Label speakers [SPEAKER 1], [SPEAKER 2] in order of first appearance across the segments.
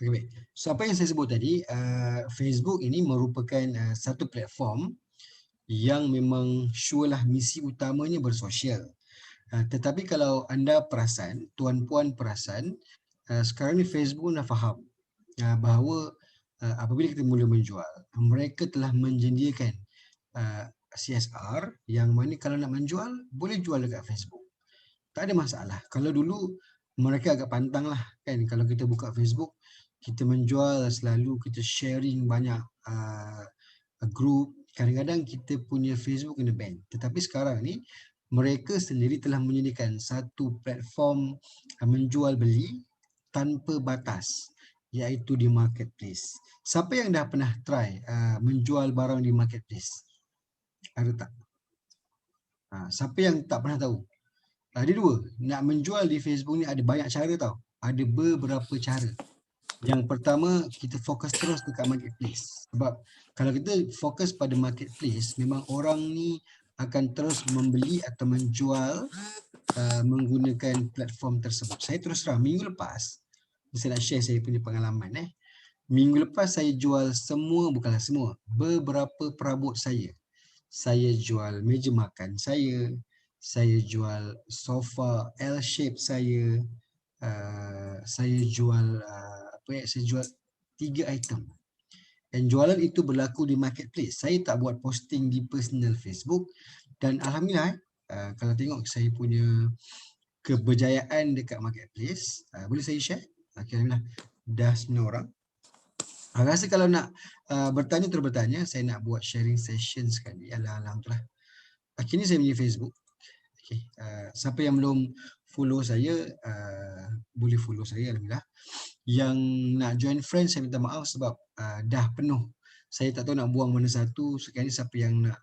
[SPEAKER 1] Okay, baik. So apa yang saya sebut tadi, Facebook ini merupakan satu platform yang memang sure lah misi utamanya bersosial. Tetapi kalau anda perasan, tuan-puan perasan, sekarang ni Facebook dah faham bahawa apabila kita mula menjual, mereka telah menyediakan CSR yang mana kalau nak menjual, boleh jual dekat Facebook. Tak ada masalah. Kalau dulu mereka agak pantang lah kan, kalau kita buka Facebook, kita menjual selalu, kita sharing banyak group, kadang-kadang kita punya Facebook kena ban. Tetapi sekarang ni mereka sendiri telah menyediakan satu platform menjual beli tanpa batas, iaitu di marketplace. Siapa yang dah pernah try menjual barang di marketplace? Ada tak? Siapa yang tak pernah tahu? Ada dua. Nak menjual di Facebook ni ada banyak cara tau. Ada beberapa cara. Yang pertama, kita fokus terus dekat marketplace. Sebab kalau kita fokus pada marketplace, memang orang ni akan terus membeli atau menjual menggunakan platform tersebut. Saya terus terang, minggu lepas, saya nak share saya punya pengalaman. Minggu lepas saya jual semua, bukanlah semua, beberapa perabot saya. Saya jual meja makan saya jual sofa L-shape saya jual saya jual 3 item. Dan jualan itu berlaku di marketplace. Saya tak buat posting di personal Facebook dan alhamdulillah kalau tengok saya punya keberjayaan dekat marketplace, boleh saya share? Alhamdulillah dah 9 orang. Rasa kalau nak bertanya terus bertanya, saya nak buat sharing session sekali. Alhamdulillah. Kini saya punya Facebook. Okay. Siapa yang belum follow saya, boleh follow saya, alhamdulillah. Yang nak join friend, saya minta maaf sebab dah penuh. Saya tak tahu nak buang mana satu. Sekali siapa yang nak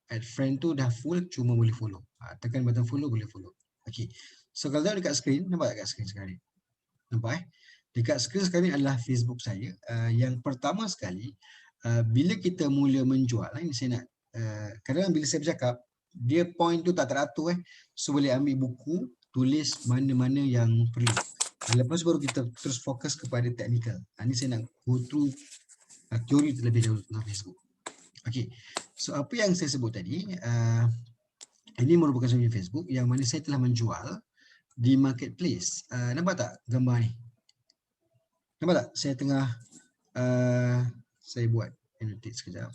[SPEAKER 1] add friend tu dah full, cuma boleh follow. Tekan button follow, boleh follow. Okay. So kalau tengok dekat screen, nampak dekat screen sekarang ni? Nampak Dekat screen sekarang ni adalah Facebook saya. Yang pertama sekali, bila kita mula menjual, ini saya nak, kadang-kadang bila saya bercakap, dia point tu tak teratur so boleh ambil buku, tulis mana-mana yang perlu. Lepas baru kita terus fokus kepada technical. Ini saya nak go through teori terlebih dahulu tentang Facebook. Okay, so apa yang saya sebut tadi, ini merupakan sebuah Facebook yang mana saya telah menjual di marketplace. Nampak tak gambar ni? Nampak tak? Saya tengah saya buat annotate sekejap.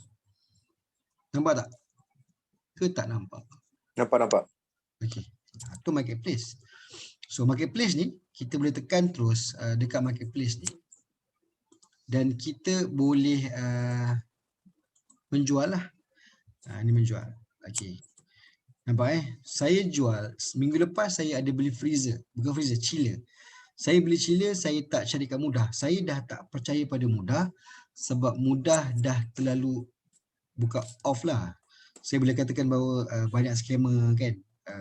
[SPEAKER 1] Nampak tak? Ke tak nampak?
[SPEAKER 2] Nampak.
[SPEAKER 1] Okey. Itu marketplace. So marketplace ni kita boleh tekan terus dekat marketplace ni dan kita boleh menjual lah. Ini menjual. Okey. Nampak Saya jual minggu lepas saya ada beli freezer, bukan freezer, chiller. Saya beli chiller, saya tak cari kat Mudah. Saya dah tak percaya pada Mudah sebab Mudah dah terlalu buka off lah. Saya boleh katakan bahawa banyak scammer kan.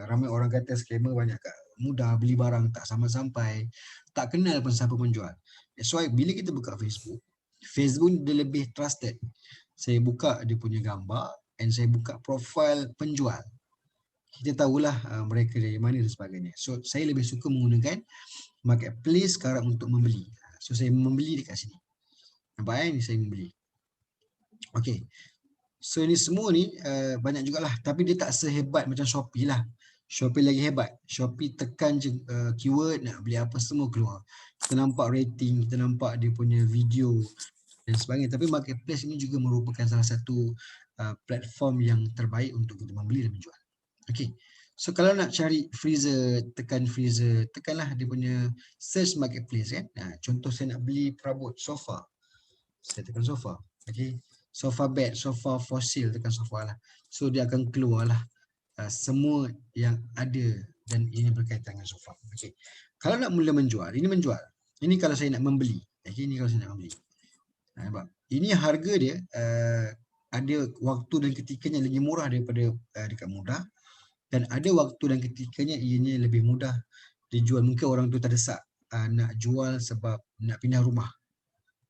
[SPEAKER 1] Ramai orang kata scammer banyak kat Mudah, beli barang tak sampai-sampai, tak kenal pun siapa penjual. That's why bila kita buka Facebook, Facebook dia lebih trusted. Saya buka dia punya gambar and saya buka profile penjual. Kita tahulah mereka dari mana dan sebagainya. So saya lebih suka menggunakan marketplace sekarang untuk membeli. So saya membeli dekat sini. Nampak ni saya membeli. Okey. So ini semua ni banyak jugalah, tapi dia tak sehebat macam Shopee lah. Shopee lagi hebat. Shopee tekan je keyword, nak beli apa semua keluar. Kita nampak rating, kita nampak dia punya video dan sebagainya. Tapi marketplace ini juga merupakan salah satu platform yang terbaik untuk kita membeli dan menjual. Okey. So kalau nak cari freezer, tekanlah dia punya search marketplace kan. Contoh saya nak beli perabot sofa. Saya tekan sofa. Okey. Sofa bed, sofa fosil, tekan sofa lah. So dia akan keluar lah semua yang ada dan ini berkaitan dengan sofa. Okey. Kalau nak mula menjual, ini menjual. Ini kalau saya nak membeli. Okey, ini kalau saya nak membeli. Nampak? Ini harga dia ada waktu dan ketikanya lagi murah daripada dekat Mudah. Dan ada waktu dan ketikanya ianya lebih mudah dijual. Mungkin orang tu terdesak nak jual sebab nak pindah rumah,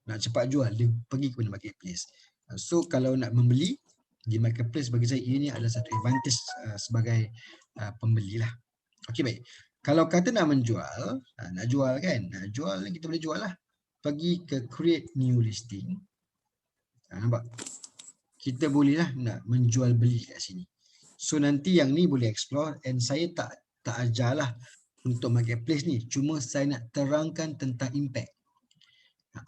[SPEAKER 1] nak cepat jual, dia pergi kepada marketplace. So kalau nak membeli di marketplace, bagi saya ini adalah satu advantage sebagai pembeli lah. Okey, baik. Kalau kata nak menjual, nak jual kan, nak jual ni kita boleh jual lah. Pergi ke create new listing. Nampak? Kita bolehlah nak menjual beli kat sini. So nanti yang ni boleh explore, and saya tak ajarlah untuk marketplace ni. Cuma saya nak terangkan tentang impact.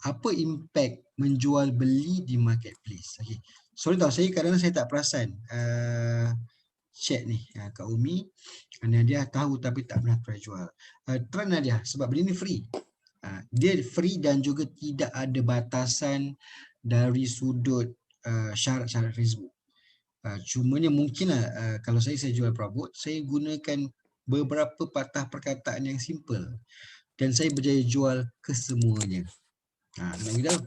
[SPEAKER 1] Apa impact menjual beli di marketplace? Okay. Sorry tau, saya kadang-kadang saya tak perasan chat ni Kak Umi, Nadia tahu tapi tak pernah try jual. Try Nadia sebab benda ni free. Dia free dan juga tidak ada batasan dari sudut syarat-syarat Facebook. Cumanya mungkinlah kalau saya jual perabot, saya gunakan beberapa patah perkataan yang simple dan saya berjaya jual kesemuanya. Nak beritahu,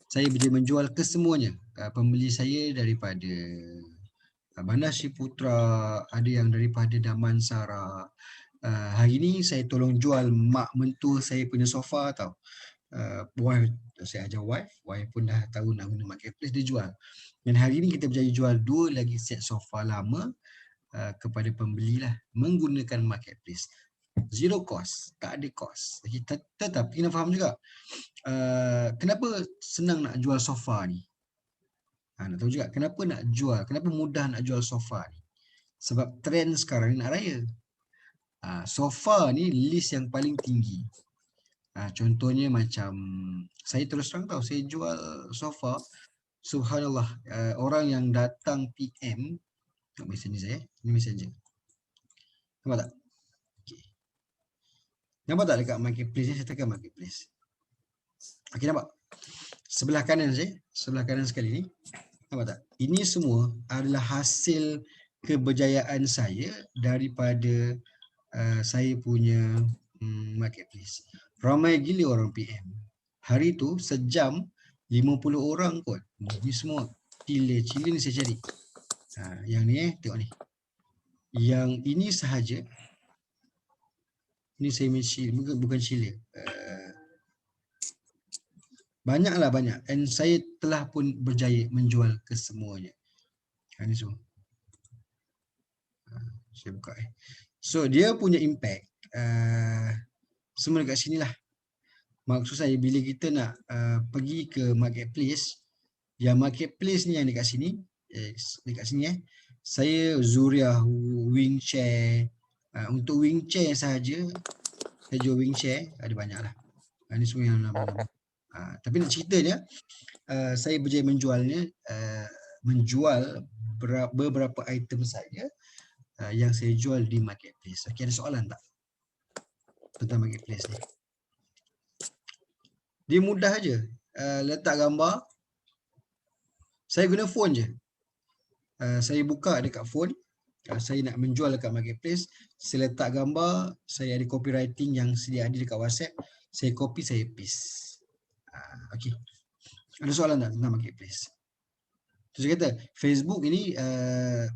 [SPEAKER 1] saya berjaya menjual kesemuanya. Pembeli saya daripada Bandar Sri Putra, ada yang daripada Damansara. Hari ni saya tolong jual mak mentua saya punya sofa tau. Wife, saya ajar wife pun dah tahu nak guna marketplace, dia jual. Dan hari ni kita berjaya jual 2 lagi set sofa lama kepada pembeli lah menggunakan marketplace. Zero cost, tak ada cost. Tetapi kena faham juga kenapa senang nak jual sofa ni. Nak tahu juga kenapa nak jual, kenapa mudah nak jual sofa ni. Sebab trend sekarang ni nak raya. Sofa ni list yang paling tinggi. Contohnya macam, saya terus terang tahu, saya jual sofa, subhanallah, orang yang datang PM, messenger saya, ini messenger. Nampak tak? Okay. Nampak tak dekat marketplace ni, saya tekan marketplace. Okay, nampak? Sebelah kanan saya, sebelah kanan sekali ni, nampak tak? Ini semua adalah hasil keberjayaan saya daripada saya punya marketplace. Ramai gila orang PM. Hari tu sejam 50 orang kot. Ni semua cile ni saya cari. Yang ni tengok ni. Yang ini sahaja. Ni saya bukan cile. Banyaklah banyak. And saya telah pun berjaya menjual kesemuanya. Ini semua. Saya buka. So dia punya impact semua dekat sini lah. Maksud saya bila kita nak pergi ke marketplace, yang marketplace ni yang dekat sini, saya Zuriah wing chair. Untuk wing chair sahaja, saya jual wing chair, ada banyak lah. Ini semua yang lama-lama. Tapi nak ceritanya, saya berjaya menjualnya, menjual beberapa item saja yang saya jual di marketplace. Okay, ada soalan tak tentang marketplace ni? Dia mudah aja. Letak gambar. Saya guna phone je. Saya buka dekat phone. Saya nak menjual dekat marketplace. Saya letak gambar. Saya ada copywriting yang sedia ada dekat WhatsApp. Saya copy, saya paste. Okay. Ada soalan tak tentang marketplace? Terus saya kata, Facebook ini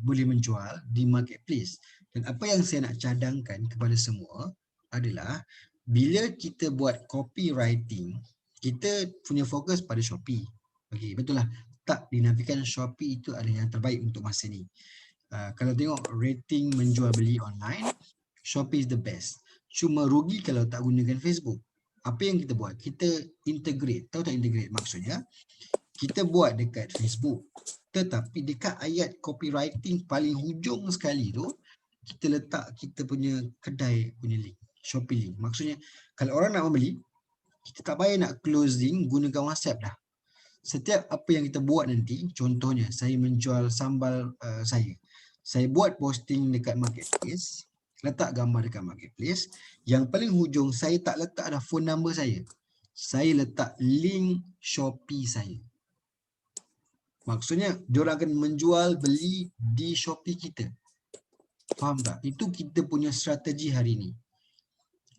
[SPEAKER 1] boleh menjual di marketplace. Dan apa yang saya nak cadangkan kepada semua adalah bila kita buat copywriting, kita punya fokus pada Shopee. Okay, betul lah. Tak dinafikan Shopee itu adalah yang terbaik untuk masa ni. Kalau tengok rating menjual beli online, Shopee is the best. Cuma rugi kalau tak gunakan Facebook. Apa yang kita buat? Kita integrate. Tahu tak integrate maksudnya? Kita buat dekat Facebook. Tetapi dekat ayat copywriting paling hujung sekali tu, kita letak kita punya kedai punya link. Shopee link. Maksudnya, kalau orang nak membeli, kita tak payah nak closing, gunakan WhatsApp dah. Setiap apa yang kita buat nanti, contohnya saya menjual sambal saya buat posting dekat marketplace, letak gambar dekat marketplace, yang paling hujung saya tak letak dah phone number saya. Saya letak link Shopee saya. Maksudnya, diorang akan menjual beli di Shopee kita. Faham tak? Itu kita punya strategi hari ini.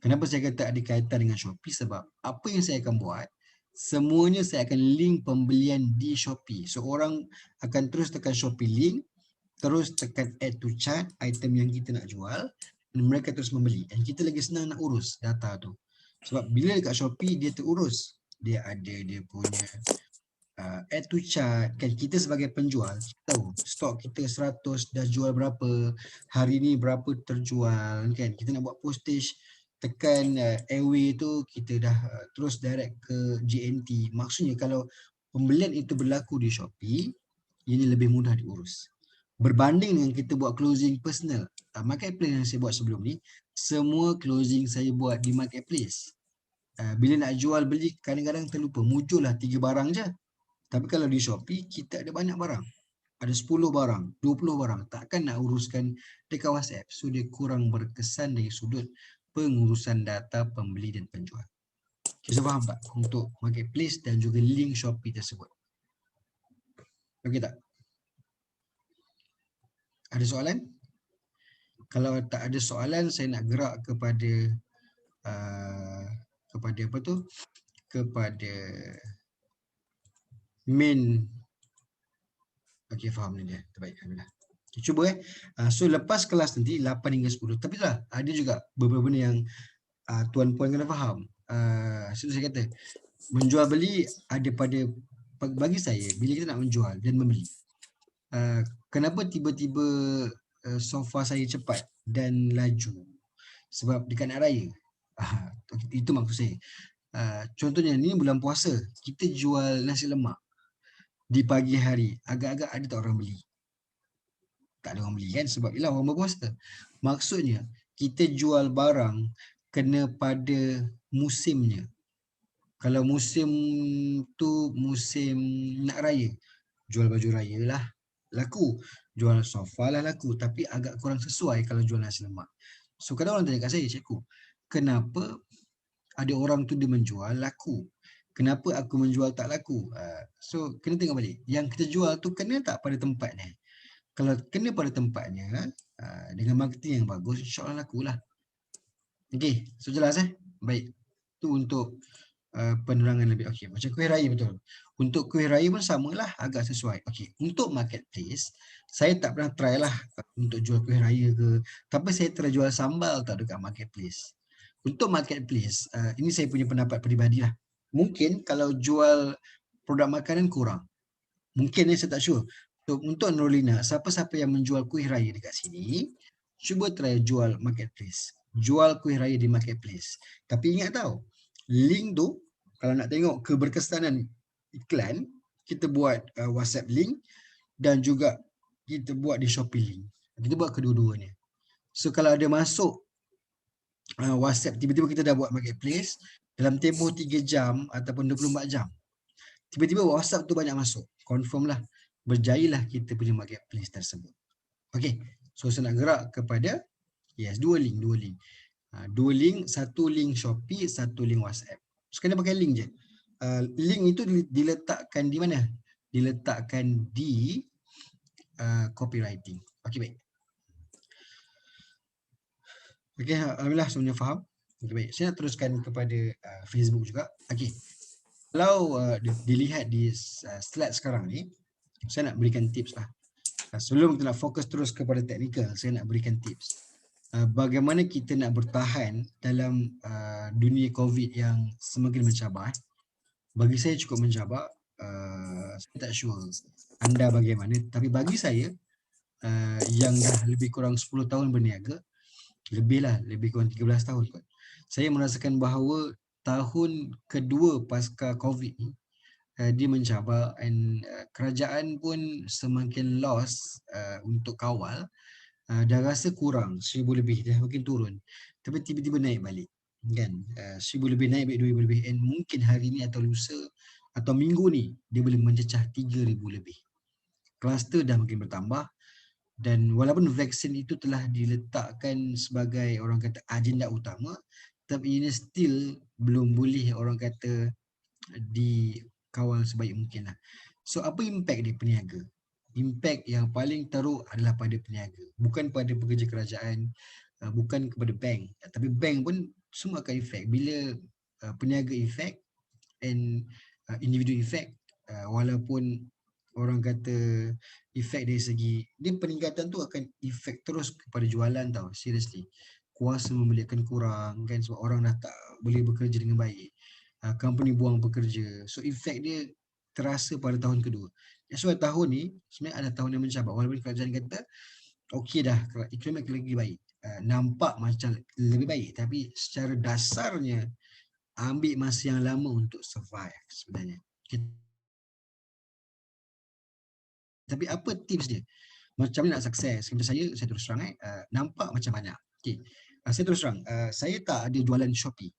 [SPEAKER 1] Kenapa saya kata ada kaitan dengan Shopee? Sebab apa yang saya akan buat, semuanya saya akan link pembelian di Shopee. So, orang akan terus tekan Shopee link, terus tekan add to cart item yang kita nak jual, dan mereka terus membeli. Dan kita lagi senang nak urus data tu. Sebab bila dekat Shopee, dia terurus. Dia ada dia punya add to chart, kan kita sebagai penjual tahu stok kita 100 dah jual berapa, hari ni berapa terjual, kan kita nak buat postage, tekan airway tu kita dah terus direct ke JNT. Maksudnya kalau pembelian itu berlaku di Shopee, ini lebih mudah diurus berbanding dengan kita buat closing personal. Marketplace yang saya buat sebelum ni, semua closing saya buat di marketplace. Bila nak jual beli kadang-kadang terlupa, muncullah 3 barang je. Tapi kalau di Shopee, kita ada banyak barang. Ada 10 barang, 20 barang. Takkan nak uruskan dekat WhatsApp. So, dia kurang berkesan dari sudut pengurusan data pembeli dan penjual. Kita faham tak? Untuk marketplace dan juga link Shopee tersebut. Okey tak? Ada soalan? Kalau tak ada soalan, saya nak gerak kepada kepada apa tu? Kepada main. Okey, faham ni dia. Terbaik, alhamdulillah. Cuba so lepas kelas nanti 8 hingga 10. Tapi lah ada juga beberapa benda yang tuan puan kena faham. Seperti saya kata, menjual beli ada pada, bagi saya bila kita nak menjual dan membeli, kenapa tiba-tiba sofa saya cepat dan laju? Sebab dekat nak raya. Itu maksud saya. Contohnya ni bulan puasa, kita jual nasi lemak di pagi hari, agak-agak ada tak orang beli? Tak ada orang beli kan, sebab ialah orang berpuasa. Maksudnya kita jual barang kena pada musimnya. Kalau musim tu musim nak raya, jual baju raya lah laku, jual sofa lah laku, tapi agak kurang sesuai kalau jual nasi lemak. So kadang orang tanya kat saya, cikgu, kenapa ada orang tu dia menjual laku, kenapa aku menjual tak laku? So kena tengok balik, yang kita jual tu kena tak pada tempatnya. Kalau kena pada tempatnya, dengan marketing yang bagus, insyaAllah lakulah. Okey, so jelas Baik, tu untuk penerangan lebih. Okey, macam kuih raya betul. Untuk kuih raya pun samalah, agak sesuai. Okey, untuk marketplace, saya tak pernah try lah untuk jual kuih raya ke, tapi saya try jual sambal tak dekat marketplace. Untuk marketplace, ini saya punya pendapat peribadi lah. Mungkin kalau jual produk makanan kurang. Mungkin saya tak sure. Untuk Nurlina, siapa-siapa yang menjual kuih raya dekat sini, cuba try jual marketplace. Jual kuih raya di marketplace. Tapi ingat tau, link tu, kalau nak tengok keberkesanan iklan, kita buat WhatsApp link dan juga kita buat di Shopee link. Kita buat kedua-duanya. So kalau ada masuk WhatsApp, tiba-tiba kita dah buat marketplace, dalam tempoh 3 jam ataupun 24 jam, tiba-tiba WhatsApp tu banyak masuk. Confirm lah, berjayalah kita punya marketplace tersebut. Okey, so saya nak gerak kepada dua link. Dua link, satu link Shopee, satu link WhatsApp. So kena pakai link je. Link itu diletakkan di mana? Diletakkan di copywriting. Okey, baik. Okey, alhamdulillah semuanya faham. Okey, baik. Saya nak teruskan kepada Facebook juga. Okey. Kalau dilihat di slide sekarang ni, saya nak berikan tips lah. Sebelum kita nak fokus terus kepada teknikal, saya nak berikan tips. Bagaimana kita nak bertahan dalam dunia COVID yang semakin mencabar. Bagi saya cukup mencabar. Saya tak sure anda bagaimana. Tapi bagi saya, yang dah lebih kurang 10 tahun berniaga, lebih kurang 13 tahun kot, saya merasakan bahawa tahun kedua pasca COVID ni, dia mencabar dan kerajaan pun semakin lost untuk kawal. Dah rasa kurang 1,000 lebih, dah makin turun, tapi tiba-tiba naik balik kan. 1,000 lebih naik balik 2,000 lebih, and mungkin hari ni atau lusa atau minggu ni dia boleh mencecah 3,000 lebih. Kluster dah makin bertambah, dan walaupun vaksin itu telah diletakkan sebagai orang kata agenda utama, tapi ini still belum boleh orang kata dikawal sebaik mungkin lah. So apa impact di peniaga? Impact yang paling teruk adalah pada peniaga, bukan pada pekerja kerajaan, bukan kepada bank. Tapi bank pun semua akan efek. Bila peniaga efek and individu efek, walaupun orang kata efek dari segi dia, peningkatan tu akan efek terus kepada jualan tau. Seriously, kuasa membeli akan kurang kan, sebab orang dah tak boleh bekerja dengan baik. Company buang pekerja. So efek dia terasa pada tahun kedua. That's why tahun ni sebenarnya ada tahun yang mencabar. Walaupun kerajaan kata okey dah, ekonomi lagi baik. Nampak macam lebih baik, tapi secara dasarnya ambil masa yang lama untuk survive sebenarnya. Tapi apa tips dia? Macam mana nak sukses? Macam saya terus terang nampak macam banyak. Okey. Saya terus terang, saya tak ada jualan Shopee.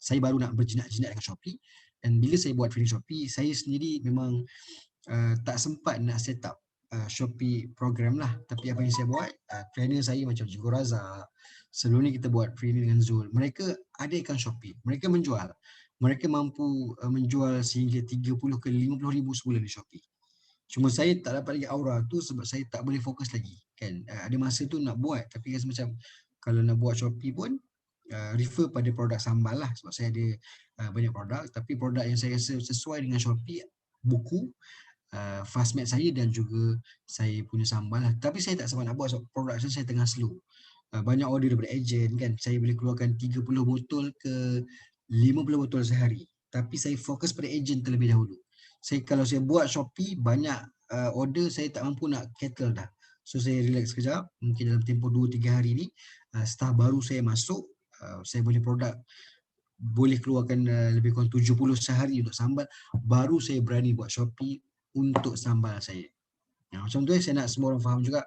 [SPEAKER 1] Saya baru nak berjinak-jinak dengan Shopee, dan bila saya buat trading Shopee, saya sendiri memang tak sempat nak set up Shopee program lah. Tapi apa yang saya buat, trainer saya macam Cikgu Razak, sebelum ni kita buat training dengan Zul, mereka ada akaun Shopee, mereka menjual. Mereka mampu menjual sehingga 30 ke 50 ribu sebulan di Shopee. Cuma saya tak dapat lagi aura tu sebab saya tak boleh fokus lagi kan. Ada masa tu nak buat, tapi rasa macam kalau nak buat Shopee pun refer pada produk sambal lah, sebab saya ada banyak produk, tapi produk yang saya rasa sesuai dengan Shopee, buku, fastmat saya dan juga saya punya sambal lah. Tapi saya tak sempat nak buat sebab production saya tengah slow. Banyak order daripada ejen kan, saya boleh keluarkan 30 botol ke 50 botol sehari, tapi saya fokus pada ejen terlebih dahulu. Kalau saya buat Shopee banyak order, saya tak mampu nak cater dah. So saya relax sekejap, mungkin dalam tempoh 2-3 hari ni staff baru saya masuk, saya boleh produk boleh keluarkan lebih kurang 70 sehari untuk sambal, baru saya berani buat Shopee untuk sambal saya. Macam tu saya nak semua orang faham juga.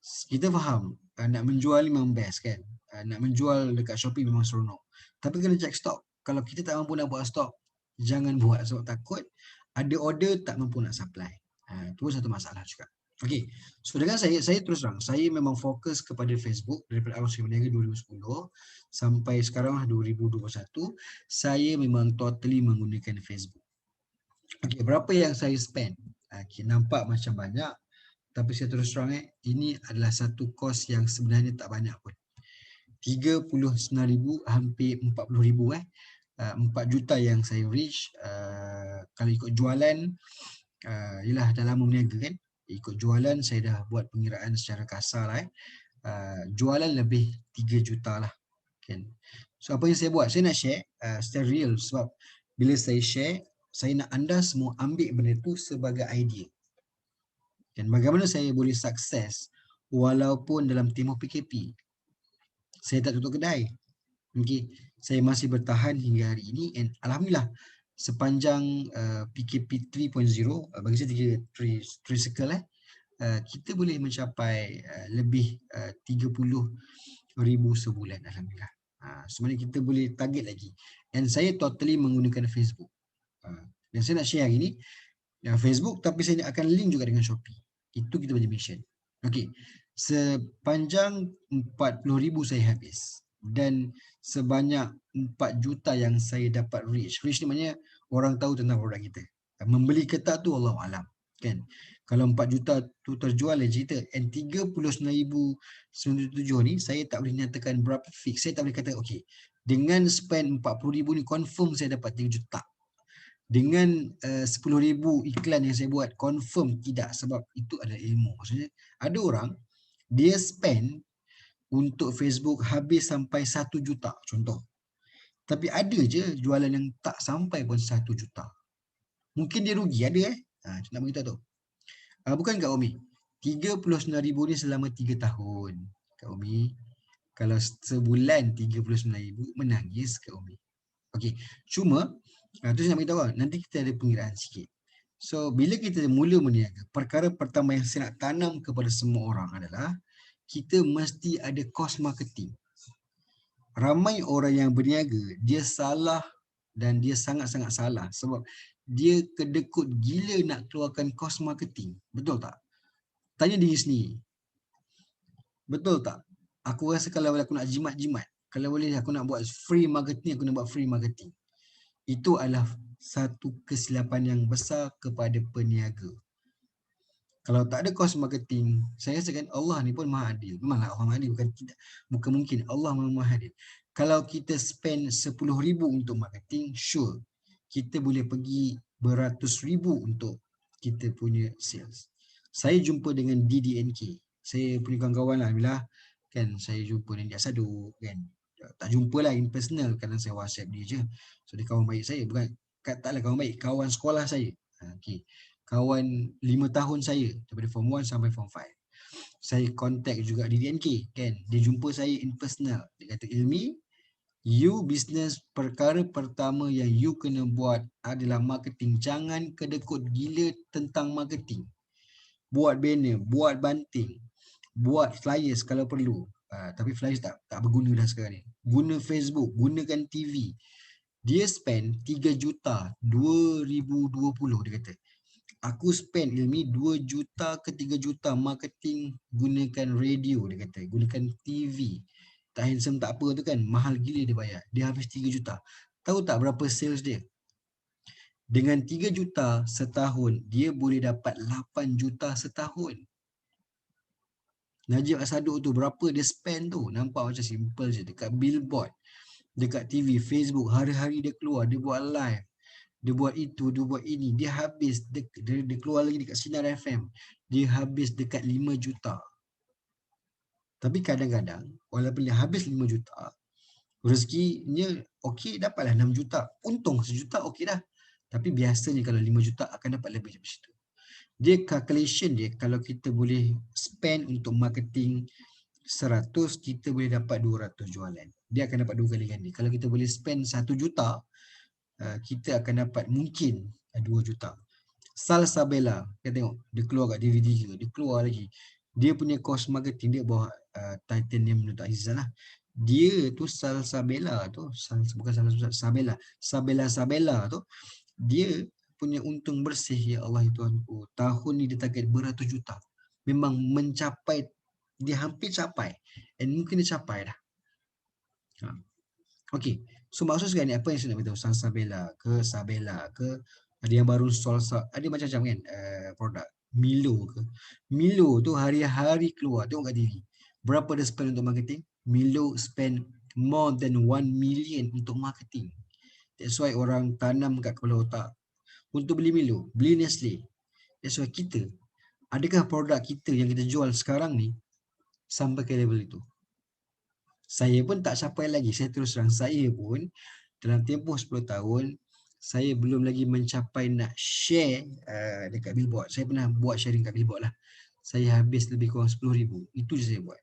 [SPEAKER 1] Kita faham nak menjual memang best kan, nak menjual dekat Shopee memang seronok, tapi kena check stok. Kalau kita tak mampu nak buat stok, jangan buat, sebab takut ada order tak mampu nak supply. Itu satu masalah juga. Okey, so dengan saya terus terang, saya memang fokus kepada Facebook daripada awal saya berniaga 2010 sampai sekarang 2021, saya memang totally menggunakan Facebook. Okey, berapa yang saya spend? Nampak macam banyak, tapi saya terus terang ini adalah satu kos yang sebenarnya tak banyak pun. 39,000 hampir 40,000 4 juta yang saya reach. Kalau ikut jualan, yelah dah lama berniaga kan, ikut jualan saya dah buat pengiraan secara kasar lah jualan lebih 3 juta lah kan. So apa yang saya buat, saya nak share secara real, sebab bila saya share, saya nak anda semua ambil benda tu sebagai idea. Dan bagaimana saya boleh sukses walaupun dalam tempoh PKP. Saya tak tutup kedai. Okay. Saya masih bertahan hingga hari ini, and alhamdulillah sepanjang PKP 3.0, bagi saya 3 circle kita boleh mencapai lebih 30,000 sebulan, alhamdulillah. Sebenarnya kita boleh target lagi, and saya totally menggunakan Facebook. Dan saya nak share hari ini Facebook, tapi saya akan link juga dengan Shopee. Itu kita punya mission. Okey, sepanjang 40,000 saya habis, dan sebanyak 4 juta yang saya dapat reach. Reach ni maknanya orang tahu tentang produk kita. Membeli ke tak tu Allah alam kan. Kalau 4 juta tu terjual lain cerita, and 39,097 ni saya tak boleh nyatakan berapa fix. Saya tak boleh kata okey, dengan spend 40,000 ni confirm saya dapat 3 juta. Dengan 10,000 iklan yang saya buat, confirm tidak, sebab itu adalah ilmu. Maksudnya ada orang dia spend untuk Facebook habis sampai 1 juta contoh, tapi ada je jualan yang tak sampai pun 1 juta. Mungkin dia rugi, ada nak beritahu tu. Bukan Kak Umi, 39,000 ni selama 3 tahun Kak Umi. Kalau sebulan 39,000, menangis Kak Umi. Okey, cuma tu saya nak beritahu, nanti kita ada pengiraan sikit. So bila kita mula berniaga, perkara pertama yang saya nak tanam kepada semua orang adalah kita mesti ada kos marketing. Ramai orang yang berniaga, dia salah, dan dia sangat-sangat salah sebab dia kedekut gila nak keluarkan kos marketing. Betul tak? Tanya diri sendiri. Betul tak? Aku rasa kalau aku nak jimat-jimat, kalau boleh aku nak buat free marketing, aku nak buat free marketing. Itu adalah satu kesilapan yang besar kepada peniaga. Kalau tak ada kos marketing, saya rasakan Allah ni pun maha adil. Memanglah Allah maha adil, bukan mungkin. Allah maha adil. Kalau kita spend 10,000 untuk marketing, sure, kita boleh pergi beratus ribu untuk kita punya sales. Saya jumpa dengan DDNK. Saya punya kawan-kawan lah, bila kan saya jumpa dengan dia Sadu kan. Tak jumpa lah in personal, kadang saya WhatsApp dia je. So dia kawan baik saya, bukan taklah kawan baik, kawan sekolah saya. Okay. Kawan 5 tahun saya daripada form 1 sampai form 5. Saya contact juga di DNK kan. Dia jumpa saya in personal. Dia kata, Ilmi, you business perkara pertama yang you kena buat adalah marketing. Jangan kedekut gila tentang marketing. Buat banner, buat banting, buat flyers kalau perlu. Tapi flyers tak berguna dah sekarang ni. Guna Facebook, gunakan TV. Dia spend 3 juta 2020 dia kata. Aku spend Ilmi 2 juta ke 3 juta marketing, gunakan radio dia kata, gunakan TV. Tak handsome tak apa tu kan, mahal gila dia bayar. Dia habis 3 juta. Tahu tak berapa sales dia? Dengan 3 juta setahun, dia boleh dapat 8 juta setahun. Najib Asaduk tu berapa dia spend tu? Nampak macam simple je. Dekat billboard, dekat TV, Facebook, hari-hari dia keluar, dia buat live. Dia buat itu, dia buat ini. Dia habis, dia keluar lagi dekat Sinar FM. Dia habis dekat 5 juta. Tapi kadang-kadang, walaupun dia habis 5 juta, rezekinya okey, dapatlah 6 juta. Untung 1 juta okey dah. Tapi biasanya kalau 5 juta akan dapat lebih daripada situ. Dia calculation dia, kalau kita boleh spend untuk marketing 100, kita boleh dapat 200 jualan. Dia akan dapat 2 kali ganda. Kalau kita boleh spend 1 juta, kita akan dapat mungkin 2 juta. Salsabella, kita tengok dia keluar kat DVD ke, dia keluar lagi. Dia punya cost marketing dia bawah Titanium Dato' Aziza lah. Dia tu Salsabella tu, bukan Salsabella, Sabella tu, dia punya untung bersih, ya Allah Tuhanku, tahun ni dia target beratus juta. Memang mencapai, dia hampir capai, and mungkin dia capai dah. Okey, so maksud sekarang ni apa yang saya nak beritahu? Salsabella ke, Sabella ke, ada yang baru Solsa, ada macam-macam kan produk. Milo ke. Milo tu hari-hari keluar, tengok kat TV. Berapa dia spend untuk marketing? Milo spend more than 1 million untuk marketing. That's why orang tanam kat kepala otak untuk beli Milo, beli Nestle. That's why kita, adakah produk kita yang kita jual sekarang ni sampai ke level itu? Saya pun tak capai lagi. Saya terus terang, saya pun dalam tempoh 10 tahun, saya belum lagi mencapai nak share dekat billboard. Saya pernah buat sharing kat billboard lah. Saya habis lebih kurang 10,000. Itu je saya buat.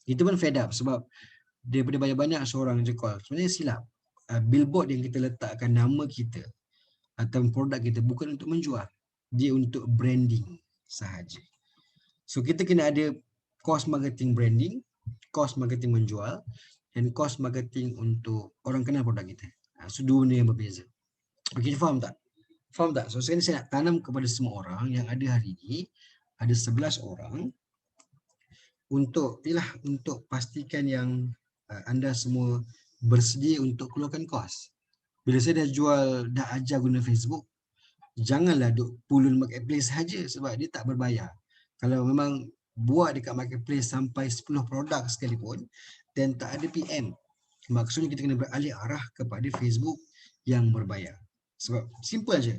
[SPEAKER 1] Itu pun fed up sebab daripada banyak-banyak seorang je call. Sebenarnya silap. Billboard yang kita letakkan nama kita atau produk kita bukan untuk menjual. Dia untuk branding sahaja. So kita kena ada cost marketing branding, cost marketing menjual, dan cost marketing untuk orang kenal produk kita. So dua benda yang berbeza. Okay, faham tak? Faham tak? So sekarang saya nak tanam kepada semua orang yang ada hari ini, ada 11 orang, untuk pastikan yang anda semua bersedia untuk keluarkan kos. Bila saya dah jual, dah ajar guna Facebook, janganlah duk pulun marketplace saja sebab dia tak berbayar. Kalau memang buat dekat marketplace sampai 10 produk sekalipun dan tak ada PM, maksudnya kita kena beralih arah kepada Facebook yang berbayar. Sebab simple aja.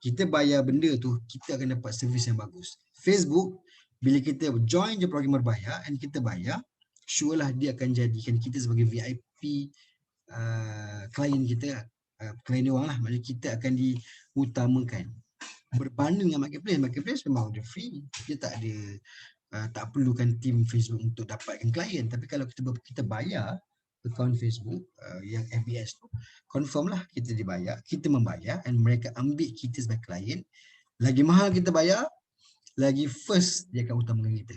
[SPEAKER 1] Kita bayar benda tu, kita akan dapat servis yang bagus. Facebook, bila kita join je program berbayar and kita bayar, sure lah dia akan jadikan kita sebagai VIP klien kita, klien dia orang lah. Maksudnya kita akan diutamakan. Berbanding dengan marketplace memang dia free. Dia tak ada, tak perlukan tim Facebook untuk dapatkan klien. Tapi kalau kita bayar akaun Facebook yang FBS tu, confirm lah kita dibayar, kita membayar and mereka ambil kita sebagai klien. Lagi mahal kita bayar, lagi first dia akan utamakan kita.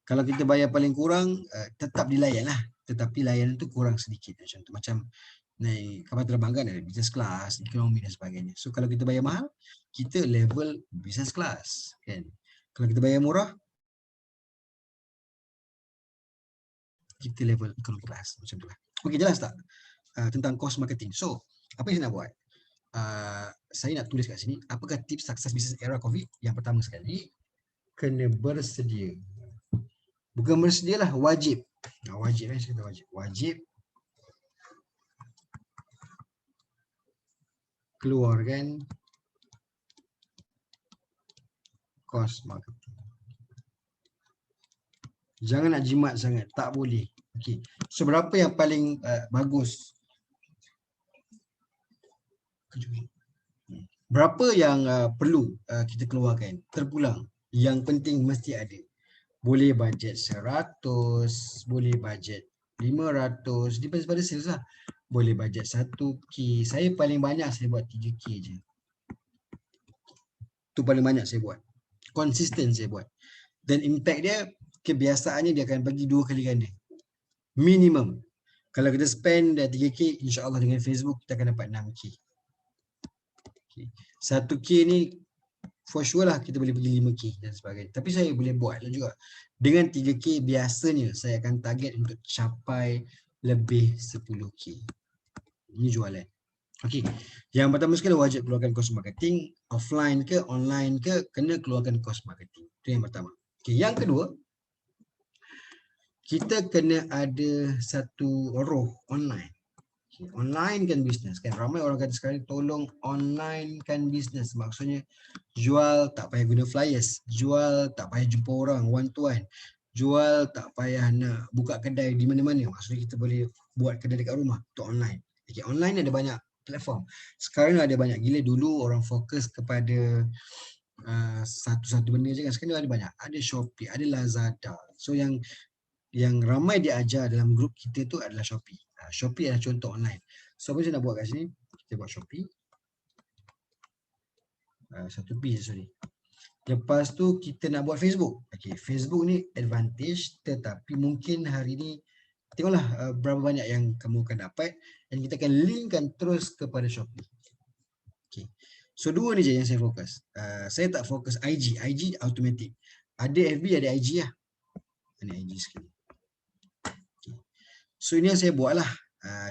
[SPEAKER 1] Kalau kita bayar paling kurang, tetap dilayan lah. Tetapi layanan tu kurang sedikit macam tu. Macam naik kapal terbang kan, ada business class, ekonomi dan sebagainya. So kalau kita bayar mahal, kita level business class kan. Kalau kita bayar murah, kita level economy class macam tu lah. Okey, jelas tak tentang cost marketing? So apa yang saya nak buat? Saya nak tulis kat sini, apakah tips sukses bisnes era COVID? Yang pertama sekali, kena bersedia. Bukan bersedia lah, wajib. Wajib saya kata wajib. Wajib keluarkan cost marketing. Jangan nak jimat sangat, tak boleh. Okey. So berapa yang paling bagus? Berapa yang perlu kita keluarkan? Terpulang. Yang penting mesti ada. Boleh bajet 100, boleh bajet 500, depends pada sales lah. Boleh bajet 1K. Saya paling banyak saya buat 3K je. Tu paling banyak saya buat. Konsisten saya buat. Dan impact dia, kebiasaannya dia akan bagi 2 kali ganda. Minimum. Kalau kita spend 3K, insyaAllah dengan Facebook kita akan dapat 6K. 1K ni for sure lah kita boleh pergi 5K dan sebagainya. Tapi saya boleh buat lah juga. Dengan 3K biasanya saya akan target untuk capai lebih 10K. Ini jualan. Okey. Yang pertama sekali wajib keluarkan kos marketing, offline ke online ke, kena keluarkan kos marketing. Itu yang pertama. Okey, yang kedua, kita kena ada satu roh online. Okay. Online kan bisnes kan. Ramai orang kata sekarang tolong online kan bisnes. Maksudnya jual tak payah guna flyers, jual tak payah jumpa orang one to one, jual tak payah nak buka kedai di mana-mana. Maksudnya kita boleh buat kedai dekat rumah. Itu online. Okay, online ada banyak platform. Sekarang ada banyak gila. Dulu orang fokus kepada satu-satu benda je kan. Sekarang ada banyak. Ada Shopee, ada Lazada. So yang ramai diajar dalam grup kita tu adalah Shopee. Shopee adalah contoh online. So apa saya nak buat kat sini? Kita buat Shopee. Satu piece sorry. Lepas tu kita nak buat Facebook. Okay, Facebook ni advantage, tetapi mungkin hari ni tengoklah berapa banyak yang kamu akan dapat dan kita akan linkkan terus kepada Shopee. Okay. So dua ni je yang saya fokus. Saya tak fokus IG. IG automatic. Ada FB, ada IG lah. Ini IG sekali. Okay. So ini yang saya buat lah.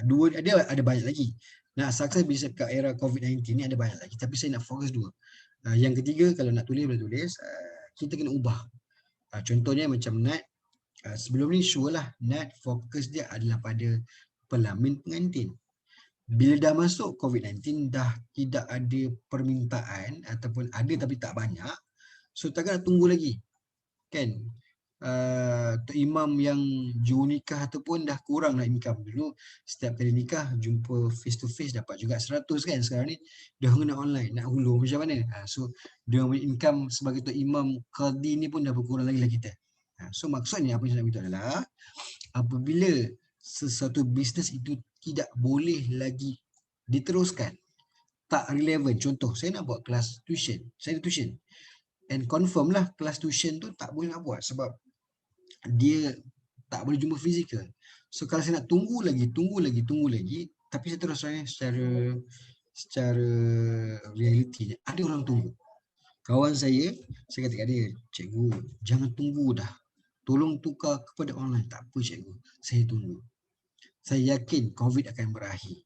[SPEAKER 1] Dua ada banyak lagi. Nak sukses bisa kat era COVID-19 ni ada banyak lagi. Tapi saya nak fokus dua. Yang ketiga, kalau nak tulis boleh tulis. Kita kena ubah. Contohnya macam Nat. Sebelum ni sure lah Nat fokus dia adalah pada pelamin pengantin. Bila dah masuk COVID-19 dah tidak ada permintaan ataupun ada tapi tak banyak. So takkan nak tunggu lagi. Kan? Tok Imam yang juru nikah tu pun dah kurang lah income. Dulu setiap kali nikah jumpa face to face dapat juga 100 kan. Sekarang ni dah kena online, nak hulur macam mana. So dia punya income sebagai Tok Imam Qadhi ni pun dah berkurang lagi lah kita. So maksudnya apa yang saya nak beritahu adalah apabila sesuatu bisnes itu tidak boleh lagi diteruskan, tak relevan. Contoh saya nak buat kelas tuition, saya ada tuition and confirm lah kelas tuition tu tak boleh nak buat sebab dia tak boleh jumpa fizikal. So kalau saya nak tunggu lagi, tapi saya terus secara realiti ada orang tunggu. Kawan saya kata kat dia, cikgu, jangan tunggu dah. Tolong tukar kepada online. Tak apa cikgu, saya tunggu. Saya yakin COVID akan berakhir.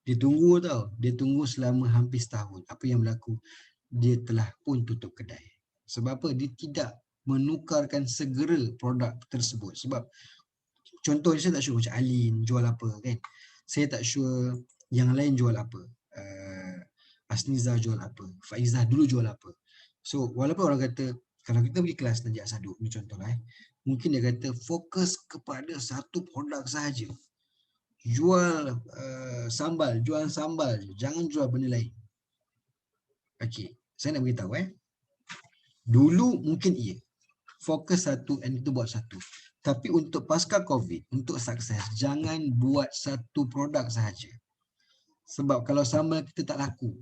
[SPEAKER 1] Dia tunggu tau, dia tunggu selama hampir setahun. Apa yang berlaku? Dia telah pun tutup kedai. Sebab apa? Dia tidak menukarkan segera produk tersebut. Sebab contohnya saya tak sure macam Alin jual apa kan. Saya tak sure yang lain jual apa. Asniza jual apa. Faizah dulu jual apa. So walaupun orang kata kalau kita pergi kelas Najib Asaduk ni contohlah mungkin dia kata fokus kepada satu produk sahaja. Jual sambal, jual sambal je. Jangan jual benda lain. Okey, saya nak beritahu dulu mungkin iya. Fokus satu and itu buat satu. Tapi untuk pasca COVID, untuk sukses, jangan buat satu produk sahaja. Sebab kalau sambal kita tak laku,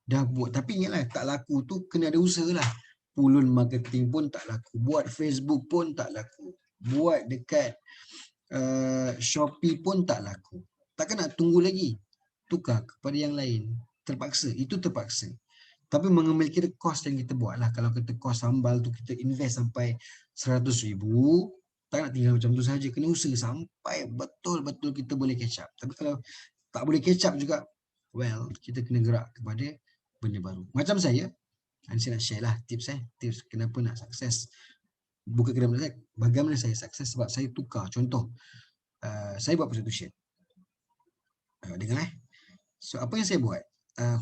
[SPEAKER 1] dah buat. Tapi ingatlah, tak laku tu kena ada usaha lah. Pulun marketing pun tak laku. Buat Facebook pun tak laku. Buat dekat Shopee pun tak laku. Takkan nak tunggu lagi. Tukar kepada yang lain. Terpaksa. Itu terpaksa. Tapi mengambil kira kos yang kita buat lah. Kalau kita kos sambal tu kita invest sampai 100,000, tak nak tinggal macam tu saja. Kena usaha sampai betul-betul kita boleh catch up. Tapi kalau tak boleh catch up juga, well, kita kena gerak kepada benda baru. Macam saya nak share lah tips tips kenapa nak sukses. Bukan kenapa saya, bagaimana saya sukses sebab saya tukar. Contoh, saya buat prostitution. Dengar So apa yang saya buat?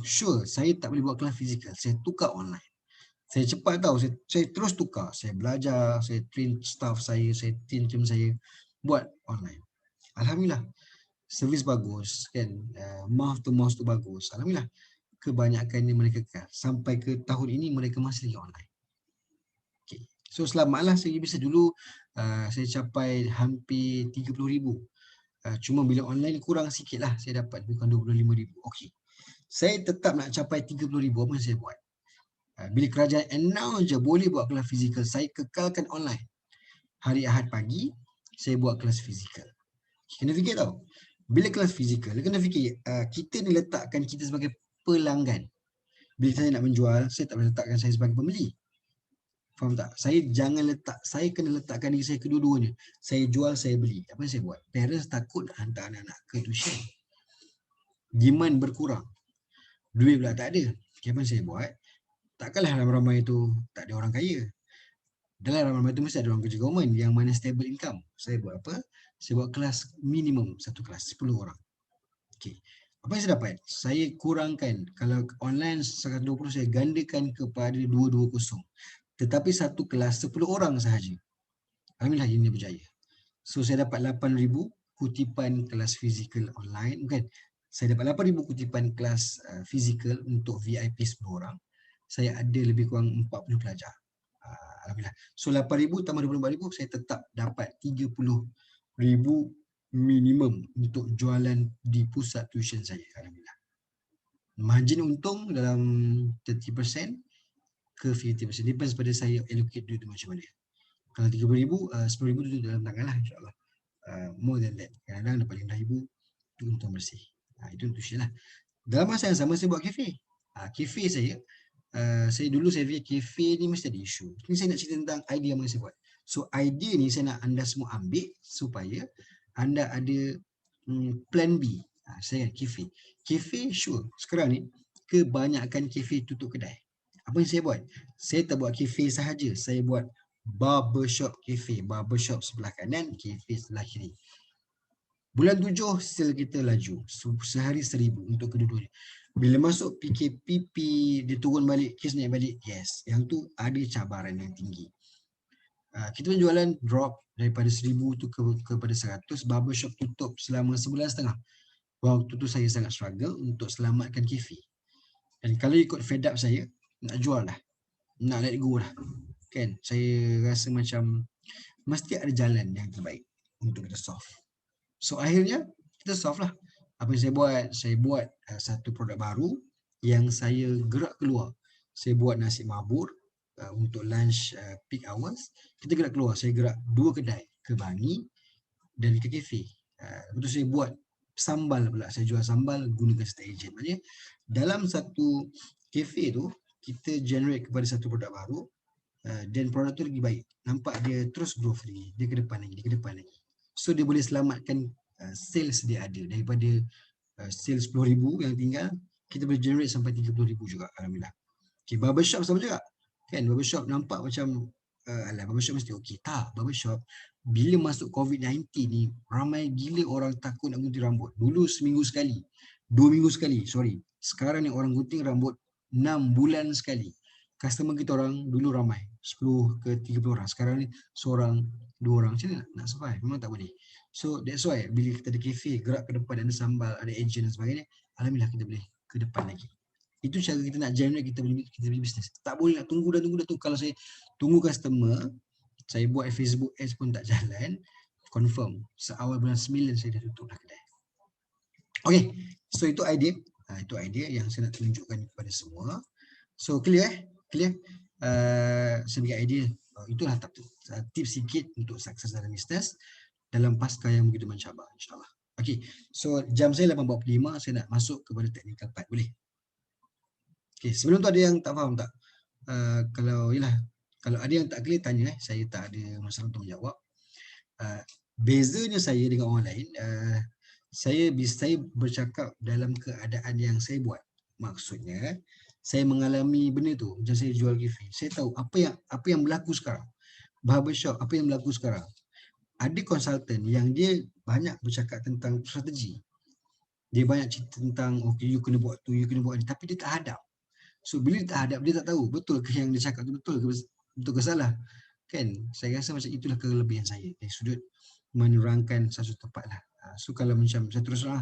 [SPEAKER 1] Sure, saya tak boleh buat kelas fizikal. Saya tukar online. Saya cepat tahu, saya terus tukar. Saya belajar, saya train staff saya train tim saya buat online. Alhamdulillah, servis bagus kan, mouth to mouth tu bagus. Alhamdulillah. kebanyakannya mereka kekal. Sampai ke tahun ini mereka masih lagi online. Okay. So selamatlah saya bisa dulu saya capai hampir 30,000. Cuma bila online kurang sikit lah saya dapat bukan 25,000. Okey. Saya tetap nak capai 30,000, apa yang saya buat? Bila kerajaan announce je boleh buat kelas fizikal, saya kekalkan online. Hari Ahad pagi, saya buat kelas fizikal. Kena fikir tau. Bila kelas fizikal, kena fikir kita ni letakkan kita sebagai pelanggan. Bila saya nak menjual, saya tak boleh letakkan saya sebagai pembeli. Faham tak? Saya kena letakkan diri saya kedua-duanya. Saya jual, saya beli. Apa yang saya buat? Parents takut hantar anak-anak ke tuition. Demand berkurang. Duit pula tak ada. Apa yang saya buat? Takkanlah ramai-ramai itu tak ada orang kaya. Dalam ramai-ramai itu mesti ada orang kerja government yang mana stable income. Saya buat apa? Saya buat kelas minimum, satu kelas, 10 orang. Okay. Apa yang saya dapat? Saya kurangkan. Kalau online 120, saya gandakan kepada 220. Tetapi satu kelas 10 orang sahaja. Alhamdulillah ini berjaya. So saya dapat 8,000 kutipan kelas fizikal online. Bukan. Saya dapat 8,000 kutipan kelas fizikal untuk VIP 10 orang. Saya ada lebih kurang 40 pelajar. Alhamdulillah. So 8,000 tambah 24,000 saya tetap dapat 30,000 minimum untuk jualan di pusat tuition saya. Alhamdulillah. Margin untung dalam 30% ke 50%. Depends pada saya allocate duit tu macam mana. Kalau 30,000, 10,000 tu dalam tangan lah insyaAllah. More than that. Kadang-kadang dapat 5,000 tu untung bersih. Itu tuition lah. Dalam masa yang sama saya buat kafe. Kafe saya dulu saya fikir kafe ni mesti ada isu. Ini saya nak cerita tentang idea yang saya buat. So idea ni saya nak anda semua ambil supaya anda ada plan B. Saya kafe. Kafe sure. Sekarang ni kebanyakan kafe tutup kedai. Apa yang saya buat? Saya tak buat kafe sahaja. Saya buat barbershop cafe. Barbershop sebelah kanan, kafe sebelah kiri. Bulan 7 sale kita laju. Sehari 1,000 untuk kedua-duanya. Bila masuk PKPP, dia turun balik, kes naik balik. Yes, yang tu ada cabaran yang tinggi. Kita penjualan drop daripada 1,000 tu kepada 100. Barbershop tutup selama 1.5 bulan. Waktu tu saya sangat struggle untuk selamatkan kafe. Dan kalau ikut fed up saya, nak jual lah. Nak let go lah. Kan? Saya rasa macam mesti ada jalan yang terbaik untuk kita solve. So akhirnya kita solve lah. Apa yang saya buat? Saya buat satu produk baru yang saya gerak keluar. Saya buat nasi mabur untuk lunch peak hours. Kita gerak keluar. Saya gerak 2 kedai. Ke Bangi dan ke kafe. Lepas tu saya buat sambal pula. Saya jual sambal gunakan state agent. Maksudnya dalam satu kafe tu kita generate kepada satu produk baru dan produk tu lagi baik. Nampak dia terus growth lagi. Dia ke depan lagi. Dia ke depan lagi. So dia boleh selamatkan sales dia ada. Daripada sales 10,000 yang tinggal, kita boleh generate sampai 30,000 juga. Alhamdulillah. Okay, barbershop sama juga. Kan barbershop nampak macam alah barbershop mesti okey. Tak, barbershop bila masuk COVID-19 ni ramai gila orang takut nak gunting rambut. Dulu seminggu sekali, 2 minggu sekali, sorry. Sekarang ni orang gunting rambut 6 bulan sekali. Customer kita orang dulu ramai, 10 ke 30 orang. Sekarang ni seorang, 2 orang. Macam mana nak survive? Memang tak boleh. So that's why bila kita ada kafe, gerak ke depan, ada sambal, ada agent dan sebagainya, alhamdulillah kita boleh ke depan lagi. Itu cara kita nak generate kita punya bisnes. Tak boleh nak tunggu. Kalau saya tunggu customer, saya buat Facebook ads pun tak jalan, confirm seawal bulan 9 saya dah tutup dah kedai. Okay, so itu idea. Itu idea yang saya nak tunjukkan kepada semua. So clear? Clear? Sebagai idea, itulah tips sikit untuk sukses dalam bisnes dalam pasca yang begitu mencabar, insyaAllah. Okay, so jam saya 8.45, saya nak masuk kepada technical part. Boleh? Okay, sebelum tu ada yang tak faham tak? Kalau ada yang tak clear, tanya. Saya tak ada masalah untuk menjawab. Bezanya saya dengan orang lain, saya bercakap dalam keadaan yang saya buat. Maksudnya, saya mengalami benda tu. Macam saya jual kafe. Saya tahu apa yang berlaku sekarang. Barbershop, apa yang berlaku sekarang. Ada konsultan yang dia banyak bercakap tentang strategi. Dia banyak cerita tentang, okay, you kena buat tu, you kena buat ni. Tapi dia tak hadap. So bila dia tak hadap, dia tak tahu betul ke yang dia cakap tu betul ke salah. Kan? Saya rasa macam itulah kelebihan saya dari sudut menerangkan satu tempat lah. So kalau macam saya terus lah,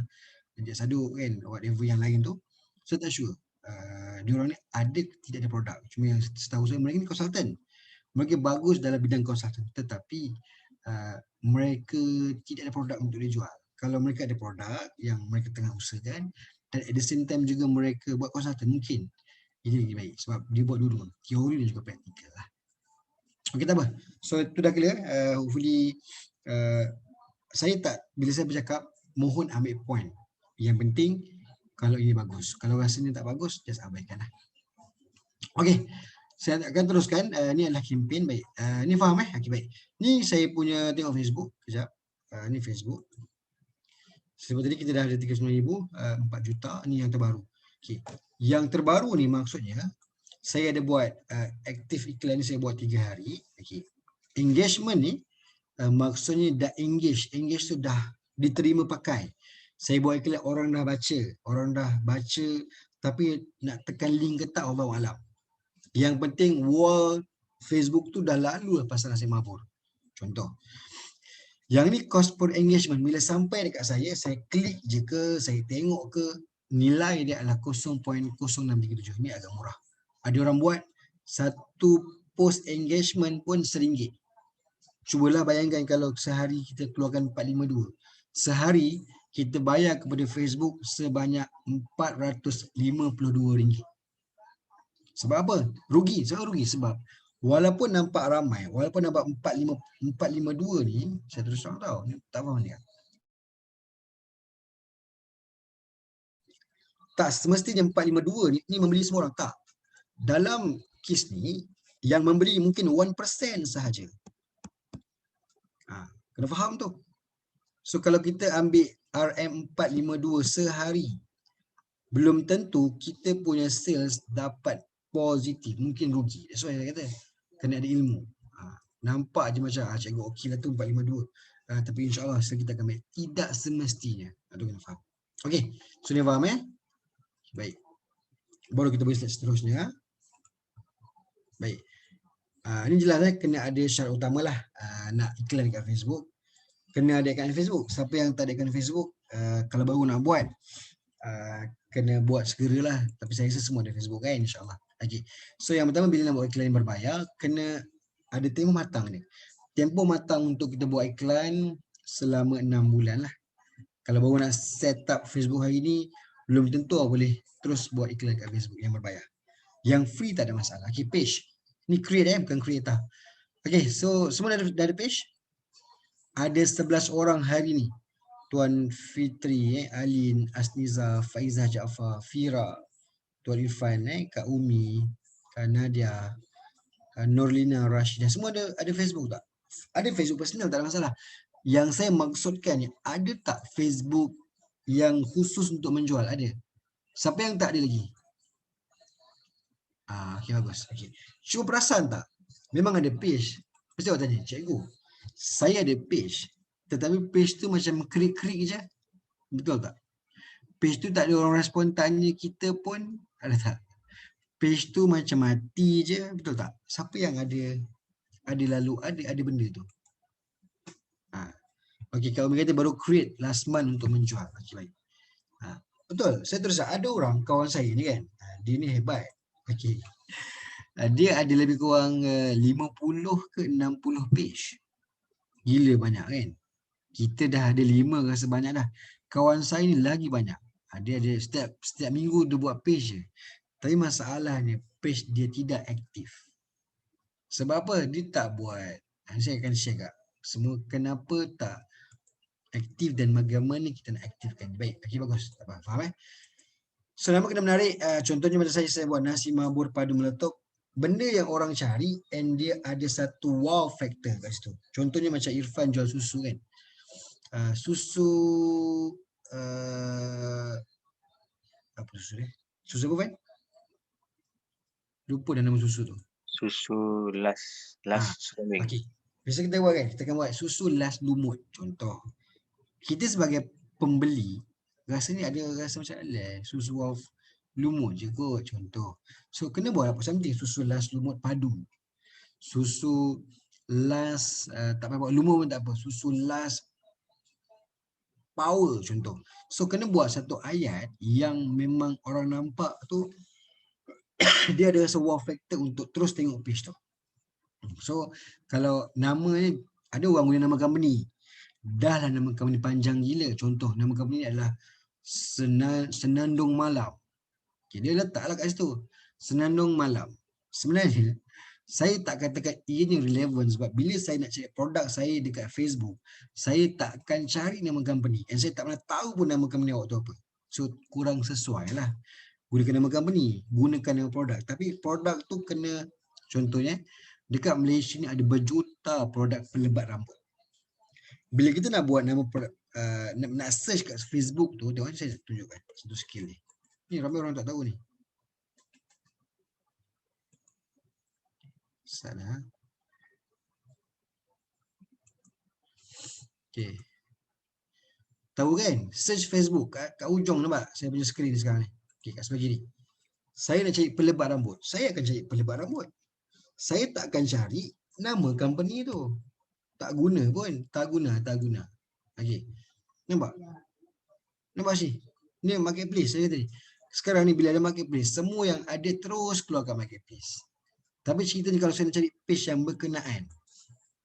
[SPEAKER 1] dia saduk kan, whatever yang lain tu, saya tak sure. diorang ni ada tidak ada produk. Cuma yang setahu saya mereka ni konsultan. Mereka bagus dalam bidang konsultan, tetapi mereka tidak ada produk untuk dijual. Kalau mereka ada produk yang mereka tengah usahakan dan at the same time juga mereka buat konsultan, mungkin ini lagi baik sebab dia buat dua-dua, teori dan juga praktikal lah. Okey, tak apa. So itu dah clear. Hopefully saya tak, bila saya bercakap, mohon ambil point. Yang penting kalau ini bagus. Kalau rasanya tak bagus, just abaikan lah. Okey, saya akan teruskan. Ni adalah kempen, baik. Ni faham Okey, baik. Ni saya punya tengok Facebook. Kejap. Ni Facebook. Sebab tadi kita dah ada 39,000, 4 juta. Ni yang terbaru. Okey. Yang terbaru ni maksudnya, saya ada buat aktif iklan ni, saya buat 3 hari. Okey. Engagement ni, maksudnya dah engage. Engage tu dah diterima pakai. Saya buat iklan, orang dah baca. Orang dah baca, tapi nak tekan link ke tak, Allah alam. Yang penting wall Facebook tu dah lalu lah pasal nasi mabur. Contoh. Yang ni cost per engagement. Bila sampai dekat saya klik je ke, saya tengok ke, nilai dia adalah 0.0637. Ini agak murah. Ada orang buat satu post engagement pun RM1. Cubalah bayangkan kalau sehari kita keluarkan 452. Sehari kita bayar kepada Facebook sebanyak RM452. Sebab apa? Rugi. Sebab rugi sebab walaupun nampak ramai, walaupun nampak 452 ni, saya terus terang tahu, ni tak faham dia. Tak semestinya 452 ni membeli semua orang, tak. Dalam kes ni yang membeli mungkin 1% sahaja. Kena faham tu. So kalau kita ambil RM452 sehari, belum tentu kita punya sales dapat positif, mungkin rugi. That's why saya kata kena ada ilmu. Nampak je macam cikgu okey lah tu 452. Tapi insyaAllah kita akan ambil. Tidak semestinya. Itu kena faham. Okey, so ni faham Baik. Baru kita boleh slide seterusnya. Baik. Ini jelas kena ada syarat utama lah. Nak iklan dekat Facebook, kena ada akaun Facebook. Siapa yang tak ada akaun Facebook, kalau baru nak buat, kena buat segeralah. Tapi saya rasa semua ada Facebook kan, insyaAllah. Okay. So yang pertama, bila nak buat iklan yang berbayar, kena ada tempoh matang ni. Tempoh matang untuk kita buat iklan selama 6 bulan lah. Kalau baru nak set up Facebook hari ni, belum tentu boleh terus buat iklan kat Facebook yang berbayar. Yang free tak ada masalah. Okay, page. Ni create bukan creator. Okay, so semua dah ada page. Ada 11 orang hari ni. Tuan Fitri, Alin, Asniza, Faizah Jaafar, Fira, Tuan Irfan, Kak Umi, Kak Nadia, Kak Nurlina, Rashidah. Semua ada Facebook tak? Ada Facebook personal, tak ada masalah. Yang saya maksudkan, ada tak Facebook yang khusus untuk menjual? Ada. Siapa yang tak ada lagi? Okay, bagus. Okay. Cuba perasan tak? Memang ada page. Mesti awak tanya, cikgu, saya ada page, tetapi page tu macam krik-krik je. Betul tak? Page tu tak ada orang respon tanya kita pun, ada tak? Page tu macam mati je, betul tak? Siapa yang ada lalu ada benda tu? Okey, kalau kata baru create last month untuk menjual. Okey, baik. Betul, saya terus ada orang kawan saya ni kan, dia ni hebat. Okey. Dia ada lebih kurang 50 ke 60 page. Gila banyak kan? Kita dah ada 5 rasa banyak dah. Kawan saya ni lagi banyak. Dia ada setiap minggu dia buat page je. Tapi masalahnya page dia tidak aktif. Sebab apa? Dia tak buat. Saya akan share kat semua kenapa tak aktif dan bagaimana kita nak aktifkan. Baik, okey, bagus. Tak apa, faham So nama kena menarik. Contohnya macam saya buat nasi mabur padu meletup. Benda yang orang cari and dia ada satu wow factor kat situ. Contohnya macam Irfan jual susu kan. Susu apa susu ni? Susu apa kan? Lupa dah nama susu tu.
[SPEAKER 2] Susu last swimming.
[SPEAKER 1] Okey. Biasa kita buat kan, kita akan buat susu last lumut. Contoh. Kita sebagai pembeli, rasanya ada rasa macam susu of lumut je kot, contoh. So kena buat apa something, susu last lumut padu. Susu last tak payah buat lumut pun tak apa, susu last power contoh. So kena buat satu ayat yang memang orang nampak tu dia ada rasa wow factor untuk terus tengok page tu. So kalau nama ni, ada orang guna nama company, dah lah nama company panjang gila. Contoh nama company ni adalah Senandung Malam. Okay, dia letaklah kat situ Senandung Malam. Sebenarnya saya tak katakan ianya relevan sebab bila saya nak cari produk saya dekat Facebook, saya tak akan cari nama company, and saya tak pernah tahu pun nama company awak tu apa. So kurang sesuai lah. Gunakan nama company, gunakan nama produk. Tapi produk tu kena, contohnya dekat Malaysia ni ada berjuta produk pelebat rambut. Bila kita nak buat nama produk, nak search kat Facebook tu, tengok saya tunjukkan satu skill ni. Ni ramai orang tak tahu ni. Salah. Okay. Tahu kan? Search Facebook kat ujung, nampak? Saya punya skrin sekarang ni. Okay, kat sebelah kiri. Saya nak cari pelebat rambut. Saya akan cari pelebat rambut. Saya tak akan cari nama company tu. Tak guna pun. Tak guna. Okay. Nampak? Nampak sih? Ni marketplace saya tadi. Sekarang ni bila ada marketplace, semua yang ada terus keluar kat marketplace. Tapi cerita ni kalau saya nak cari page yang berkenaan,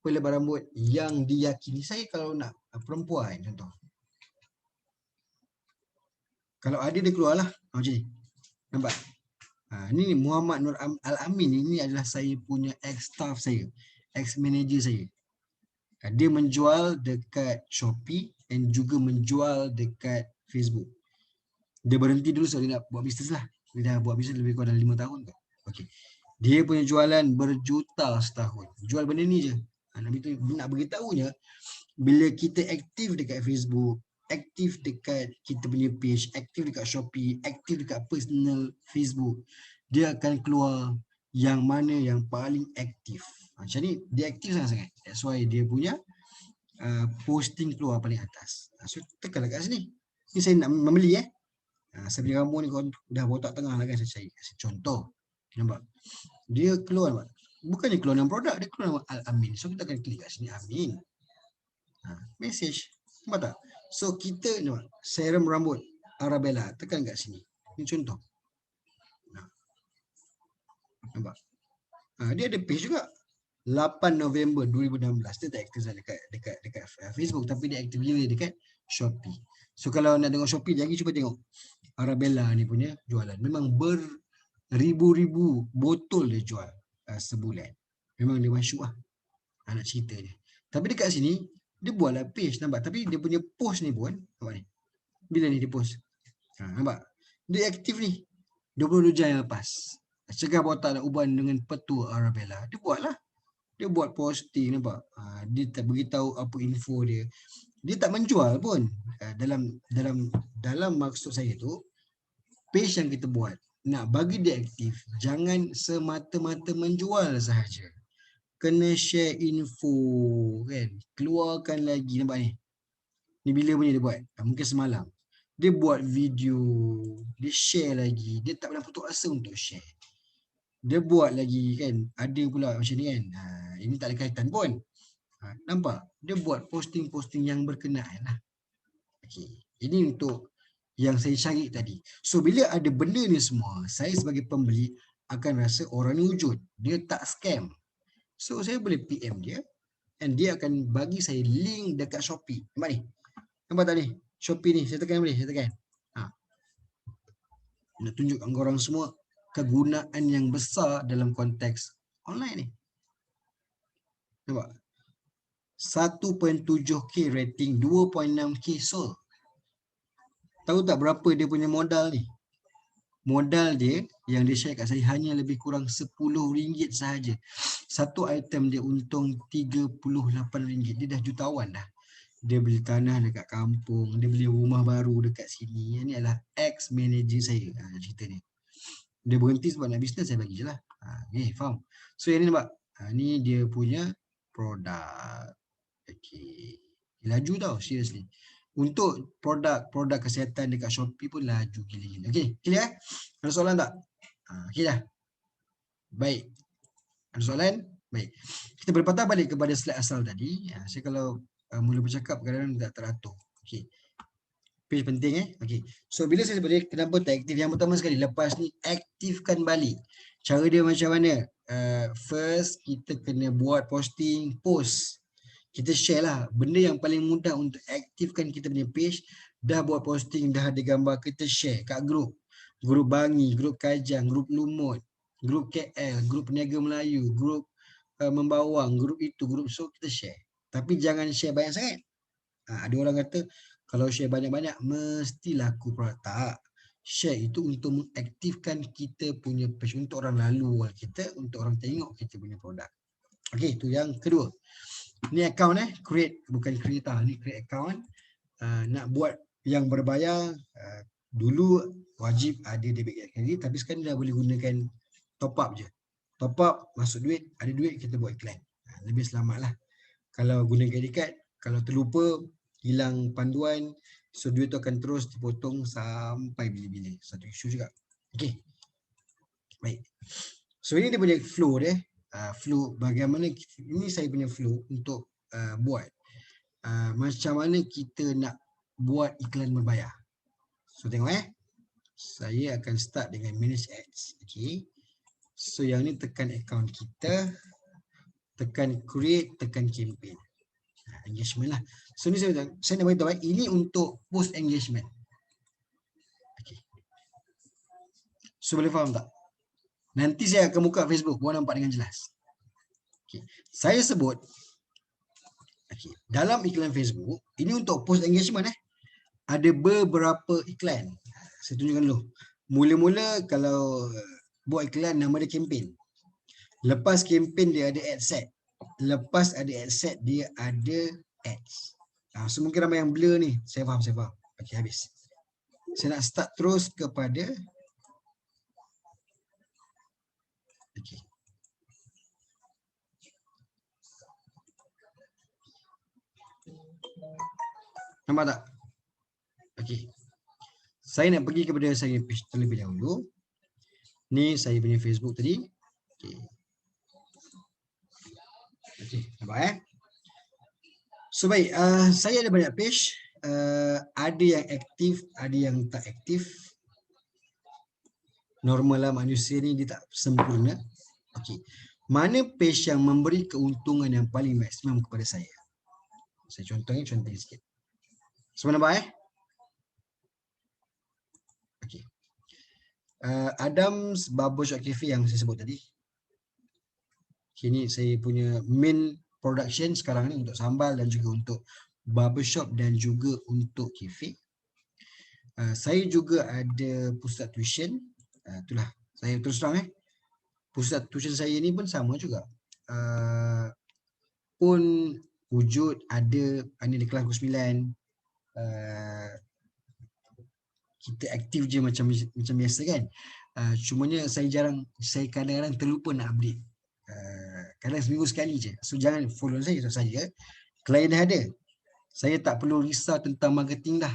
[SPEAKER 1] pelebat rambut yang diyakini, saya kalau nak perempuan contoh, kalau ada dia keluar lah macam ni. Nampak? Ni Muhammad Nur Al-Amin, ini adalah saya punya ex-staff saya, ex-manager saya. Dia menjual dekat Shopee dan juga menjual dekat Facebook. Dia berhenti dulu sebab dia nak buat bisnes lah. Dia dah buat bisnes lebih kurang 5 tahun ke. Okay. Dia punya jualan berjuta setahun. Jual benda ni je. Nak beritahunya, bila kita aktif dekat Facebook, aktif dekat kita punya page, aktif dekat Shopee, aktif dekat personal Facebook, dia akan keluar yang mana yang paling aktif. Macam ni, dia aktif sangat-sangat. That's why dia punya posting keluar paling atas. So tekanlah kat sini. Ni saya nak membeli saya punya rambut ni dah botak tengah lah kan, saya cari contoh. Nampak? Dia keluar, nampak? Bukannya keluar nama produk, dia keluar nama Al-Amin. So kita akan klik kat sini Amin. Message. Nampak tak? So kita nampak, serum rambut Arabella, tekan kat sini. Ini contoh. Nampak? Dia ada page juga. 8 November 2016. Dia tak aktif dekat Facebook, tapi dia aktif gila dekat Shopee. So kalau nak tengok Shopee lagi, cuba tengok Arabella ni punya jualan. Memang beribu-ribu botol dia jual sebulan. Memang dia masyuk lah nak cerita dia. Tapi dekat sini dia buatlah page, nampak? Tapi dia punya post ni pun, nampak ni? Bila ni dia post? Nampak? Dia aktif ni 22 jam yang lepas. Cegah botak dan uban dengan petua Arabella. Dia buatlah. Dia buat posting, nampak? Dia tak beritahu apa info dia. Dia tak menjual pun. Dalam maksud saya tu, page yang kita buat nak bagi dia aktif, jangan semata-mata menjual sahaja. Kena share info kan. Keluarkan lagi, nampak ni. Ni bila punya dia buat? Mungkin semalam. Dia buat video, dia share lagi. Dia tak pernah putus asa untuk share. Dia buat lagi kan. Ada pula macam ni kan. Ini tak ada kaitan pun. Nampak? Dia buat posting-posting yang berkenaan lah. Okay. Ini untuk yang saya cari tadi. So bila ada benda ni semua, saya sebagai pembeli akan rasa orang ni wujud. Dia tak scam. So saya boleh PM dia and dia akan bagi saya link dekat Shopee. Nampak ni? Nampak tak ni? Shopee ni. Saya tekan boleh? Saya tekan. Nak tunjukkan korang semua kegunaan yang besar dalam konteks online ni. Nampak? 1.7k rating, 2.6k sold. Tahu tak berapa dia punya modal ni? Modal dia yang dia share kat saya hanya lebih kurang RM10 sahaja. Satu item dia untung RM38. Dia dah jutawan dah. Dia beli tanah dekat kampung, dia beli rumah baru dekat sini. Yang ni adalah ex-manager saya cerita ni. Dia berhenti sebab nak bisnes, saya bagi je lah. Okay, faham? So yang ni nampak, ni dia punya produk. Okay. Laju tau, seriously. Untuk produk kesihatan dekat Shopee pun laju gila-gila. Okay, clear? Ada soalan tak? Okay dah. Baik. Ada soalan? Baik. Kita boleh patah balik kepada slide asal tadi. Saya kalau mula bercakap kadang-kadang tak teratur. Okay. Page penting Okay. So bila saya balik, kenapa tak aktif? Yang pertama sekali, lepas ni aktifkan balik. Cara dia macam mana? First kita kena buat posting, post. Kita share lah. Benda yang paling mudah untuk aktifkan kita punya page, dah buat posting, dah ada gambar, kita share kat grup. Grup Bangi, grup Kajang, grup Lumut, grup KL, grup Peniaga Melayu, grup Membawang, grup itu, grup so, kita share. Tapi jangan share banyak sangat. Ada orang kata, kalau share banyak-banyak, mesti laku produk. Tak. Share itu untuk mengaktifkan kita punya page, untuk orang lalu kita, untuk orang tengok kita punya produk. Okey, itu yang kedua. Ni account create, bukan creator, ni create account. Nak buat yang berbayar, dulu wajib ada debit kredit, tapi sekarang dah boleh gunakan top up je. Top up, masuk duit, ada duit kita buat iklan. Lebih selamat lah. Kalau guna credit card, kalau terlupa, hilang panduan, so duit tu akan terus dipotong sampai bila-bila. Satu isu juga. Okey. Baik. So ini dia punya flow dia. Flow bagaimana, ini saya punya flow untuk buat macam mana kita nak buat iklan berbayar. So tengok saya akan start dengan manage ads. Okey. So yang ni tekan account kita, tekan create, tekan campaign. Engagement lah. So ni saya nak beritahu ini untuk post engagement. Okay. So boleh faham tak? Nanti saya akan buka Facebook, buat nampak dengan jelas. Okay. Saya sebut, okay, dalam iklan Facebook, ini untuk post engagement ada beberapa iklan. Saya tunjukkan dulu. Mula-mula kalau buat iklan, nama dia campaign. Lepas campaign dia ada ad set. Lepas ada ad set, dia ada ads. So mungkin ramai yang blur ni. Saya faham. Okey, habis. Saya nak start terus kepada okey. Nampak tak? Okey. Saya nak pergi kepada saya page terlebih dahulu. Ni saya punya Facebook tadi. Okey. Okey, nampak So baik, saya ada banyak page. Ada yang aktif, ada yang tak aktif. Normal lah, manusia ni dia tak sempurna. Okey. Mana page yang memberi keuntungan yang paling maksimum kepada saya? Saya contohnya sikit. Semua nampak Okey. Adam's Barbershop Cafe yang saya sebut tadi. Kini saya punya main production sekarang ni untuk sambal dan juga untuk barbershop dan juga untuk cafe. Saya juga ada pusat tuition. Itulah, saya terus terang pusat tuition saya ni pun sama juga. Pun wujud ada di kelas pukul 9. Kita aktif je macam biasa kan. Cumanya saya kadang-kadang terlupa nak update. Kadang seminggu sekali je. So jangan follow saya saja. Klien dah ada. Saya tak perlu risau tentang marketing dah.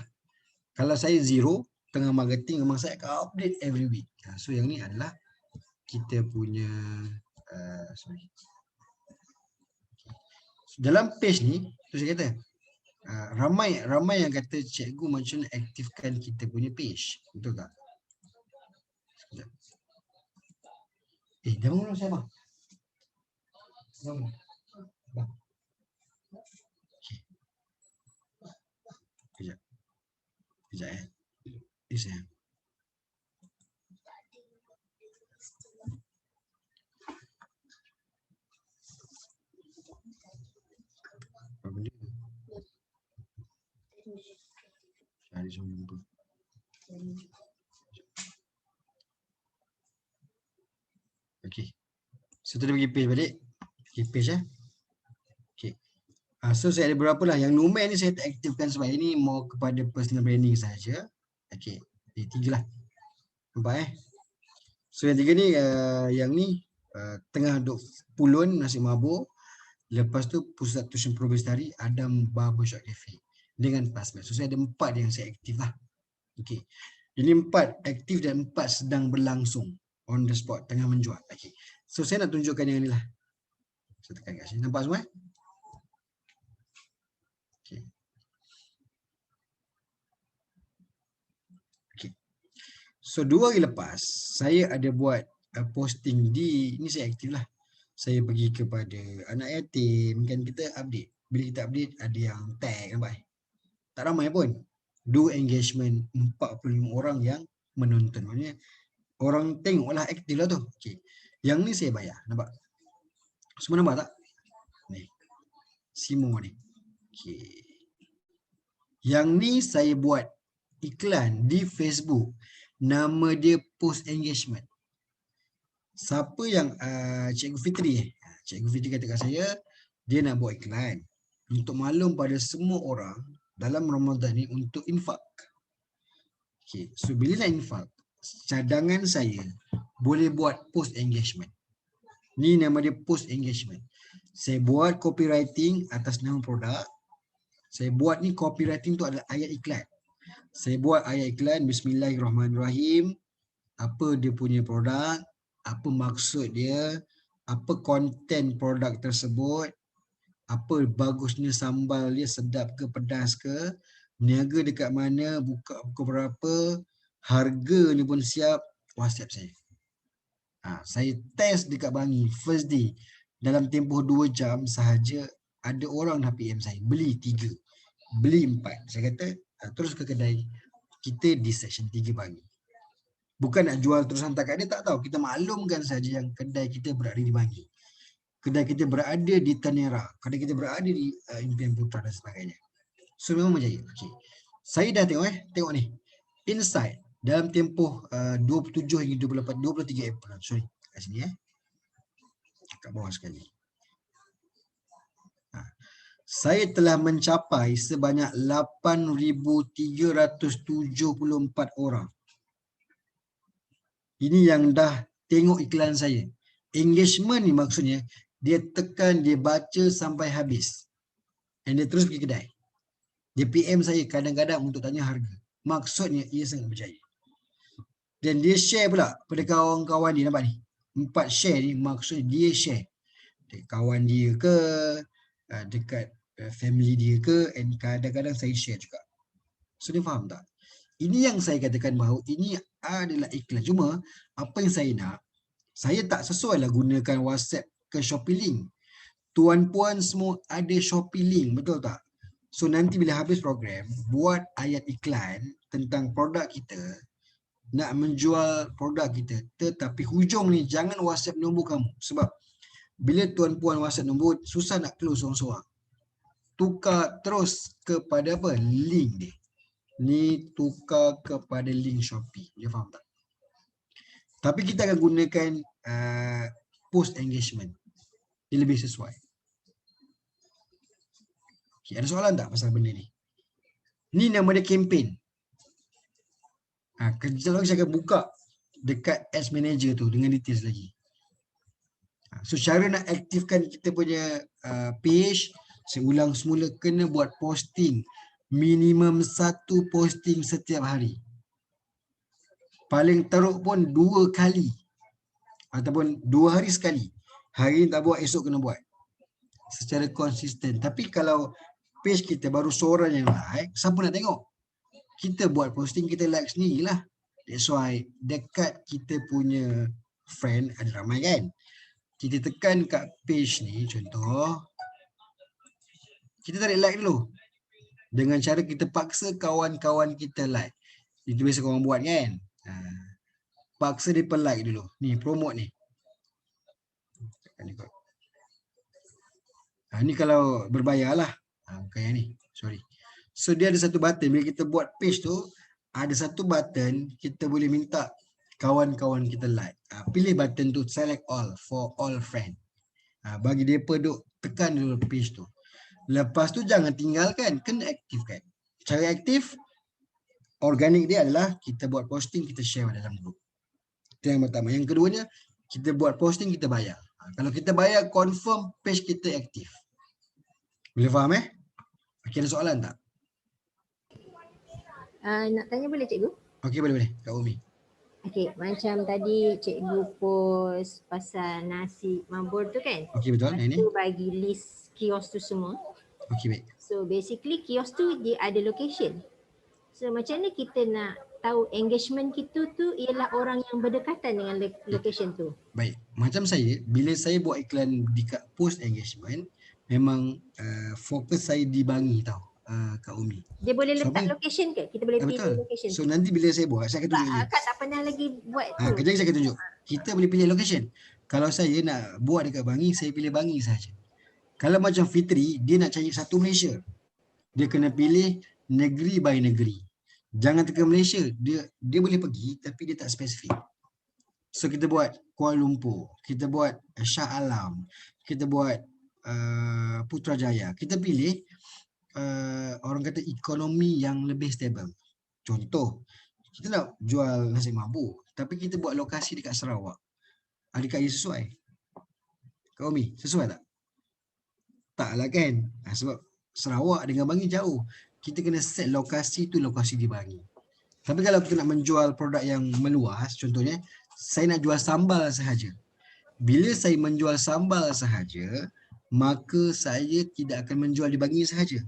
[SPEAKER 1] Kalau saya zero tengah marketing, memang saya akan update every week. So yang ni adalah kita punya dalam page ni, tu saya kata ramai yang kata cikgu macam mana aktifkan kita punya page. Betul tak? Sekejap. Jangan dulu saya bang. Bang. Okay. Kejap Ini saya. Apa benda? Cari semua jumpa. Okey. So tadi pergi page balik. Okay, page Okay. So saya ada berapa lah. Yang lumayan ni saya tak aktifkan sebab ini mau kepada personal branding saja. Okay. 3 lah. Nampak So yang 3 ni, yang ni tengah duk Pulun nasi mabuk. Lepas tu pusat tuition Pro Bestari, Adam Barbershop Cafe dengan Pasmat. So saya ada 4 yang saya aktif lah. Okay. Ini 4 aktif dan 4 sedang berlangsung on the spot, tengah menjual. Okay. So saya nak tunjukkan yang ni lah. Saya tekan kat sini. Nampak semua? Okay. Okay. So 2 hari lepas, saya ada buat posting di, ni saya aktif lah. Saya pergi kepada anak yatim, kan kita update. Bila kita update ada yang tag, nampak? Tak ramai pun. Do engagement 45 orang yang menonton. Maksudnya orang tengoklah, aktif lah tu. Okay. Yang ni saya bayar, nampak? Semua nampak tak? Ni. Simo ni. Okay. Yang ni saya buat iklan di Facebook. Nama dia post engagement. Siapa yang Cikgu Fitri Cikgu Fitri kata kat saya, dia nak buat iklan untuk maklum pada semua orang dalam Ramadan ni untuk infak. Okay. So bila nak infak, cadangan saya boleh buat post engagement. Ni nama dia post engagement. Saya buat copywriting atas nama produk. Saya buat ni copywriting tu adalah ayat iklan. Saya buat ayat iklan, Bismillahirrahmanirrahim. Apa dia punya produk, apa maksud dia, apa konten produk tersebut, apa bagusnya sambal dia, sedap ke, pedas ke, niaga dekat mana, buka pukul berapa, harga ni pun siap, WhatsApp saya. Saya test dekat Bangi, first day. Dalam tempoh 2 jam sahaja, ada orang dah PM saya, beli 3, beli 4. Saya kata, terus ke kedai kita di section 3 Bangi. Bukan nak jual terus hantar kat dia, tak tahu. Kita maklumkan saja yang kedai kita berada di Bangi. Kedai kita berada di Tanera. Kedai kita berada di Impian Putra dan sebagainya. So memang berjaya. Okay. Saya dah tengok tengok ni. Insight dalam tempoh 27 hingga 23 April. Sorry, kat sini kat bawah sekali. Saya telah mencapai sebanyak 8,374 orang. Ini yang dah tengok iklan saya. Engagement ni maksudnya dia tekan, dia baca sampai habis. Dan dia terus pergi kedai. Dia PM saya kadang-kadang untuk tanya harga. Maksudnya ia sangat berjaya. Dan dia share pula pada kawan-kawan dia, nampak ni. 4 share ni maksudnya dia share. Dekat kawan dia ke, dekat family dia ke, and kadang-kadang saya share juga. So dia faham tak? Ini yang saya katakan bahawa ini adalah iklan. Cuma apa yang saya nak, saya tak sesuai lah gunakan WhatsApp ke Shopee Link. Tuan-puan semua ada Shopee Link, betul tak? So nanti bila habis program, buat ayat iklan tentang produk kita, nak menjual produk kita, tetapi hujung ni jangan WhatsApp nombor kamu. Sebab bila tuan-puan WhatsApp nombor, susah nak close seorang-seorang. Tukar terus kepada apa? Link dia. Ni tukar kepada link Shopee. Dia faham tak? Tapi kita akan gunakan post engagement. Dia lebih sesuai. Okay, ada soalan tak pasal benda ni? Ni nama dia campaign. Kejap lagi saya akan buka dekat Ads Manager tu dengan details lagi. So cara nak aktifkan kita punya page, saya ulang semula, kena buat posting. Minimum 1 posting setiap hari. Paling teruk pun 2 kali. Ataupun 2 hari sekali. Hari ni tak buat, esok kena buat. Secara konsisten. Tapi kalau page kita baru seorang yang like, siapa nak tengok? Kita buat posting, kita like sendirilah. That's why dekat kita punya friend ada ramai kan. Kita tekan kat page ni, contoh. Kita tarik like dulu. Dengan cara kita paksa kawan-kawan kita like. Itu biasa korang buat kan. Paksa dia like dulu. Ni promote ni. Ni kalau berbayar lah. Bukan yang ni. Sorry. So dia ada satu button. Bila kita buat page tu, ada satu button kita boleh minta kawan-kawan kita like. Pilih button tu, select all for all friend. Bagi dia duk tekan dulu page tu. Lepas tu jangan tinggalkan, kena aktifkan. Cara aktif organik dia adalah kita buat posting, kita share dalam group. Itu yang pertama. Yang keduanya, kita buat posting, kita bayar. Kalau kita bayar, confirm page kita aktif. Boleh faham Okay, ada soalan tak?
[SPEAKER 3] Nak tanya boleh cikgu?
[SPEAKER 1] Okey, boleh. Kak Umi.
[SPEAKER 3] Okey, macam tadi cikgu post pasal nasi mabur tu kan?
[SPEAKER 1] Okey, betul. Yang ni.
[SPEAKER 3] Tu bagi list kios tu semua.
[SPEAKER 1] Okey, baik.
[SPEAKER 3] So basically kios tu dia ada location. So macam mana kita nak tahu engagement kita tu ialah orang yang berdekatan dengan location tu.
[SPEAKER 1] Baik, macam saya, bila saya buat iklan di post engagement, memang fokus saya di Bangi tau, Kak Umi.
[SPEAKER 3] Dia boleh
[SPEAKER 1] So,
[SPEAKER 3] letak
[SPEAKER 1] apa?
[SPEAKER 3] location ke? Kita boleh pilih
[SPEAKER 1] Betul.
[SPEAKER 3] location
[SPEAKER 1] So
[SPEAKER 3] tu.
[SPEAKER 1] nanti bila saya buat, saya akan tunjuk lagi.
[SPEAKER 3] Kak tak pernah lagi buat tu.
[SPEAKER 1] Kejap lagi saya akan tunjuk. Kita boleh pilih location. Kalau saya nak buat dekat Bangi, saya pilih Bangi saja. Kalau macam Fitri, dia nak cari satu Malaysia. Dia kena pilih negeri by negeri. Jangan tekan Malaysia. Dia boleh pergi tapi dia tak spesifik. So kita buat Kuala Lumpur, kita buat Shah Alam, kita buat Putrajaya. Kita pilih orang kata ekonomi yang lebih stable. Contoh, kita nak jual nasi mabuk tapi kita buat lokasi dekat Sarawak. Adakah ia sesuai? Kak Umi, sesuai tak? Taklah kan? Sebab Sarawak dengan Bangi jauh. Kita kena set lokasi tu lokasi di Bangi. Tapi kalau kita nak menjual produk yang meluas, contohnya saya nak jual sambal sahaja. Bila saya menjual sambal sahaja, maka saya tidak akan menjual di Bangi sahaja.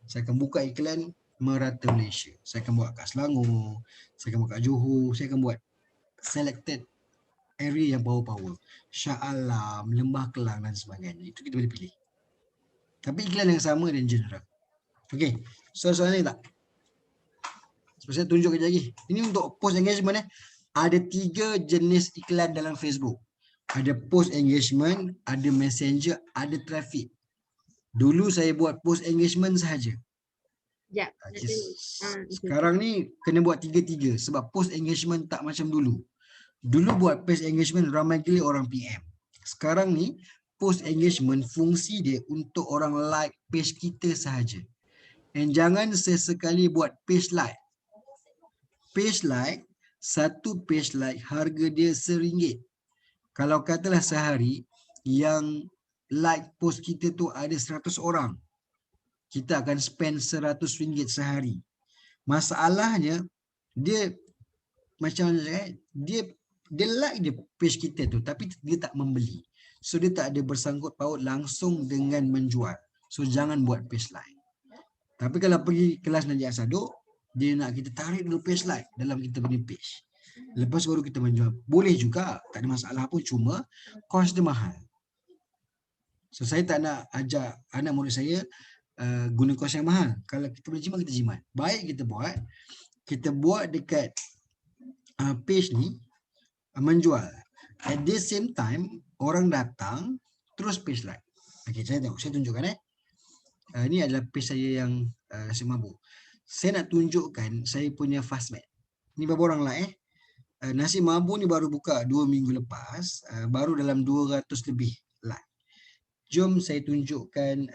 [SPEAKER 1] Saya akan buka iklan merata Malaysia. Saya akan buat kat Selangor, saya akan buat kat Johor, saya akan buat selected area yang power-power. Shah Alam, Lembah Kelang dan sebagainya. Itu kita boleh pilih. Tapi iklan yang sama dan general. Okey, soalan ni tak? Sebab saya tunjuk kejap lagi. Ini untuk post engagement. Ada 3 jenis iklan dalam Facebook. Ada post engagement, ada messenger, ada traffic. Dulu saya buat post engagement sahaja.
[SPEAKER 3] Sekejap.
[SPEAKER 1] Sekarang ni kena buat 3-3 sebab post engagement tak macam dulu. Dulu buat post engagement ramai gila orang PM. Sekarang ni post engagement fungsi dia untuk orang like page kita sahaja. And jangan sesekali buat page like. Page like, satu page like harga dia RM1. Kalau katalah sehari yang like post kita tu ada 100 orang, kita akan spend RM100 sehari. Masalahnya dia macam dia like dia page kita tu tapi dia tak membeli. So dia tak ada bersangkut paut langsung dengan menjual. So jangan buat page like. Tapi kalau pergi kelas Najib Asaduk, dia nak kita tarik dulu page like dalam kita punya page. Lepas baru kita menjual. Boleh juga, tak ada masalah pun, cuma kos dia mahal. So saya tak nak ajak anak murid saya guna kos yang mahal. Kalau kita boleh jimat, kita jimat. Baik kita buat dekat page ni menjual. At the same time, orang datang terus page like. Okay, saya tunjukkan ini adalah page saya yang nasi mabuk. Saya nak tunjukkan saya punya Fastmat. Ni berapa orang like nasi mabuk ni baru buka 2 minggu lepas, baru dalam 200 lebih like. Jom saya tunjukkan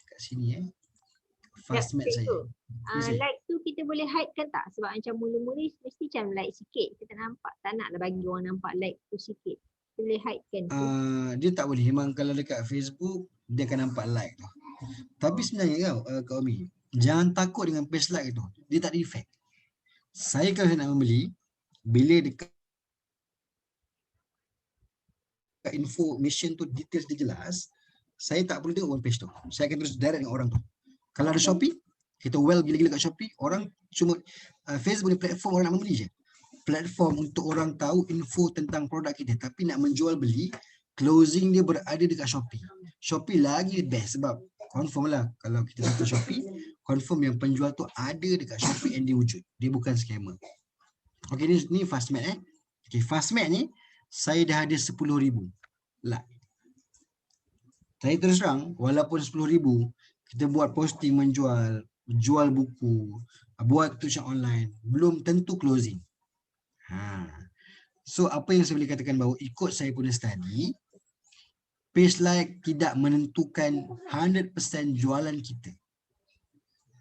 [SPEAKER 1] kat sini Fastmat saya.
[SPEAKER 3] Like tu kita boleh hide kan tak? Sebab macam mula-mula mesti macam like sikit. Kita nampak, tak naklah bagi orang nampak like tu sikit. Kita boleh hide kan tu?
[SPEAKER 1] Dia tak boleh. Memang kalau dekat Facebook dia akan nampak like tu. Tapi sebenarnya Kak Umi, jangan takut dengan page like tu. Dia tak ada efek. Saya kalau saya nak membeli, bila dekat information tu details dia jelas, saya tak perlu tengok page tu. Saya akan terus direct dengan orang tu. Kalau ada Shopee, kita well gila-gila kat Shopee, orang cuma Facebook ni platform orang nak membeli je. Platform untuk orang tahu info tentang produk kita, tapi nak menjual beli, closing dia berada dekat Shopee. Shopee lagi best sebab confirm lah kalau kita buka Shopee, confirm yang penjual tu ada dekat Shopee and dia wujud. Dia bukan scammer. Okay, ni Fastmat Okay, Fastmat ni saya dah ada 10,000 like. Saya terus terang, walaupun 10,000, kita buat posting menjual, jual buku, buat tuition online, belum tentu closing. So apa yang saya boleh katakan bahawa ikut saya punya study, page like tidak menentukan 100% jualan kita.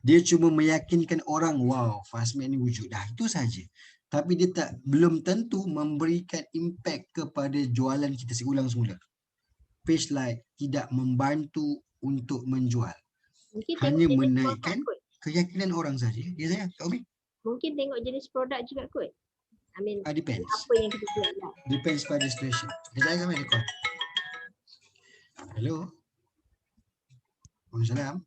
[SPEAKER 1] Dia cuma meyakinkan orang, wow, Fastmat ni wujud. Dah, itu saja. Tapi dia belum tentu memberikan impact kepada jualan kita. Saya ulang semula. Page like tidak membantu untuk menjual. Hanya menaikkan keyakinan orang saja. Ya saya, Kak Umi?
[SPEAKER 3] Mungkin tengok jenis produk juga kot. I mean,
[SPEAKER 1] depends.
[SPEAKER 3] Apa yang kita jual lah.
[SPEAKER 1] Depends pada situation. Saya kami record. Hello. Waalaikumsalam.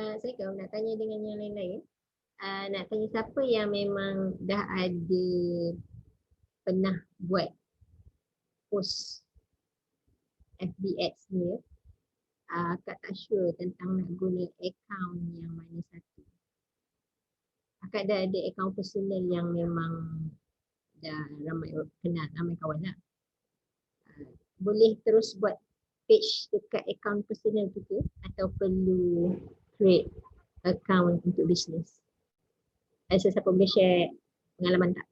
[SPEAKER 3] Saya kalau nak tanya dengan yang lain-lain, nak tanya siapa yang memang dah ada pernah buat post FBX ni, Kak tak sure tentang nak guna akaun yang mana satu. Akak dah ada akaun personal yang memang dah ramai kenal, ramai kawan lah. Boleh terus buat page dekat akaun personal tu ke atau perlu create account untuk bisnes? Ada siapa boleh share pengalaman tak?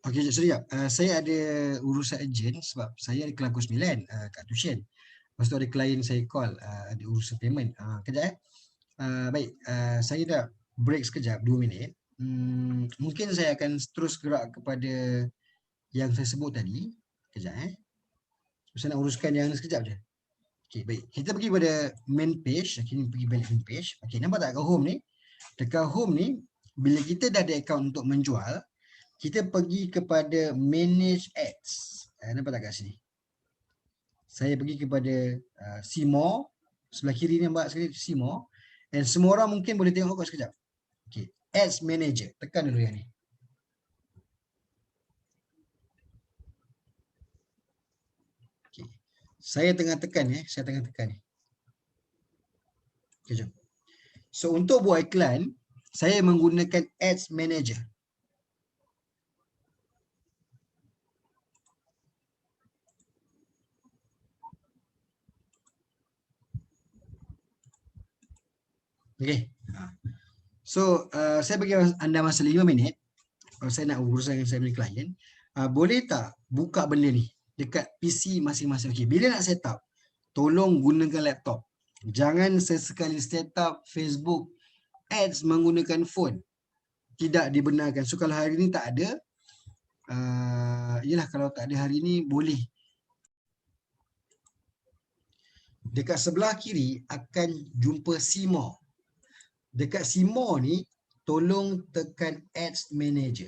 [SPEAKER 1] Okey, sekejap. Saya ada urusan urgent sebab saya ada kelas pukul 9 kat tuition. Lepas tu ada klien saya call, ada urusan payment. Kejap. Baik, saya dah break sekejap, 2 minit. Mungkin saya akan terus gerak kepada yang saya sebut tadi. Kejap. Saya nak uruskan yang ni sekejap je. Okey, baik. Kita pergi pada main page. Kini pergi balik main page. Okey, nampak tak kat home ni? Dekat home ni, bila kita dah ada account untuk menjual, kita pergi kepada manage ads. Nampak tak kat sini? Saya pergi kepada see more. Sebelah kiri ni nampak sekali see more. And semua orang mungkin boleh tengok kot sekejap. Okay. Ads manager. Tekan dulu yang ni. Okay. Saya tengah tekan ni. Okay, jom. So untuk buat iklan, saya menggunakan ads manager. Okay. So saya bagi anda masa 5 minit. Kalau saya nak urusan dengan saya punya klien, boleh tak buka benda ni dekat PC masing-masing. Okay. Bila nak set up, tolong gunakan laptop. Jangan sesekali set up Facebook ads menggunakan phone. Tidak dibenarkan. So kalau hari ni tak ada, yelah kalau tak ada hari ni boleh. Dekat sebelah kiri akan jumpa see more. Dekat see more ni, tolong tekan ads manager.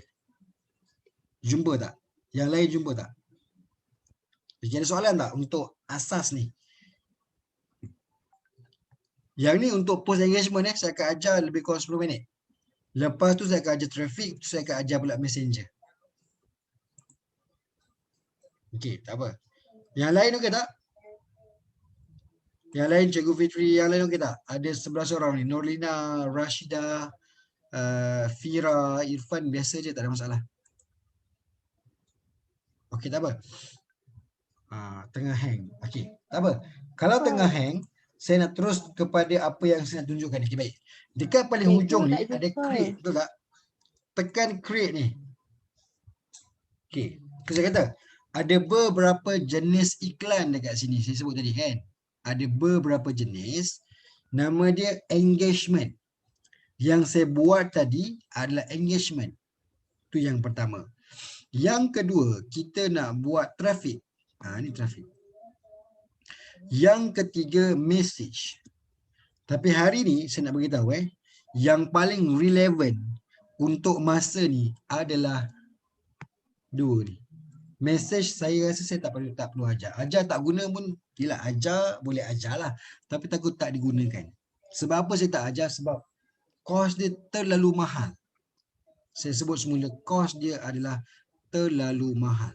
[SPEAKER 1] Jumpa tak? Yang lain jumpa tak? Ada soalan tak untuk asas ni? Yang ni untuk post engagement saya akan ajar lebih kurang 10 minit. Lepas tu saya akan ajar traffic, saya akan ajar pula messenger. Okey, tak apa. Yang lain okey tak? Yang lain Cikgu Fitri, yang lain okey tak? Ada 11 orang ni. Norlina, Rashida, Fira, Irfan biasa je, tak ada masalah. Okey, tak apa. Tengah hang. Okey, tak apa. Kalau tengah hang, saya nak terus kepada apa yang saya nak tunjukkan. Okay, baik. Dekat paling hujung ni ada create, betul tak? Tekan create ni. Okey, saya kata ada beberapa jenis iklan dekat sini. Saya sebut tadi kan. Ada beberapa jenis. Nama dia engagement. Yang saya buat tadi adalah engagement. Itu yang pertama. Yang kedua, kita nak buat traffic. Ni traffic. Yang ketiga, message. Tapi hari ni saya nak beritahu yang paling relevant untuk masa ni adalah dua ni. Message saya rasa saya tak perlu ajar. Ajar tak guna pun, bila ajar boleh ajar lah. Tapi takut tak digunakan. Sebab apa saya tak ajar? Sebab kos dia terlalu mahal. Saya sebut semula, kos dia adalah terlalu mahal.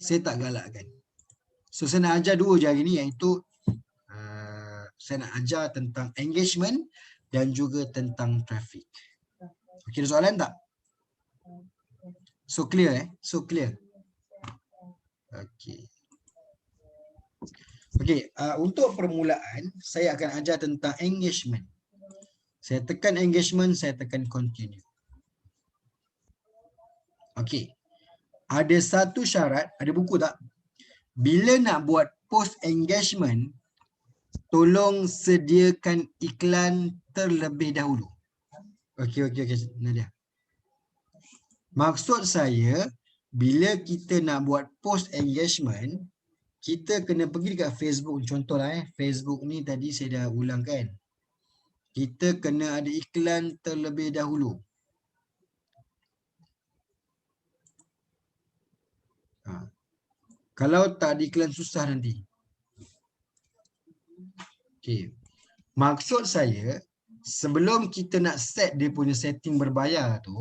[SPEAKER 1] Saya tak galakkan. So saya nak ajar dua je hari ni, iaitu saya nak ajar tentang engagement dan juga tentang traffic. Okey, ada soalan tak? So clear So clear. Okey. Okey, untuk permulaan saya akan ajar tentang engagement. Saya tekan engagement, saya tekan continue. Okey. Ada satu syarat, ada buku tak? bila nak buat post engagement, tolong sediakan iklan terlebih dahulu. Okey, Nadia. Maksud saya, bila kita nak buat post engagement, kita kena pergi dekat Facebook. Contohlah Facebook ni tadi saya dah ulang kan. Kita kena ada iklan terlebih dahulu. Kalau tak ada iklan susah nanti. Okey. Maksud saya, sebelum kita nak set dia punya setting berbayar tu,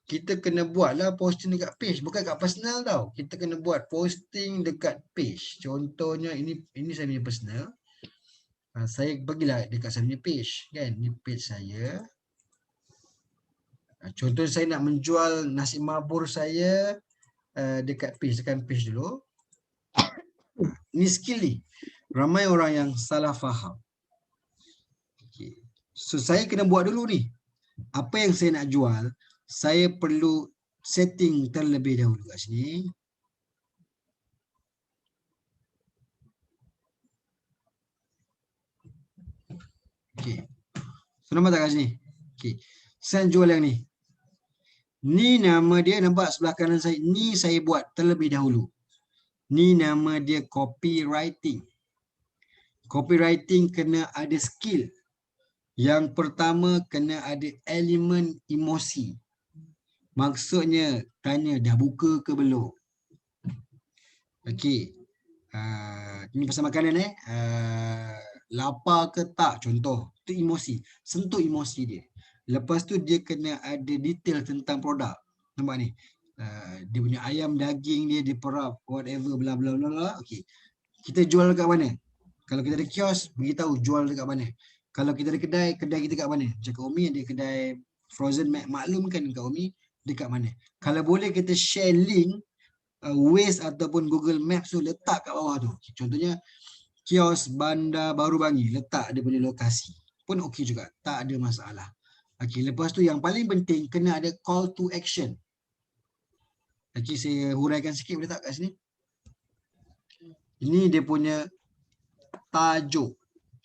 [SPEAKER 1] kita kena buatlah posting dekat page, bukan kat personal tau. Kita kena buat posting dekat page. Contohnya ini saya punya personal. Saya pergilah dekat saya punya page kan. Ini page saya. Contoh saya nak menjual nasi mabur saya dekat page, tekan page dulu. Ini skill ni. Ramai orang yang salah faham. Okay. So saya kena buat dulu ni. Apa yang saya nak jual, saya perlu setting terlebih dahulu kat sini. Okey. So nampak tak kat sini? Okey. Saya jual yang ni. Ni nama dia, nampak sebelah kanan saya. Ni saya buat terlebih dahulu. Ni nama dia copywriting. Copywriting kena ada skill. Yang pertama kena ada elemen emosi. Maksudnya tanya dah buka ke belum? Okey. Ini pasal makanan lapar ke tak, contoh. Itu emosi. Sentuh emosi dia. Lepas tu dia kena ada detail tentang produk. Nampak ni? Dia punya ayam daging dia diperap, whatever, bla bla bla bla. Okey. Kita jual dekat mana? Kalau kita ada kios, beritahu jual dekat mana. Kalau kita ada kedai, kedai kita kat mana? Macam Kak Umi ada kedai frozen, maklum kan Kak Umi dekat mana. Kalau boleh kita share link Waze ataupun Google Maps tu, letak kat bawah tu. Contohnya kios Bandar Baru Bangi, letak dia punya lokasi. Pun okey juga, tak ada masalah. Okey, lepas tu yang paling penting kena ada call to action. Okey, saya huraikan sikit, boleh tak kat sini? Ini dia punya tajuk.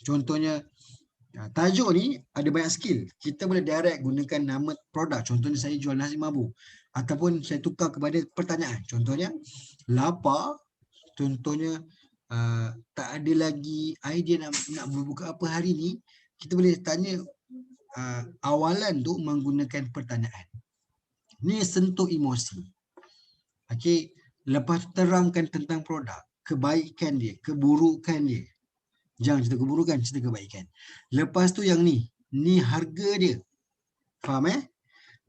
[SPEAKER 1] Contohnya tajuk ni ada banyak skill. Kita boleh direct gunakan nama produk. Contohnya saya jual nasi mabur. Ataupun saya tukar kepada pertanyaan. Contohnya lapar. Contohnya tak ada lagi idea nak berbuka apa hari ni. Kita boleh tanya awalan tu menggunakan pertanyaan. Ni sentuh emosi. Okey, lepas terangkan tentang produk, kebaikan dia, keburukan dia. Jangan cerita keburukan, cerita kebaikan. Lepas tu yang ni harga dia. Faham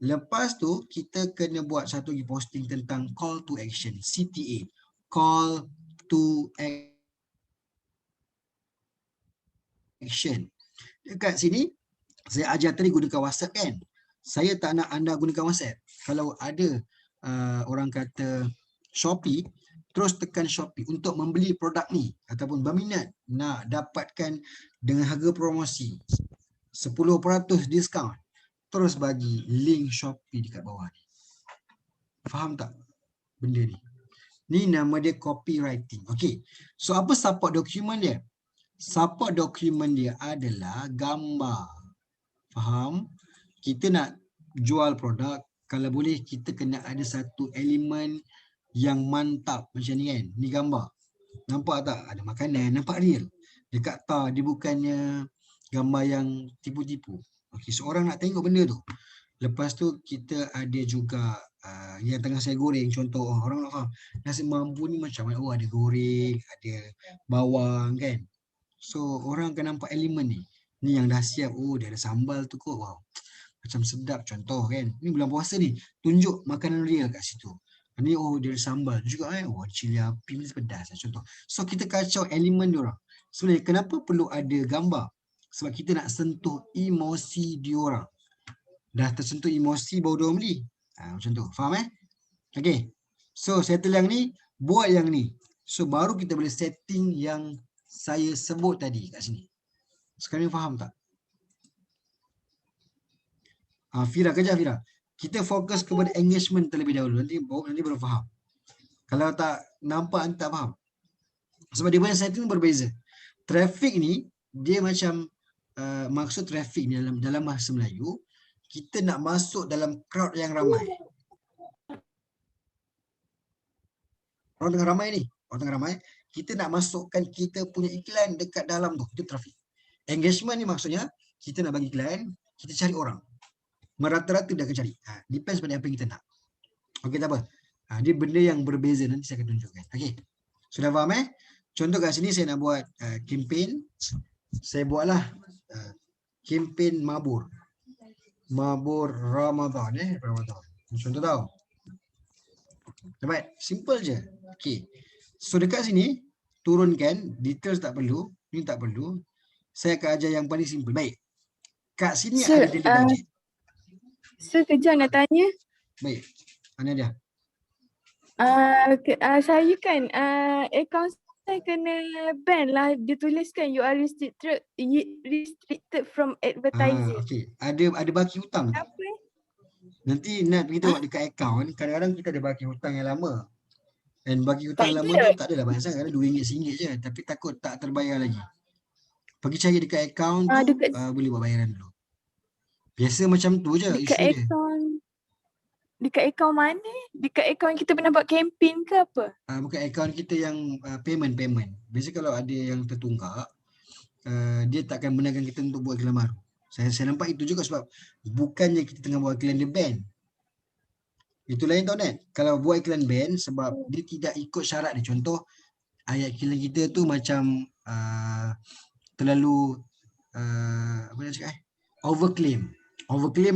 [SPEAKER 1] Lepas tu kita kena buat satu lagi posting tentang call to action, CTA. Call to action. Dekat sini saya ajar tadi gunakan WhatsApp kan. Saya tak nak anda gunakan WhatsApp. Kalau ada orang kata Shopee, terus tekan Shopee untuk membeli produk ni ataupun berminat nak dapatkan dengan harga promosi 10% diskaun, terus bagi link Shopee dekat bawah ni. Faham tak benda ni? Ni nama dia copywriting. Okey. So apa support dokumen dia? Support dokumen dia adalah gambar. Faham? Kita nak jual produk, kalau boleh kita kena ada satu elemen yang mantap macam ni kan. Ni gambar. Nampak tak? Ada makanan, nampak real. Dekat dia bukannya gambar yang tipu-tipu. Okey, seorang nak tengok benda tu. Lepas tu kita ada juga yang tengah saya goreng. Contoh orang nak faham nasi mampu ni macam mana. Oh, ada goreng, ada bawang kan. So orang akan nampak elemen ni. Ni yang dah siap. Oh, dia ada sambal tu kot. Wow, macam sedap. Contoh kan. Ni bulan puasa ni. Tunjuk makanan real kat situ. Ni oh dia ada sambal juga Oh, cili api ni pedas contoh. So kita kacau elemen diorang. Sebenarnya kenapa perlu ada gambar? Sebab kita nak sentuh emosi diorang. Dah tersentuh emosi baru diorang beli. Macam tu. Faham Okay. So settle yang ni, buat yang ni. So baru kita boleh setting yang saya sebut tadi kat sini. Sekarang faham tak? Fira, kejap Fira. Kita fokus kepada engagement terlebih dahulu. Nanti baru faham. Kalau tak nampak anda tak faham. Sebab dia punya setting berbeza. Traffic ni dia macam maksud traffic ni dalam bahasa Melayu, kita nak masuk dalam crowd yang ramai. Orang tengah ramai ni, orang tengah ramai, kita nak masukkan kita punya iklan dekat dalam tu, itu traffic. Engagement ni maksudnya kita nak bagi iklan, kita cari orang. Merata-rata dia akan cari. Depends pada apa yang kita nak. Okey, tak apa. Dia benda yang berbeza, nanti saya akan tunjukkan. Okey. Sudah faham Contoh kat sini saya nak buat kempen. Saya buatlah kempen mabur. Mabur Ramadan Ramadan. Contoh tahu. Dapat? Simple je. Okey. So dekat sini turunkan, details tak perlu, ni tak perlu. Saya akan ajar yang paling simple. Baik. Kat sini ada daily budget.
[SPEAKER 4] Kejap nak tanya.
[SPEAKER 1] Baik. Mana dia?
[SPEAKER 4] Saya kan akaun saya kena ban lah. Dia tuliskan you are restricted from advertising.
[SPEAKER 1] Okey. Ada baki hutang.
[SPEAKER 4] Apa?
[SPEAKER 1] Nanti nak pergi tengok dekat akaun, kadang-kadang kita ada baki hutang yang lama. Dan baki hutang
[SPEAKER 4] Tak
[SPEAKER 1] lama
[SPEAKER 4] ada.
[SPEAKER 1] tu tak adalah banyak sangat, kadang RM2, RM1 je. Tapi takut tak terbayar lagi. Pergi cari dekat akaun tu, boleh buat bayaran dulu. Biasa macam tu je isu dia.
[SPEAKER 4] Dekat akaun mana? Dekat akaun kita pernah buat kempen ke apa?
[SPEAKER 1] Bukan akaun kita yang payment. Biasa kalau ada yang tertunggak, dia tak akan benarkan kita untuk buat iklan baru. Saya nampak itu juga sebab bukannya kita tengah buat iklan dia ban. Itu lain tau Nat. Kalau buat iklan ban sebab dia tidak ikut syarat dia. Contoh ayat iklan kita tu macam terlalu apa nak cakap overclaim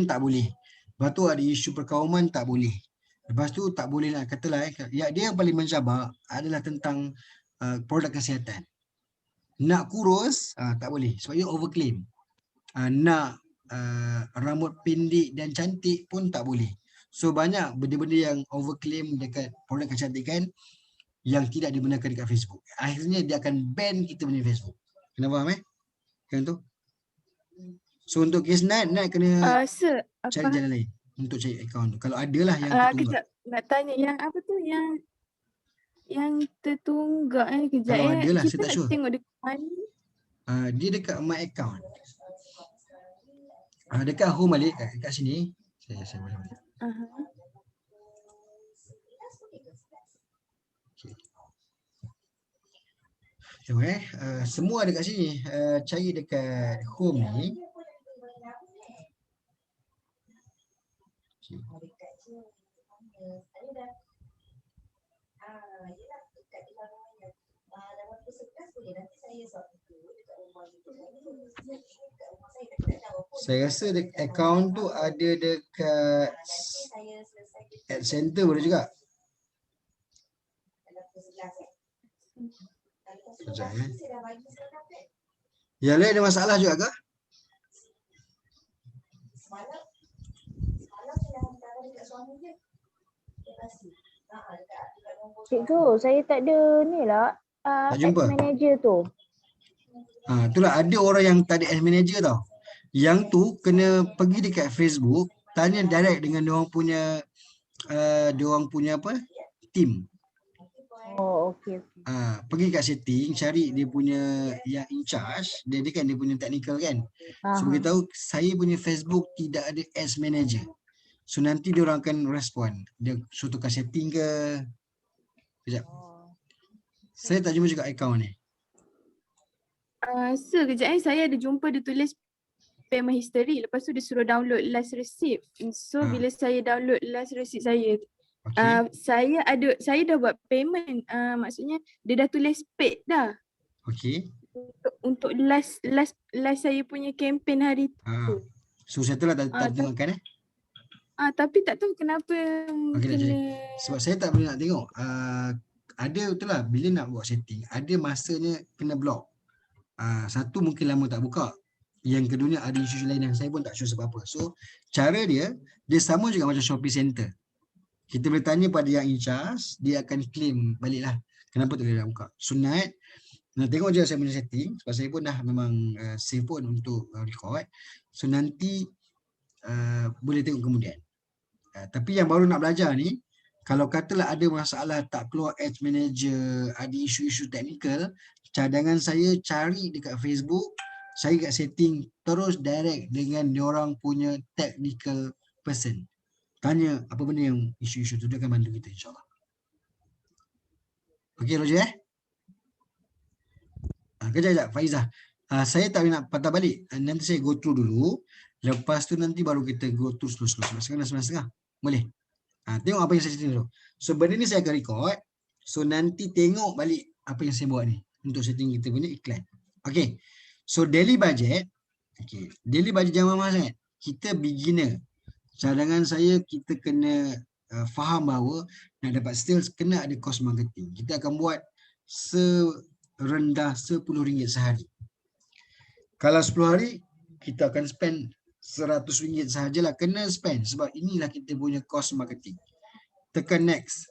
[SPEAKER 1] tak boleh. Lepas tu ada isu perkauman tak boleh. Lepas tu tak boleh nak katalah dia yang paling mencabar adalah tentang produk kesihatan. Nak kurus tak boleh sebab dia overclaim. Nak rambut pendek dan cantik pun tak boleh. So banyak benda-benda yang overclaim dekat produk kecantikan yang tidak dibenarkan dekat Facebook. Akhirnya dia akan ban kita punya Facebook. Kena faham Kan tu? So untuk kes Nat kena cari jalan lain untuk cari akaun tu. Kalau adalah yang tertunggak.
[SPEAKER 4] Kejap nak tanya yang apa tu yang tertunggak kejap
[SPEAKER 1] Kalau adalah, saya
[SPEAKER 4] kita
[SPEAKER 1] tak
[SPEAKER 4] nak
[SPEAKER 1] sure.
[SPEAKER 4] tengok dekat mana?
[SPEAKER 1] Dia dekat my account. Dekat home balik kat sini. Saya boleh balik. Okay. Tengok semua ada kat sini. Cari dekat home ni. Okay. Saya rasa akaun tu ada dekat Ad Center boleh juga. Sekejap Yang lain ada masalah juga ke?
[SPEAKER 5] Cikgu, saya tak ada ni lah.
[SPEAKER 1] Tak jumpa?
[SPEAKER 5] Ads manager tu.
[SPEAKER 1] Itulah ada orang yang tak ada ads manager tau. Yang tu kena pergi dekat Facebook, tanya direct dengan diorang punya apa? Team.
[SPEAKER 5] Oh, okey.
[SPEAKER 1] Pergi kat setting, cari dia punya yang in charge, dia kan dia punya technical kan. So beritahu saya punya Facebook tidak ada ads manager. So nanti dia orang akan respon. Dia suruh tukar setting ke. Kejap. Saya tak jumpa juga akaun ni.
[SPEAKER 4] Kejap saya ada jumpa dia tulis payment history. Lepas tu dia suruh download last receipt. So bila saya download last receipt saya, saya dah buat payment. Maksudnya dia dah tulis paid dah.
[SPEAKER 1] Okey.
[SPEAKER 4] Untuk last saya punya kempen hari tu.
[SPEAKER 1] So saya tu lah tak tengokkan
[SPEAKER 4] tapi tak tahu kenapa
[SPEAKER 1] kena. Sebab saya tak boleh nak tengok. Ada betul lah bila nak buat setting, ada masanya kena block. Satu mungkin lama tak buka. Yang kedua ada isu lain yang saya pun tak sure sebab apa. So cara dia sama juga macam Shopee Center. Kita boleh tanya pada yang in charge, dia akan claim balik lah. Kenapa tak boleh nak buka. So nak tengok je saya punya setting. Sebab saya pun dah memang save pun untuk record. So nanti boleh tengok kemudian. Tapi yang baru nak belajar ni, Kalau katalah ada masalah tak keluar Ads Manager, ada isu-isu teknikal, cadangan saya cari dekat Facebook, saya kat setting terus direct dengan diorang punya technical person. Tanya apa benda yang isu-isu tu, dia akan bantu kita insyaAllah. Okey Roger kejap Faizah. Saya tak boleh nak patah balik. Nanti saya go through dulu. Lepas tu nanti baru kita go through slow-slow. Sekarang dah 9:30. Boleh? Tengok apa yang saya cerita dulu. So benda ni saya akan record. So nanti tengok balik apa yang saya buat ni. Untuk setting kita punya iklan. Okay. So daily budget. Okay. Daily budget jangan mahal sangat. Kita beginner. Cadangan saya kita kena faham bahawa nak dapat sales kena ada cost marketing. Kita akan buat serendah RM10 sehari. Kalau 10 hari kita akan spend RM100 sahajalah, kena spend sebab inilah kita punya cost marketing. Tekan next.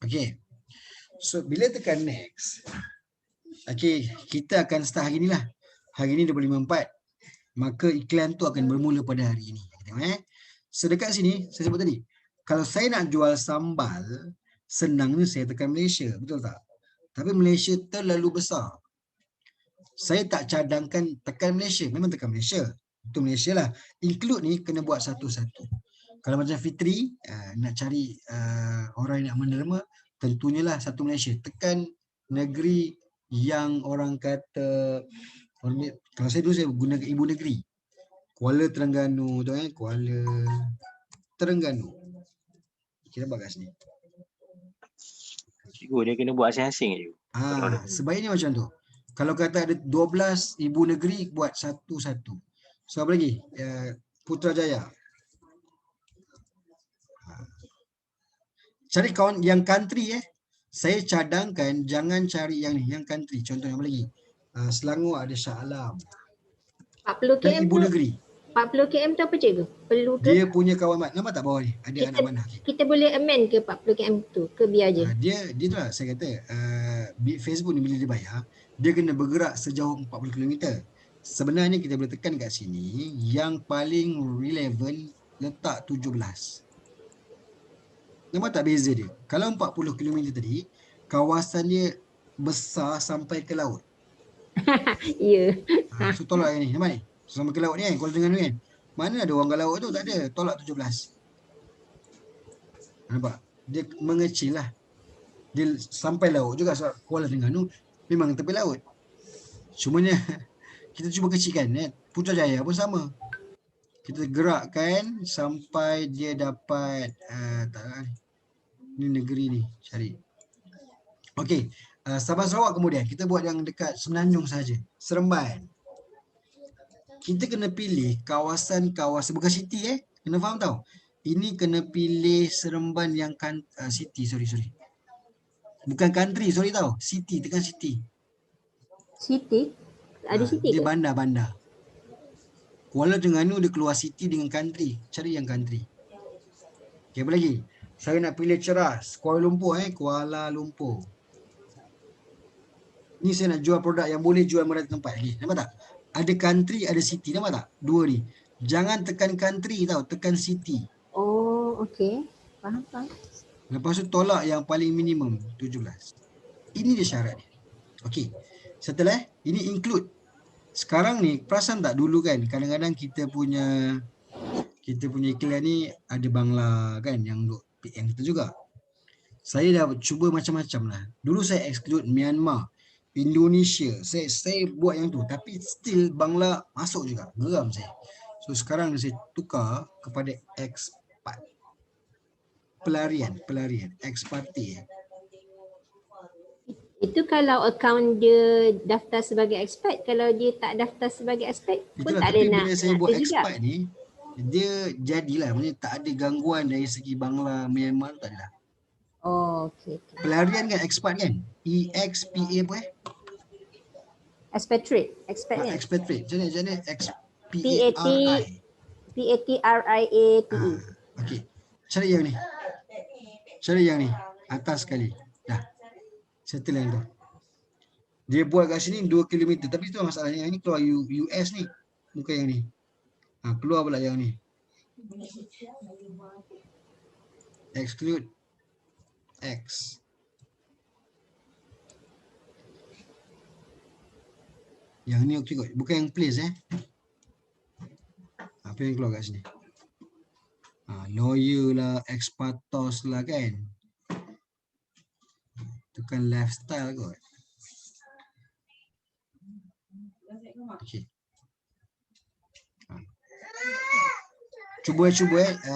[SPEAKER 1] Okay. So bila tekan next, okay, kita akan start hari ni lah. Hari ni 25/4. Maka iklan tu akan bermula pada hari ini. Tengok So dekat sini saya sebut tadi, kalau saya nak jual sambal, senangnya saya tekan Malaysia, betul tak? Tapi Malaysia terlalu besar. Saya tak cadangkan tekan Malaysia, memang tekan Malaysia. Itu Malaysia lah. Include ni kena buat satu-satu. Kalau macam Fitri, nak cari orang yang nak menerima, tentunya lah satu Malaysia. Tekan negeri yang orang kata, kalau saya dulu saya guna ibu negeri. Kuala Terengganu tu Kuala Terengganu. Kita buat kat sini.
[SPEAKER 2] Cikgu dia kena buat asing-asing je.
[SPEAKER 1] Sebaiknya macam tu. Kalau kata ada 12 ibu negeri, buat satu-satu. So apa lagi? Putrajaya. Cari kawan yang country Saya cadangkan jangan cari yang ni, yang country. Contohnya apa lagi? Selangor ada Shah Alam.
[SPEAKER 3] 40 km
[SPEAKER 1] Ibu
[SPEAKER 3] tu,
[SPEAKER 1] negeri.
[SPEAKER 3] 40 km tu apa cikgu? Perlu ke?
[SPEAKER 1] Dia punya kawan mat. Nampak tak bawah ni? Ada anak mana?
[SPEAKER 3] Kita boleh amend ke 40 km tu ke biar je?
[SPEAKER 1] Dia tu lah saya kata Facebook ni bila dia bayar, dia kena bergerak sejauh 40 km. Sebenarnya kita boleh tekan kat sini, yang paling relevant letak 17. Nampak tak beza dia? Kalau 40 km tadi, kawasan dia besar sampai ke laut.
[SPEAKER 3] Ya.
[SPEAKER 1] So tolak yang ni, nampak ni? Sampai ke laut ni Kuala Terengganu kan. Mana ada orang ke laut tu? Tak ada. Tolak 17. Nampak? Dia mengecil lah. Dia sampai laut juga sebab Kuala Terengganu memang tepi laut. Cumanya kita cuba kecilkan. Putrajaya pun sama. Kita gerakkan sampai dia dapat ni negeri ni. Cari. Okey. Sabah Sarawak kemudian. Kita buat yang dekat Semenanjung saja. Seremban. Kita kena pilih kawasan-kawasan. Bukan city Kena faham tau. Ini kena pilih Seremban yang city. Sorry. Bukan country. Sorry tau. City. Tekan city.
[SPEAKER 3] City? Ada city
[SPEAKER 1] Dia
[SPEAKER 3] ke?
[SPEAKER 1] bandar-bandar. Kuala Terengganu dia keluar city dengan country. Cari yang country. Okay, apa lagi? Saya nak pilih ceras. Kuala Lumpur Kuala Lumpur. Ni saya nak jual produk yang boleh jual merata tempat lagi. Nampak tak? Ada country, ada city. Nampak tak? Dua ni. Jangan tekan country tau. Tekan city.
[SPEAKER 3] Oh, okey. Faham.
[SPEAKER 1] Lepas tu tolak yang paling minimum 17. Ini dia syarat dia. Okey. Setelah ini include. Sekarang ni perasan tak dulu kan kadang-kadang kita punya iklan ni ada Bangla kan yang duk PM kita juga. Saya dah cuba macam-macam lah. Dulu saya exclude Myanmar, Indonesia. Saya buat yang tu tapi still Bangla masuk juga. Geram saya. So sekarang saya tukar kepada expat. Pelarian, expati.
[SPEAKER 3] Itu kalau akaun dia daftar sebagai expat, kalau dia tak daftar sebagai expat pun
[SPEAKER 1] Itulah,
[SPEAKER 3] tak ada
[SPEAKER 1] tapi
[SPEAKER 3] nak
[SPEAKER 1] bila saya buat
[SPEAKER 3] juga.
[SPEAKER 1] expat ni, dia jadilah, maksudnya tak ada gangguan dari segi Bangla, Myanmar, tak ada lah.
[SPEAKER 3] Oh, okey.
[SPEAKER 1] Pelarian kan expat kan? EXPA apa
[SPEAKER 3] Expatriate kan?
[SPEAKER 1] Expatriate. Macam mana?
[SPEAKER 3] PATRIATE.
[SPEAKER 1] Okey. Cari yang ni. Atas sekali. Dah. Settle yang tu. Dia buat kat sini 2 km. Tapi tu masalahnya. Ini keluar US ni. Bukan yang ni. Keluar pula yang ni. Exclude X. Yang ni okey kot. Bukan yang place Apa yang keluar kat sini? Lawyer lah, expatos lah kan. Tekan lifestyle kot. Okey. Cuba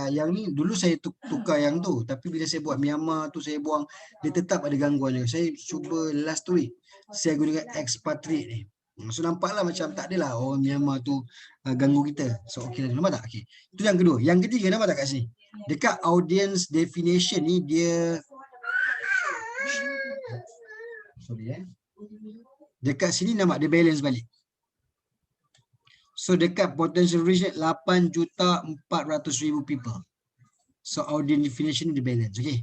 [SPEAKER 1] yang ni dulu saya tukar yang tu, tapi bila saya buat Myanmar tu saya buang, dia tetap ada gangguan juga. Saya cuba last week saya gunakan expatriate ni. So nampaklah macam tak adalah orang Myanmar tu ganggu kita. So okey lah, nampak tak? Okey. Itu yang kedua. Yang ketiga nampak tak kat sini? Dekat audience definition ni dia dekat sini nampak dia balance balik. So dekat potential reach 8,400,000 people. So audience definition ni dia balance. Okay.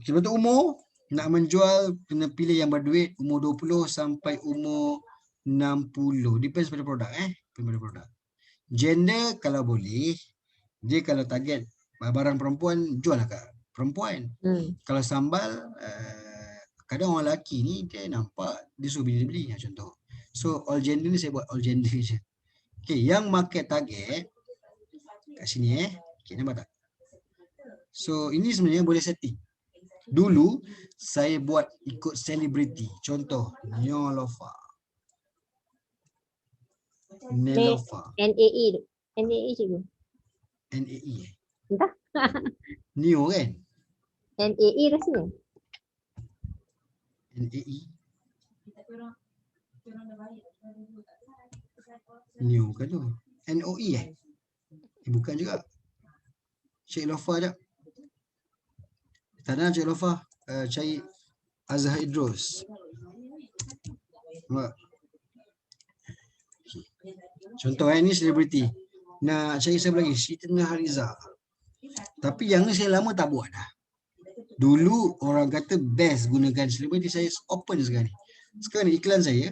[SPEAKER 1] Sebab tu umur nak menjual kena pilih yang berduit umur 20 sampai umur 60. Depends pada produk Depends pada produk. Gender kalau boleh, dia kalau target barang perempuan, jual lah kat perempuan. Kalau sambal, kadang orang lelaki ni dia nampak dia suruh beli. Contoh. So all gender ni saya buat all gender je. Okay, yang market target kat sini okay, nampak tak? So ini sebenarnya boleh setting. Dulu saya buat ikut selebriti. Contoh Neelofa.
[SPEAKER 3] NAE cikgu.
[SPEAKER 1] NAE
[SPEAKER 3] Entah.
[SPEAKER 1] Neo kan?
[SPEAKER 3] NAE rasanya.
[SPEAKER 1] NAE Neo kan tu? NOE bukan juga. Cik Lofa jap. Tak ada Cik Lofa. Cari Azhar Idrus. Nampak? Okay. Contoh ni selebriti. Nak cari siapa lagi? Siti Nurhaliza. Tapi yang ni saya lama tak buat dah. Dulu orang kata best gunakan selebriti, saya open sekarang ni. Sekarang ni iklan saya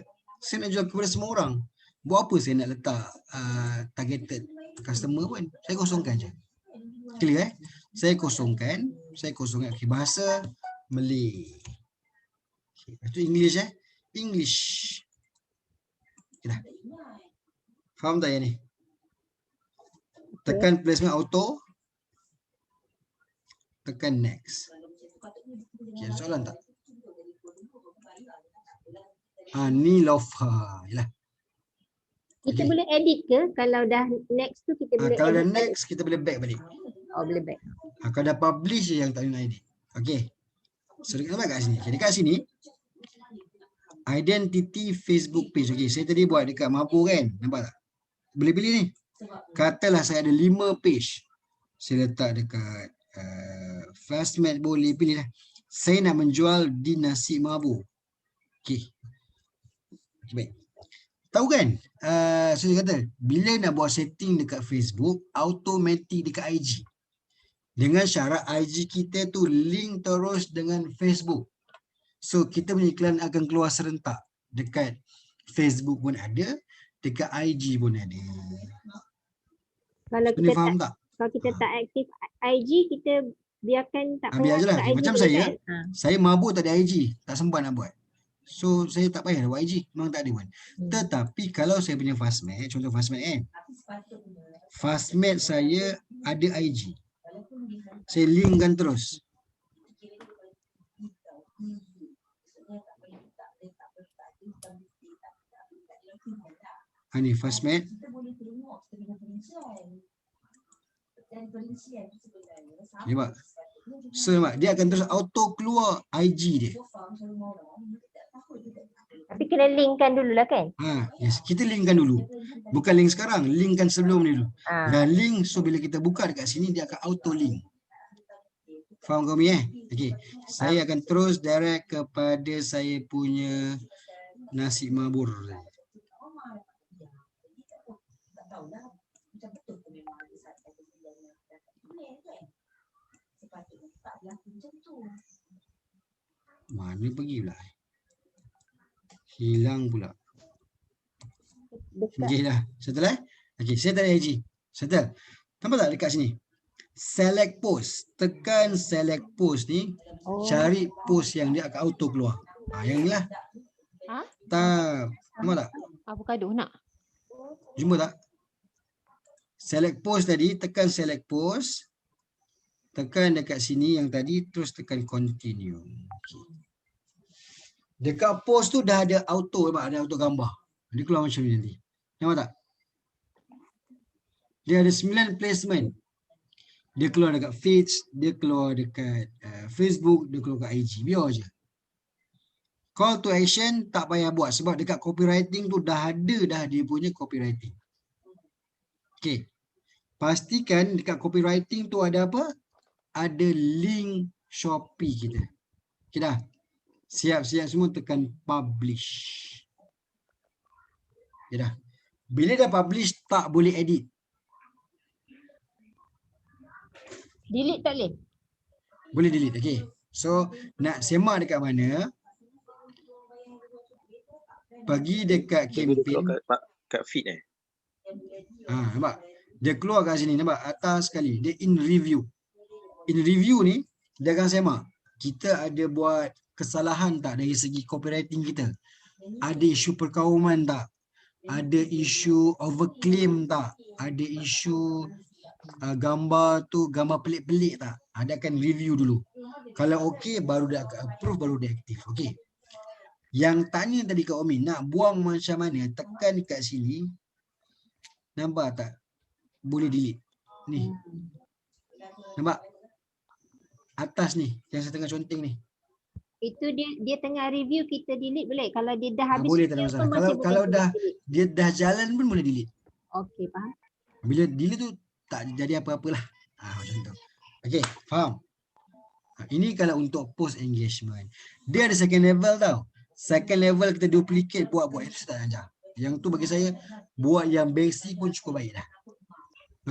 [SPEAKER 1] nak jual kepada semua orang. Buat apa saya nak letak targeted customer pun? Saya kosongkan je. Clear Saya kosongkan. Okay, bahasa Malay. Okay, lepas tu English English. Okay dah. Faham tak yang ni? Tekan placement auto. Tekan next. Okay, ada soalan tak? Neelofa. Yalah.
[SPEAKER 3] Kita boleh edit ke? Kalau dah next tu kita boleh
[SPEAKER 1] kalau dah
[SPEAKER 3] edit
[SPEAKER 1] next kita boleh back balik.
[SPEAKER 3] Oh, boleh back.
[SPEAKER 1] Kalau dah publish je yang tak boleh nak edit. Okay. So dekat kat sini. Okay, dekat sini identity Facebook page. Okay, saya tadi buat dekat Mabur kan. Nampak tak? Boleh pilih ni. Katalah saya ada 5 page. Saya letak dekat Fastmat, boleh pilih lah. Saya nak menjual di Nasi Mabur. Okay. Baik. Tahu kan? Saya kata, bila nak buat setting dekat Facebook, automatic dekat IG. Dengan syarat IG kita tu link terus dengan Facebook. So, kita punya iklan akan keluar serentak. Dekat Facebook pun ada, dekat IG pun ada.
[SPEAKER 3] Kalau
[SPEAKER 1] Boleh faham tak?
[SPEAKER 3] Kalau kita tak aktif IG, kita biarkan tak payah
[SPEAKER 1] biar je lah.
[SPEAKER 3] ke IG
[SPEAKER 1] Macam
[SPEAKER 3] boleh
[SPEAKER 1] saya,
[SPEAKER 3] kan?
[SPEAKER 1] saya mabuk tak ada IG. Tak sempat nak buat. So, saya tak payah buat IG. Memang tak ada pun. Tetapi kalau saya punya Fastmat, contoh Fastmat kan. Fastmat saya ada IG. Saya linkkan terus. Ni Fastmat. Nampak? So, nampak? Dia akan terus auto keluar IG dia.
[SPEAKER 3] Tapi kena linkkan dulu lah kan?
[SPEAKER 1] Yes. Kita linkkan dulu. Bukan link sekarang, linkkan sebelum ni dulu. Dah link, so bila kita buka dekat sini, dia akan auto link. Faham kami Okay. Saya akan terus direct kepada saya punya Nasi Mabur. Mana pergi pula? Hilang pula.
[SPEAKER 5] Dekat.
[SPEAKER 1] Okey dah. Settle Okey, saya tak ada IG. Settle. Nampak tak dekat sini? Select post. Tekan select post ni.
[SPEAKER 5] Oh.
[SPEAKER 1] Cari post yang dia akan auto keluar. Yang ni lah.
[SPEAKER 5] Ha?
[SPEAKER 1] Tab. Nampak tak?
[SPEAKER 5] Avocado nak.
[SPEAKER 1] Jumpa tak? Select post tadi, tekan select post. Tekan dekat sini yang tadi, terus tekan continue. Okay. Dekat post tu dah ada auto, ada auto gambar. Dia keluar macam ni nanti. Nampak tak? Dia ada 9 placement. Dia keluar dekat feeds, dia keluar dekat Facebook, dia keluar dekat IG. Biar je. Call to action tak payah buat sebab dekat copywriting tu dah ada dah dia punya copywriting. Okay. Pastikan dekat copywriting tu ada apa? Ada link Shopee kita. Okay dah. Siap-siap semua tekan publish. Okay dah. Bila dah publish tak boleh edit.
[SPEAKER 3] Delete tak boleh?
[SPEAKER 1] Boleh delete. Okay. So nak semak dekat mana? Pergi dekat
[SPEAKER 2] Dia boleh
[SPEAKER 1] campaign.
[SPEAKER 2] keluar kat feed
[SPEAKER 1] Nampak? Dia keluar kat sini. Nampak? Atas sekali. Dia in review. In review ni, dia akan semak. Kita ada buat kesalahan tak dari segi copywriting kita? Ada isu perkauman tak? Ada isu overclaim tak? Ada isu gambar tu, gambar pelik-pelik tak? Dia akan review dulu. Kalau okey, baru dia akan approve, baru dia aktif. Okey. Yang tanya tadi Kak Omi, nak buang macam mana? Tekan kat sini. Nampak tak? Boleh delete. Ni. Nampak? Atas ni, yang saya tengah conteng ni.
[SPEAKER 3] Itu dia tengah review, kita delete boleh? Kalau dia dah habis
[SPEAKER 1] Boleh, tak ada
[SPEAKER 3] review
[SPEAKER 1] masalah.
[SPEAKER 3] pun masih
[SPEAKER 1] Kalau
[SPEAKER 3] boleh
[SPEAKER 1] dah
[SPEAKER 3] delete?
[SPEAKER 1] dia dah jalan pun boleh delete.
[SPEAKER 3] Okey, faham.
[SPEAKER 1] Bila delete tu tak jadi apa-apalah. Macam tu. Okey, faham? Ini kalau untuk post engagement. Dia ada second level tau. Second level kita duplicate buat itu tak ajar. Yang tu bagi saya buat yang basic pun cukup baik dah.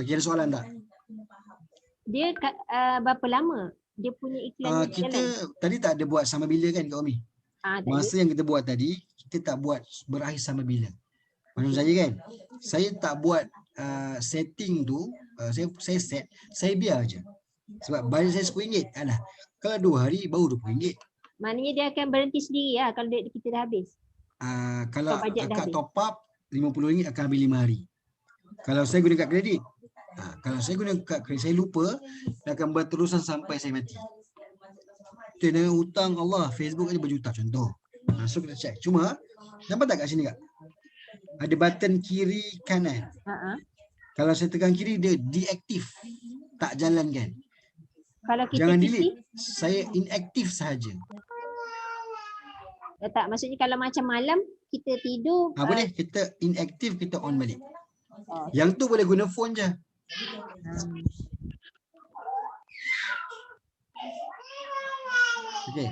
[SPEAKER 1] Okey, ada soalan tak?
[SPEAKER 3] Dia berapa lama dia punya iklan ni
[SPEAKER 1] Kita
[SPEAKER 3] jalan?
[SPEAKER 1] tadi tak ada buat sama bila kan Kak Omi?
[SPEAKER 3] Tak
[SPEAKER 1] Masa yang kita buat tadi, kita tak buat berakhir sama bila. Macam saya kan, saya tak buat setting tu, saya set, saya biar je. Sebab budget saya RM10. Alah, kalau 2 hari baru RM20.
[SPEAKER 3] Maknanya dia akan berhenti sendiri lah kalau kita dah habis.
[SPEAKER 1] Kalau
[SPEAKER 3] bajet dah
[SPEAKER 1] akak
[SPEAKER 3] habis.
[SPEAKER 1] top up RM50 akan habis 5 hari. Kalau saya guna kad kredit, kalau saya guna kad kredit, saya lupa, dia akan berterusan sampai saya mati. Itu dengan hutang Allah, Facebook aja berjuta contoh. So kita check. Cuma, nampak tak kat sini Kak? Ada button kiri kanan. Kalau saya tekan kiri, dia deaktif. Tak jalan kan?
[SPEAKER 3] Kalau kita
[SPEAKER 1] Jangan
[SPEAKER 3] kisi,
[SPEAKER 1] delete. Saya inaktif sahaja.
[SPEAKER 3] tak, maksudnya kalau macam malam kita tidur,
[SPEAKER 1] Boleh, kita inaktif, kita on balik.
[SPEAKER 3] Oh.
[SPEAKER 1] Yang tu boleh guna phone je. Okey.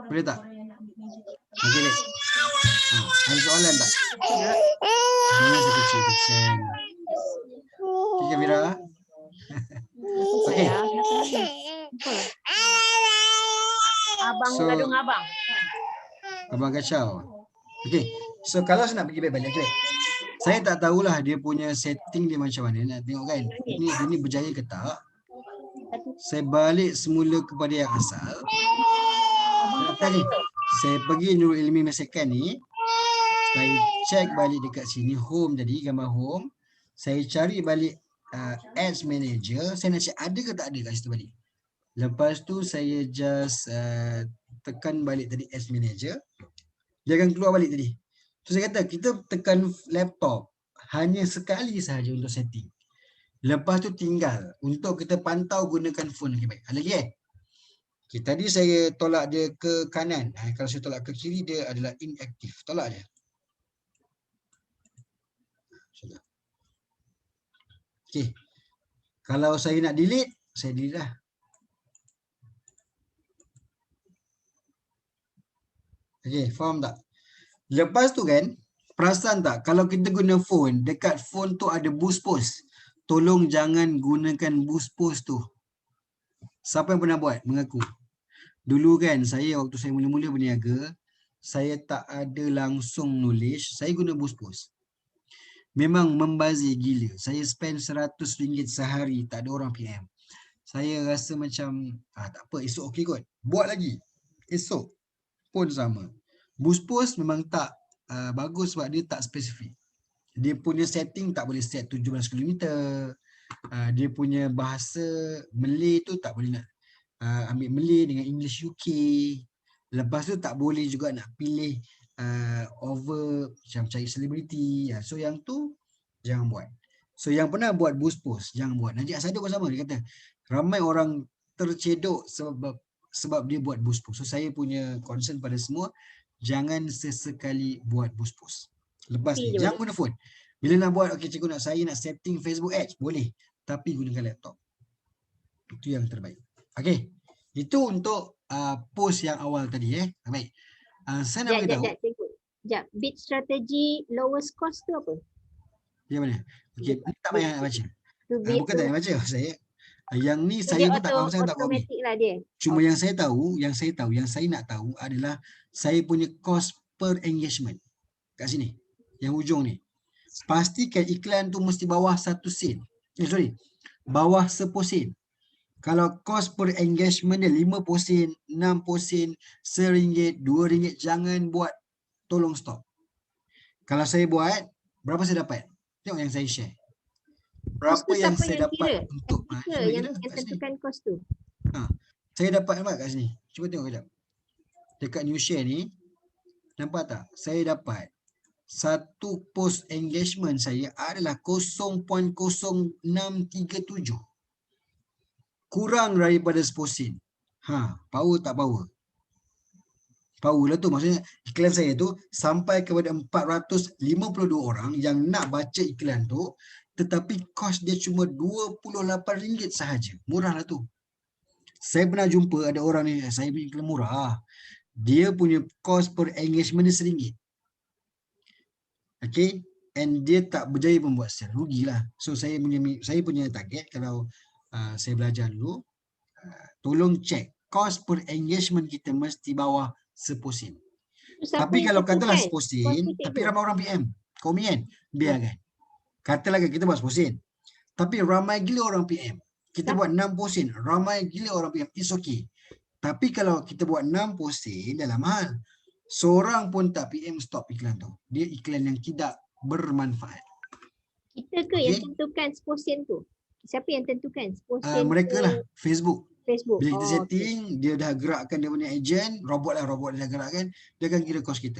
[SPEAKER 1] Boleh tak? Okey, Lek. Ada soalan tak? Jangan sekecil-kecil. Okey, Mira. Okey.
[SPEAKER 3] abang
[SPEAKER 1] So-
[SPEAKER 3] gaduh dengan abang.
[SPEAKER 1] Abang kacau. Okey. So kalau saya nak pergi balik okay. Saya tak tahulah dia punya setting dia macam mana. Nak tengok kan. Ini berjaya ke tak. Saya balik semula kepada yang asal. Tadi saya pergi Nurul Ilmi Masakan ni. Saya check balik dekat sini home tadi, gambar home. Saya cari balik ads manager. Saya nak check ada ke tak ada kat situ balik. Lepas tu saya just tekan balik tadi ads manager. Dia akan keluar balik tadi. So saya kata kita tekan laptop hanya sekali sahaja untuk setting. Lepas tu tinggal untuk kita pantau gunakan phone lagi baik. Lagi okay, tadi saya tolak dia ke kanan. Kalau saya tolak ke kiri dia adalah inactive. Tolak dia. Okay. Kalau saya nak delete, saya delete lah. Okay, faham tak? Lepas tu kan, perasan tak kalau kita guna phone, dekat phone tu ada boost post. Tolong jangan gunakan boost post tu. Siapa yang pernah buat? Mengaku. Dulu kan saya waktu saya mula-mula berniaga, saya tak ada langsung nulis, saya guna boost. Memang membazir gila. Saya spend RM100 sehari, tak ada orang PM. Saya rasa macam, tak apa, esok okey kot. Buat lagi. Esok pun sama. Boost memang tak bagus sebab dia tak spesifik. Dia punya setting tak boleh set 17 km. Dia punya bahasa Malay tu tak boleh nak ambil Malay dengan English UK. Lepas tu tak boleh juga nak pilih over macam cari selebriti. So yang tu jangan buat. So yang pernah buat boost post jangan buat. Najib Asadul pun sama, dia kata ramai orang tercedok sebab dia buat boost post. So saya punya concern pada semua, jangan sesekali buat boost post. Lepas ni jangan guna phone. Bila nak buat, okey cikgu saya nak setting Facebook Ads, boleh. Tapi gunakan laptop. Itu yang terbaik. Okey. Itu untuk post yang awal tadi Baik. Saya nak beritahu.
[SPEAKER 3] Sekejap. Bid strategi lowest cost tu apa?
[SPEAKER 1] Yang mana? Okey, tak payah nak baca. Bukan tak payah baca. Yang ni saya pun tak faham sangat, tak faham.
[SPEAKER 3] Lah dia.
[SPEAKER 1] Cuma yang saya nak tahu adalah saya punya cost per engagement. Kat sini. Yang ujung ni. Pastikan iklan tu mesti bawah 1 sen. Bawah 10 sen. Kalau cost per engagement dia 50 sen, 60 sen, RM1, RM2, jangan buat, tolong stop. Kalau saya buat, berapa saya dapat? Tengok yang saya share. Berapa yang saya dapat untuk
[SPEAKER 3] yang tentukan kos tu.
[SPEAKER 1] Saya dapat nampak kat sini. Cuba tengok kejap. Dekat new share ni, nampak tak? Saya dapat satu post engagement saya adalah 0.0637. Kurang daripada 10 sen. Power tak power? Power lah tu. Maksudnya iklan saya tu sampai kepada 452 orang yang nak baca iklan tu, tetapi kos dia cuma RM28 sahaja. Murah lah tu. Saya pernah jumpa ada orang ni, saya beli iklan murah. Dia punya kos per engagement dia RM1. Okay. And dia tak berjaya membuat sale. Rugilah. So saya punya target kalau saya belajar dulu, tolong cek kos per engagement kita mesti bawah 10 sen. Tapi kalau katalah 10 sen, tapi ramai orang PM, komen, biarkan. Katalah kita buat 10 sen, tapi ramai gila orang PM. Kita buat 60 sen, ramai gila orang PM, it's okay. Tapi kalau kita buat 60 sen, dah mahal. Seorang pun tak PM, stop iklan tu. Dia iklan yang tidak bermanfaat.
[SPEAKER 3] Kita ke yang tentukan 10 sen tu? Siapa yang tentukan 10 sen?
[SPEAKER 1] Mereka lah, Facebook. Bila kita
[SPEAKER 3] okay.
[SPEAKER 1] setting, dia dah gerakkan dia punya agent, robot dia dah gerakkan, dia akan kira kos kita.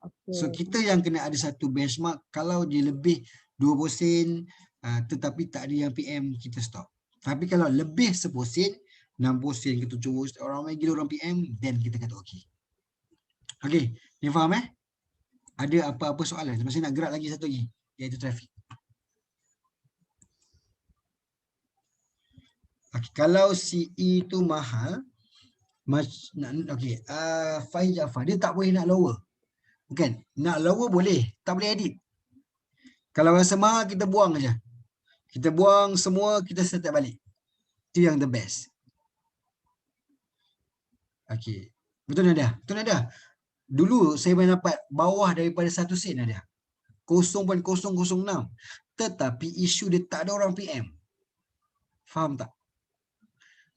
[SPEAKER 1] Okay. So kita yang kena ada satu benchmark, kalau dia lebih 20 sen, tetapi tak ada yang PM, kita stop. Tapi kalau lebih 10 sen, 60 sen ke 70 orang main gila orang PM, then kita kata okey. Okey, ni faham Ada apa-apa soalan? Masih nak gerak lagi satu lagi, iaitu traffic. Okay, kalau CE tu mahal, Faiz Jaafar, dia tak boleh nak lower. Bukan, nak lower boleh, tak boleh edit. Kalau rasa mahal, kita buang aja. Kita buang semua, kita set balik. Itu yang the best. Okay, betul Nadia? Betul Nadia? Dulu saya boleh dapat bawah daripada 1 sen Nadia. 0.006. Tetapi isu dia tak ada orang PM. Faham tak?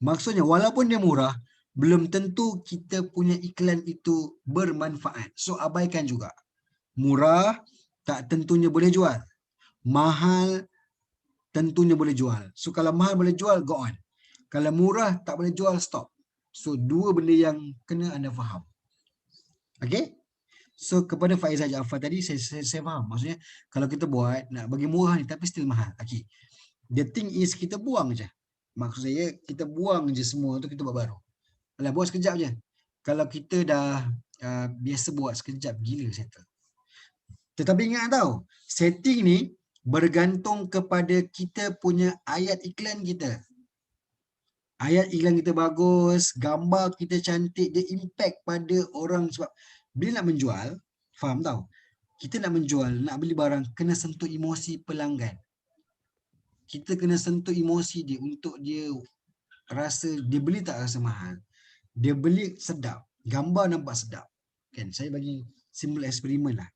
[SPEAKER 1] Maksudnya walaupun dia murah, belum tentu kita punya iklan itu bermanfaat. So abaikan juga. Murah tak tentunya boleh jual. Mahal tentunya boleh jual. So kalau mahal boleh jual, go on. Kalau murah tak boleh jual, stop. So dua benda yang kena anda faham. Okay? So kepada Faizah Jaafar tadi, saya faham. Maksudnya kalau kita buat, nak bagi murah ni tapi still mahal. Okay. The thing is kita buang je. Maksud saya kita buang je semua tu, kita buat baru. Alah, buat sekejap je. Kalau kita dah biasa buat sekejap, gila settle. Tetapi ingat tau, setting ni bergantung kepada kita punya ayat iklan kita. Ayat iklan kita bagus, gambar kita cantik, dia impact pada orang. Sebab bila nak menjual, faham tau, kita nak menjual, nak beli barang, kena sentuh emosi pelanggan. Kita kena sentuh emosi dia untuk dia rasa, dia beli tak rasa mahal. Dia beli sedap. Gambar nampak sedap. kan. Saya bagi simbol eksperimen lah.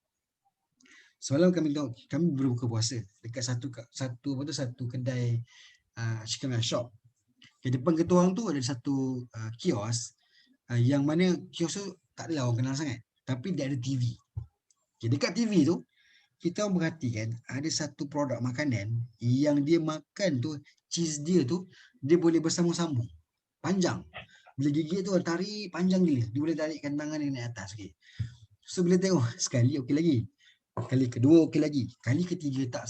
[SPEAKER 1] Semalam kami tengok, kami berbuka puasa dekat satu kedai chicken rice shop. Di depan kita orang tu ada satu kios yang mana kios tu tak adalah orang kenal sangat, tapi dia ada TV. Okay, dekat TV tu kita orang perhatikan ada satu produk makanan yang dia makan tu, cheese dia tu dia boleh bersambung-sambung panjang. Bila gigit tu tarik panjang gila, dia boleh tarikkan tangan dia naik atas. Okay. So bila tengok sekali okey lagi, kali kedua okey lagi, kali ketiga tak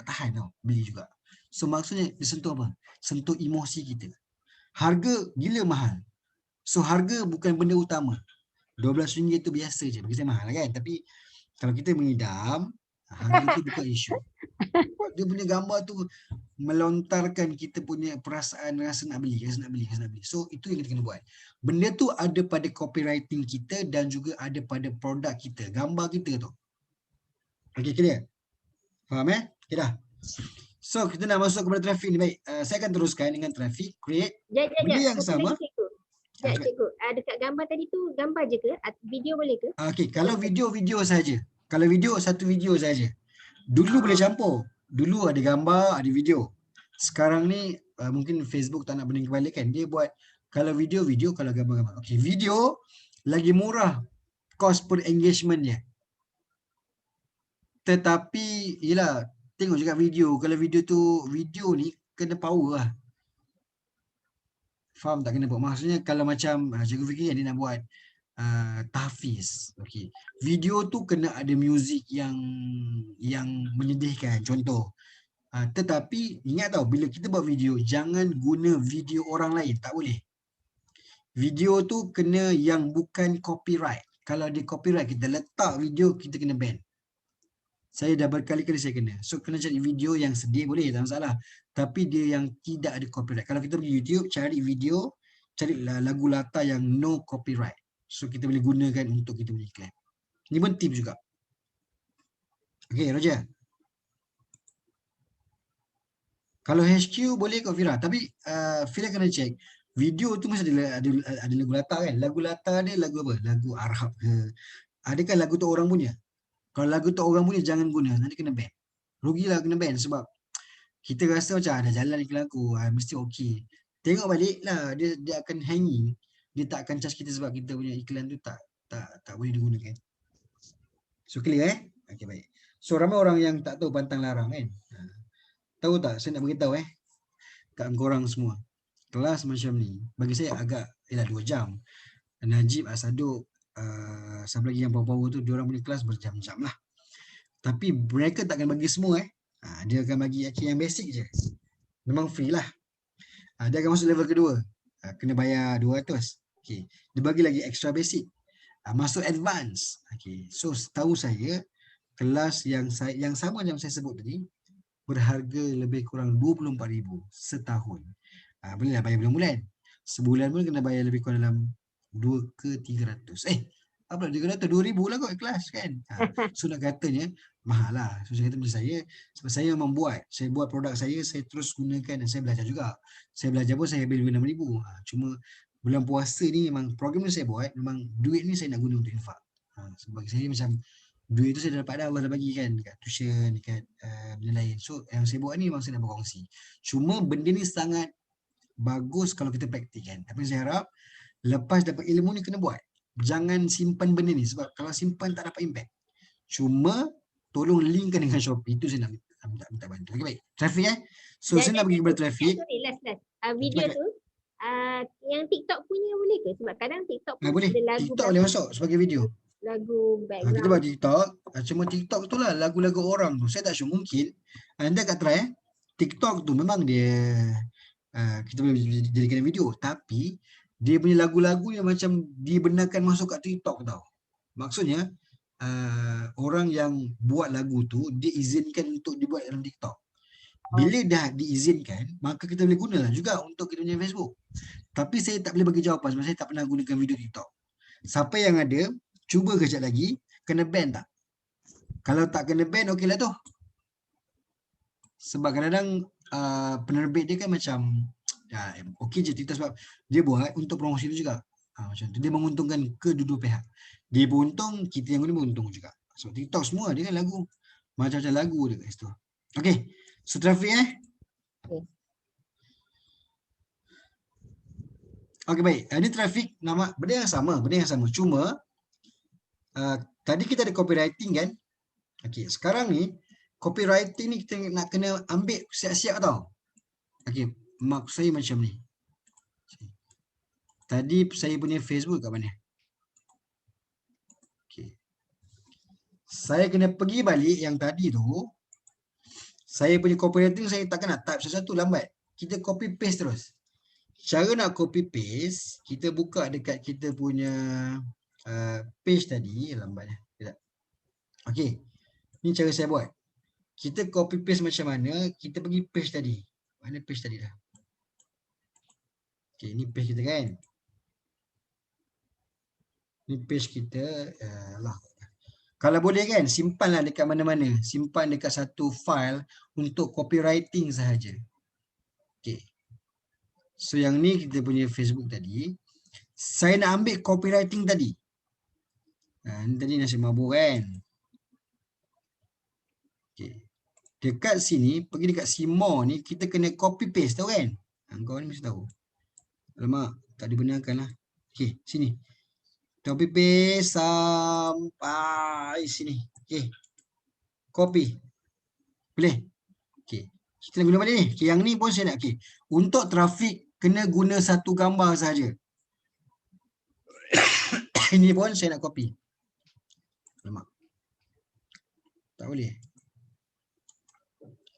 [SPEAKER 1] tahan tau, beli juga. So maksudnya dia sentuh apa? Sentuh emosi kita. Harga gila mahal. So harga bukan benda utama. RM12 tu biasa je, bagi saya mahal kan. Tapi kalau kita mengidam, harga tu bukan isu. Dia punya gambar tu melontarkan kita punya perasaan rasa nak beli. So itu yang kita kena buat. Benda tu ada pada copywriting kita dan juga ada pada produk kita, gambar kita tu. Okay, clear? Faham Okay dah. So kita nak masuk kepada traffic ni. Baik, saya akan teruskan dengan traffic, create. Benda yang
[SPEAKER 3] Satu
[SPEAKER 1] sama.
[SPEAKER 3] lagi, cikgu. Cikgu. Dekat gambar tadi tu gambar je ke? Video boleh ke?
[SPEAKER 1] Okay, kalau video saja. Kalau video, satu video saja. Dulu boleh campur. Dulu ada gambar, ada video. Sekarang ni mungkin Facebook tak nak pening kepala kan. Dia buat kalau video, kalau gambar. Okay, video lagi murah cost per engagement dia. Tetapi yelah, tengok juga video. Kalau video ni kena power lah. Faham tak kena buat? Maksudnya kalau macam cikgu fikir dia nak buat tahfiz. Okay. Video tu kena ada muzik yang menyedihkan. Contoh. Tetapi ingat tau, bila kita buat video, jangan guna video orang lain. Tak boleh. Video tu kena yang bukan copyright. Kalau dia copyright, kita letak video, kita kena ban. Saya dah berkali-kali saya kena. So kena cari video yang sedih boleh, tak masalah. Tapi dia yang tidak ada copyright. Kalau kita pergi YouTube, cari video, cari lagu latar yang no copyright. So kita boleh gunakan untuk kita punya iklan. Ini pun tip juga. Okay, Roger. Kalau HQ boleh kot Fira. Tapi Fira kena check. Video tu mesti ada lagu latar kan. Lagu latar dia lagu apa? Lagu Arab ke? Adakah lagu tu orang punya? Kalau lagu tu orang punya jangan guna. Nanti kena ban. Rugilah kena ban sebab kita rasa macam ada jalan iklan lagu. Mesti okey. Tengok balik lah. Dia akan hanging. Dia tak akan charge kita sebab kita punya iklan tu tak boleh digunakan. So clear Okay, baik. So ramai orang yang tak tahu pantang larang kan. Tahu tak? Saya nak beritahu kat korang semua. Kelas macam ni bagi saya agak 2 jam. Najib, Asaduk, siapa lagi yang power-power tu, diorang punya kelas berjam-jam lah. Tapi mereka tak akan bagi semua dia akan bagi yang basic je. Memang free lah. Dia akan masuk level kedua. Kena bayar 200. Okay. Dia bagi lagi extra basic. Masuk advance. Okay. So setahu saya kelas yang sama yang saya sebut tadi berharga lebih kurang 24,000 setahun. Bolehlah bayar bulan-bulan. Sebulan pun kena bayar lebih kurang dalam 2 ke 300. Apa 300? 2,000 lah kot kelas kan. So nak katanya mahal lah. So saya kata macam saya, sebab saya memang saya buat produk saya terus gunakan dan saya belajar juga. Saya belajar pun saya beli 6,000. Cuma bulan puasa ni memang program ni saya buat, memang duit ni saya nak guna untuk infak. Sebab saya macam duit tu saya dah dapat dah, Allah dah bagi kan dekat tuition, dekat benda lain. So yang saya buat ni memang saya nak berkongsi. Cuma benda ni sangat bagus kalau kita praktikkan. Tapi saya harap lepas dapat ilmu ni kena buat. Jangan simpan benda ni sebab kalau simpan tak dapat impact. Cuma tolong linkkan dengan Shopee. Itu saya nak minta bantu. Okay, baik. Traffic So saya nak pergi kepada traffic.
[SPEAKER 3] Sorry, last. Video tu yang TikTok punya boleh ke? Sebab kadang TikTok pun
[SPEAKER 1] boleh.
[SPEAKER 3] ada lagu.
[SPEAKER 1] TikTok boleh masuk sebagai video.
[SPEAKER 3] Lagu background.
[SPEAKER 1] Kita buat TikTok. Cuma TikTok tu lah lagu-lagu orang tu. Saya tak sure. Mungkin anda kat try TikTok tu memang dia kita boleh jadikan video. Tapi dia punya lagu-lagu yang macam dibenarkan masuk kat TikTok tau. Maksudnya orang yang buat lagu tu dia izinkan untuk dibuat dalam TikTok. Bila dah diizinkan, maka kita boleh gunalah juga untuk kita punya Facebook. Tapi saya tak boleh bagi jawapan sebab saya tak pernah gunakan video TikTok. Siapa yang ada, cuba kejap lagi, kena ban tak? Kalau tak kena ban, okey lah tu. Sebab kadang-kadang penerbit dia kan macam okey je TikTok sebab dia buat untuk promosi tu juga. Macam tu. Dia menguntungkan kedua-dua pihak. Dia beruntung, kita yang guna beruntung juga. Sebab TikTok semua dia kan lagu. Macam-macam lagu dia kat situ. Okay. So traffic Okay, baik. Ini traffic nama benda yang sama. Cuma tadi kita ada copywriting kan? Okay, sekarang ni copywriting ni kita nak kena ambil siap-siap tau. Okay, maksud saya macam ni. Tadi saya punya Facebook kat mana? Okay. Saya kena pergi balik yang tadi tu. Saya punya copywriting saya takkan nak type sesuatu lambat. Kita copy paste terus. Cara nak copy paste, kita buka dekat kita punya page tadi. Lambatnya. Okay. Ni cara saya buat. Kita copy paste macam mana, kita pergi page tadi. Mana page tadi dah? Okay, ni page kita kan. Ni page kita. Kalau boleh kan, simpanlah dekat mana-mana. Simpan dekat satu file untuk copywriting sahaja. Okay. So yang ni kita punya Facebook tadi. Saya nak ambil copywriting tadi. Ni tadi nasi mabur kan. Okay. Dekat sini, pergi dekat see more ni, kita kena copy paste tahu kan? Kau ni mesti tahu. Alamak, tak dibenarkan lah. Okay, sini. Copy paste sampai sini. Okay. Copy. Boleh? Okay. Kita nak guna mana ni? Okay, yang ni pun saya nak. Okay. Untuk trafik, kena guna satu gambar sahaja. Ini pun saya nak copy. Alamak. Tak boleh.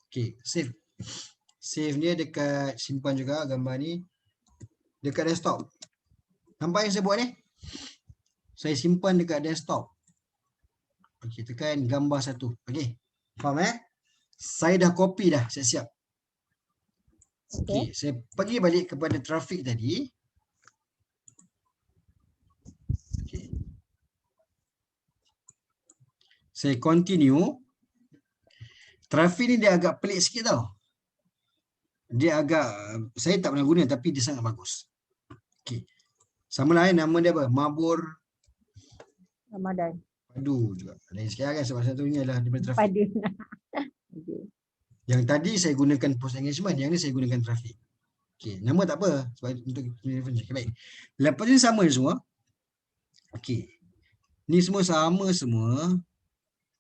[SPEAKER 1] Okay, save. Save dia dekat, simpan juga gambar ni. Dekat desktop. Nampak yang saya buat ni? Saya simpan dekat desktop. Okay, tekan gambar satu. Okay, faham Saya dah copy dah, siap-siap. Okay, saya pergi balik kepada trafik tadi. Okay. Saya continue. Trafik ni dia agak pelik sikit tau. Dia agak, saya tak pernah guna tapi dia sangat bagus. Okay. Sama lain nama dia apa? Mabur
[SPEAKER 5] Ramadan.
[SPEAKER 1] Padu juga. Lain sikit kan sebab satunya adalah daripada trafik.
[SPEAKER 5] Padu.
[SPEAKER 1] Yang tadi saya gunakan post engagement, yang ni saya gunakan trafik. Okay, nama tak apa sebab untuk reference. Okay, baik. Lepas ni sama semua. Okay. Ni semua sama semua.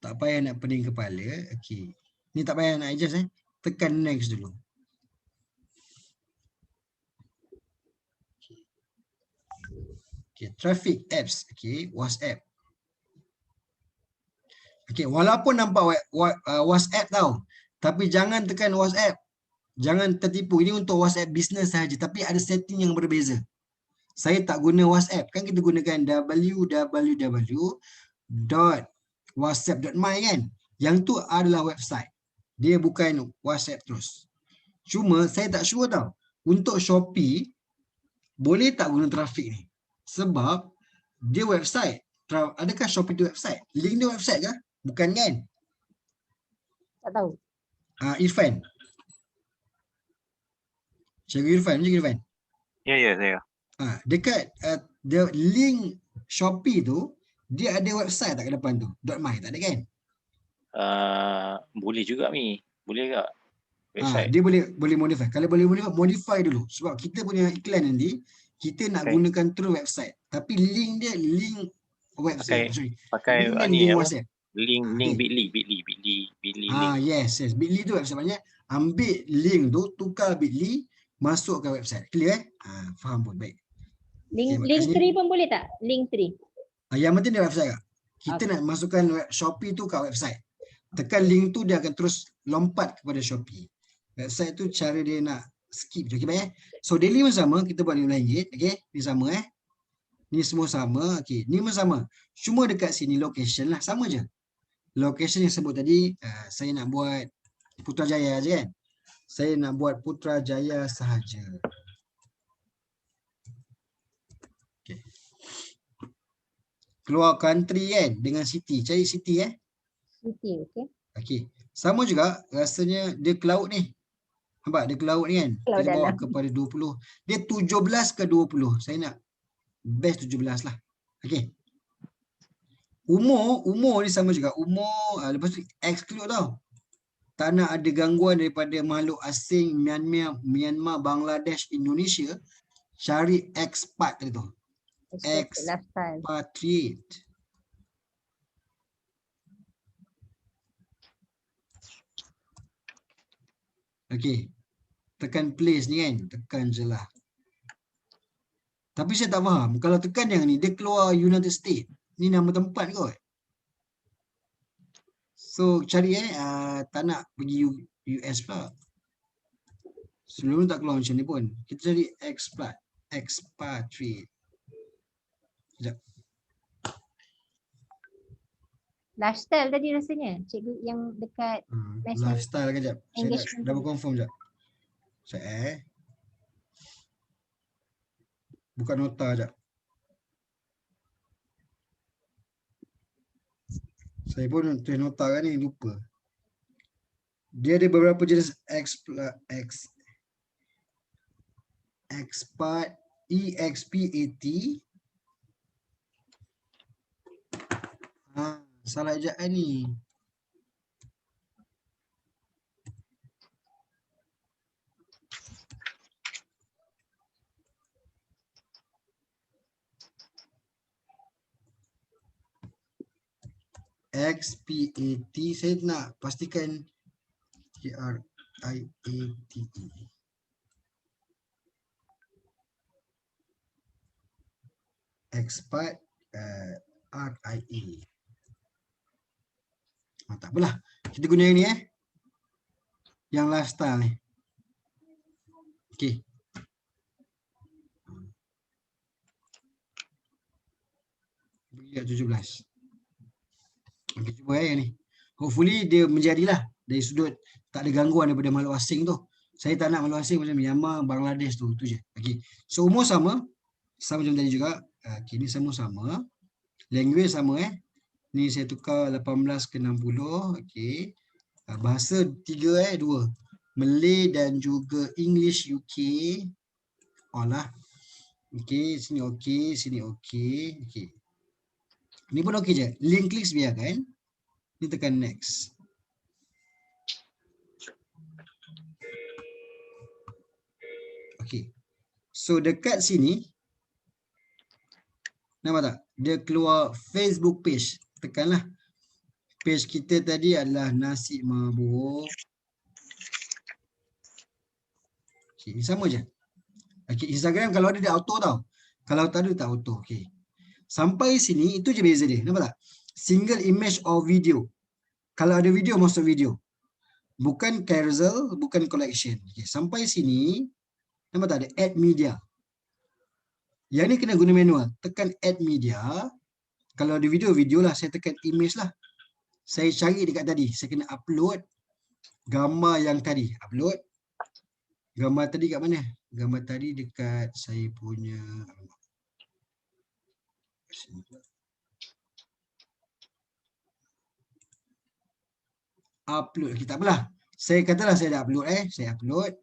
[SPEAKER 1] Tak payah nak pening kepala. Okay. Ni tak payah nak adjust Tekan next dulu. Okay, traffic apps. Okay, WhatsApp. Okay, walaupun nampak WhatsApp tau. Tapi jangan tekan WhatsApp. Jangan tertipu. Ini untuk WhatsApp business sahaja. Tapi ada setting yang berbeza. Saya tak guna WhatsApp. Kan kita gunakan www.whatsapp.my kan. Yang tu adalah website. Dia bukan WhatsApp terus. Cuma saya tak sure tau. Untuk Shopee, boleh tak guna trafik ni? Sebab dia website. Adakah Shopee tu website? Link dia website kah? Bukan kan?
[SPEAKER 5] Tak tahu.
[SPEAKER 1] Irfan. Cikgu Irfan, Cikgu Irfan.
[SPEAKER 2] Ya, saya.
[SPEAKER 1] Dekat the link Shopee tu, dia ada website tak ke depan tu? .my tak ada kan?
[SPEAKER 2] Boleh juga Mi. Boleh tak? Website.
[SPEAKER 1] Dia boleh modify. Kalau boleh modify dulu. Sebab kita punya iklan nanti, kita nak gunakan through website. Tapi link dia link website.
[SPEAKER 2] Pakai
[SPEAKER 1] link WhatsApp.
[SPEAKER 2] Link Bitly.
[SPEAKER 1] Yes. Bitly tu website banyak. Ambil link tu, tukar Bitly, masuk ke website. Clear faham pun baik.
[SPEAKER 3] Link 3 pun boleh tak? Link 3.
[SPEAKER 1] Yang penting dia website kak. Kita nak masukkan Shopee tu kat website. Tekan link tu dia akan terus lompat kepada Shopee. Website tu cara dia nak skip je. Okay, baik So daily pun sama, kita buat ni lain je. Okay, ni sama Ni semua sama. Okay, ni pun sama. Cuma dekat sini location lah, sama je. Location yang sebut tadi, saya nak buat Putrajaya je kan. Saya nak buat Putrajaya sahaja. Okay. Keluar country kan dengan city. Cari city
[SPEAKER 3] City, okay.
[SPEAKER 1] Okay. Sama juga rasanya dia cloud ni. Nampak dia cloud ni kan. Kita bawa kepada 20. Dia 17 ke 20. Saya nak best 17 lah. Okey. Umur ni sama juga. Umur lepas tu exclude tau. Tak nak ada gangguan daripada makhluk asing Myanmar, Bangladesh, Indonesia. Cari expat tadi tu.
[SPEAKER 5] Lifestyle.
[SPEAKER 1] Expatriate. Okey. Tekan place ni kan. Tekan je lah. Tapi saya tak faham. Kalau tekan yang ni, dia keluar United States. Ni nama tempat kot. So cari tak nak pergi US pula. Sebelum ni tak keluar macam ni pun. Kita cari expatriate. Sekejap.
[SPEAKER 5] Lifestyle tadi rasanya. Cikgu yang dekat national
[SPEAKER 1] Lifestyle kejap. Saya
[SPEAKER 5] engagement
[SPEAKER 1] double confirm sekejap. Saya buka nota sekejap. Saya pun tulis nota kan ni, lupa. Dia ada beberapa jenis expat, EXPAT. Salah ejaan ni. XPAT, saya nak pastikan KRIATE. Expat RIA. Tak apalah. Kita guna yang ni yang lifestyle ni. Okey. Bagi 17. Okey, cuba yang ni. Hopefully dia menjadilah dari sudut tak ada gangguan daripada makhluk asing tu. Saya tak nak makhluk asing macam Myanmar, Bangladesh tu je. Okey. So umur sama macam tadi juga. Okey, ni semua sama. Language sama Ni saya tukar 18 ke 60. Okey. Bahasa 3 2. Malay dan juga English UK. Lah. Okey, sini okey, sini okey. Okey. Ni pun okey je. Link klik biarkan. Ni tekan next. Okey. So dekat sini nampak tak? Dia keluar Facebook page. Tekanlah. Page kita tadi adalah nasi mabuk. Okey, sama je. Okey, Instagram kalau ada dia auto tau. Kalau tak ada tak auto. Okey. Sampai sini itu je beza dia. Nampak tak? Single image or video. Kalau ada video masuk video. Bukan carousel, bukan collection. Okay, sampai sini nampak tak ada add media. Yang ni kena guna manual. Tekan add media. Kalau ada video, video lah. Saya tekan image lah. Saya cari dekat tadi. Saya kena upload gambar yang tadi. Upload. Gambar tadi kat mana? Gambar tadi dekat saya punya upload. Okay, tak apalah. Saya katalah saya dah upload saya upload.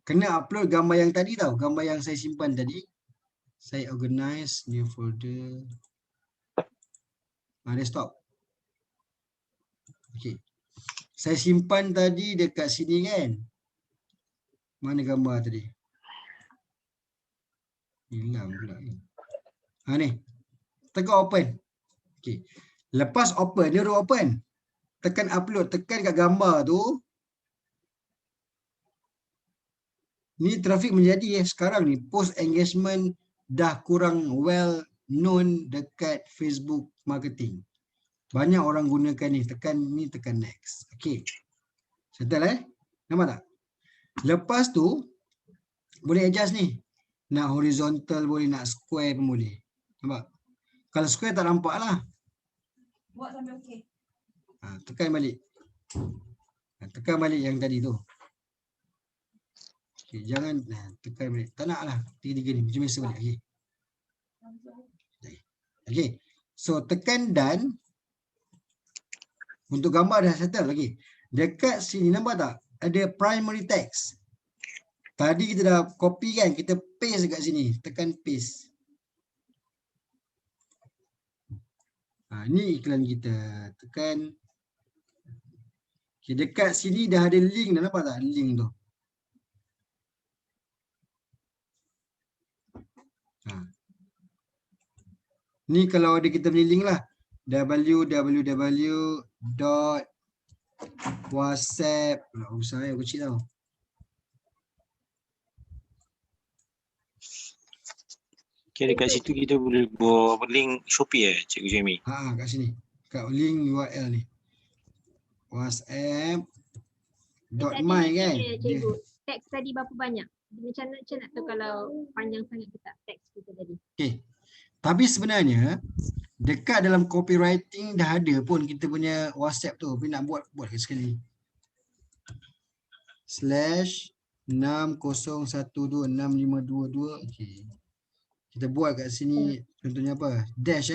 [SPEAKER 1] Kena upload gambar yang tadi tau. Gambar yang saya simpan tadi. Saya organize new folder. Dia stop. Okay. Saya simpan tadi dekat sini kan. Mana gambar tadi? Hilang pula ni. Ni. Tekan open. Okay. Lepas open, dia dah open. Tekan upload, tekan kat gambar tu. Ni trafik menjadi sekarang ni post engagement dah kurang well known dekat Facebook marketing. Banyak orang gunakan ni, tekan next. Okey. Settle Nampak tak? Lepas tu boleh adjust ni. Nak horizontal boleh, nak square pun boleh. Nampak? Kalau square tak nampak lah.
[SPEAKER 5] Buat sampai okey.
[SPEAKER 1] Tekan balik. Tekan balik yang tadi tu. Okay, jangan tekan balik. Tak nak lah. Tiga-tiga ni. Macam biasa balik. Okay. Okay. So tekan done. Untuk gambar dah settle. Okay. Dekat sini nampak tak? Ada primary text. Tadi kita dah copy kan. Kita paste dekat sini. Tekan paste. Ni iklan kita. Tekan. Okay, dekat sini dah ada link dah, nampak tak link tu? Ni kalau ada kita punya link lah. www.whatsapp. Usah aku kecil tau.
[SPEAKER 2] Okay, dekat situ kita boleh buat link Shopee Cikgu Jamie?
[SPEAKER 1] Kat sini. Kat link URL ni. WhatsApp.my kan?
[SPEAKER 3] Cikgu, teks tadi berapa banyak? Macam nak tahu kalau panjang sangat ke tak teks kita tadi.
[SPEAKER 1] Okay. Tapi sebenarnya dekat dalam copywriting dah ada pun kita punya WhatsApp tu. Tapi nak buat sekali. /60126522. Okay. Kita buat kat sini contohnya apa? Dash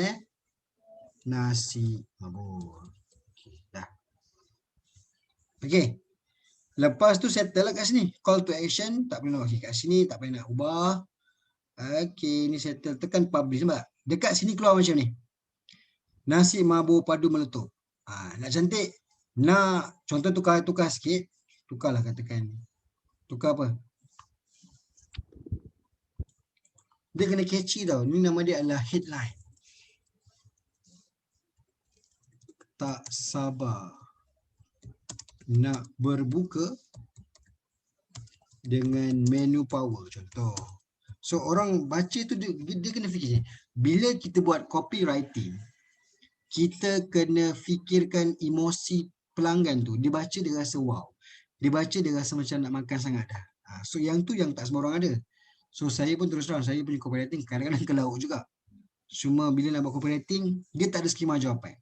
[SPEAKER 1] nasi mabur. Okay, dah. Okay. Lepas tu settle lah kat sini. Call to action tak boleh nak. Okay, kat sini tak boleh nak ubah. Okay, ni settle. Tekan publish. Nampak? Dekat sini keluar macam ni. Nasi mabur padu meletup. Nak cantik. Nak contoh tukar sikit. Tukarlah katakan. Tukar apa? Dia kena catchy tau. Ni nama dia adalah headline. Tak sabar nak berbuka dengan menu power contoh. So orang baca tu dia kena fikir. Bila kita buat copywriting, kita kena fikirkan emosi pelanggan tu. Dia baca dia rasa wow. Dia baca dia rasa macam nak makan sangat dah. So yang tu yang tak semua orang ada. So saya pun terus terang, saya punya copywriting kadang-kadang kelauk juga. Cuma bila nak buat copywriting, dia tak ada skema jawapan.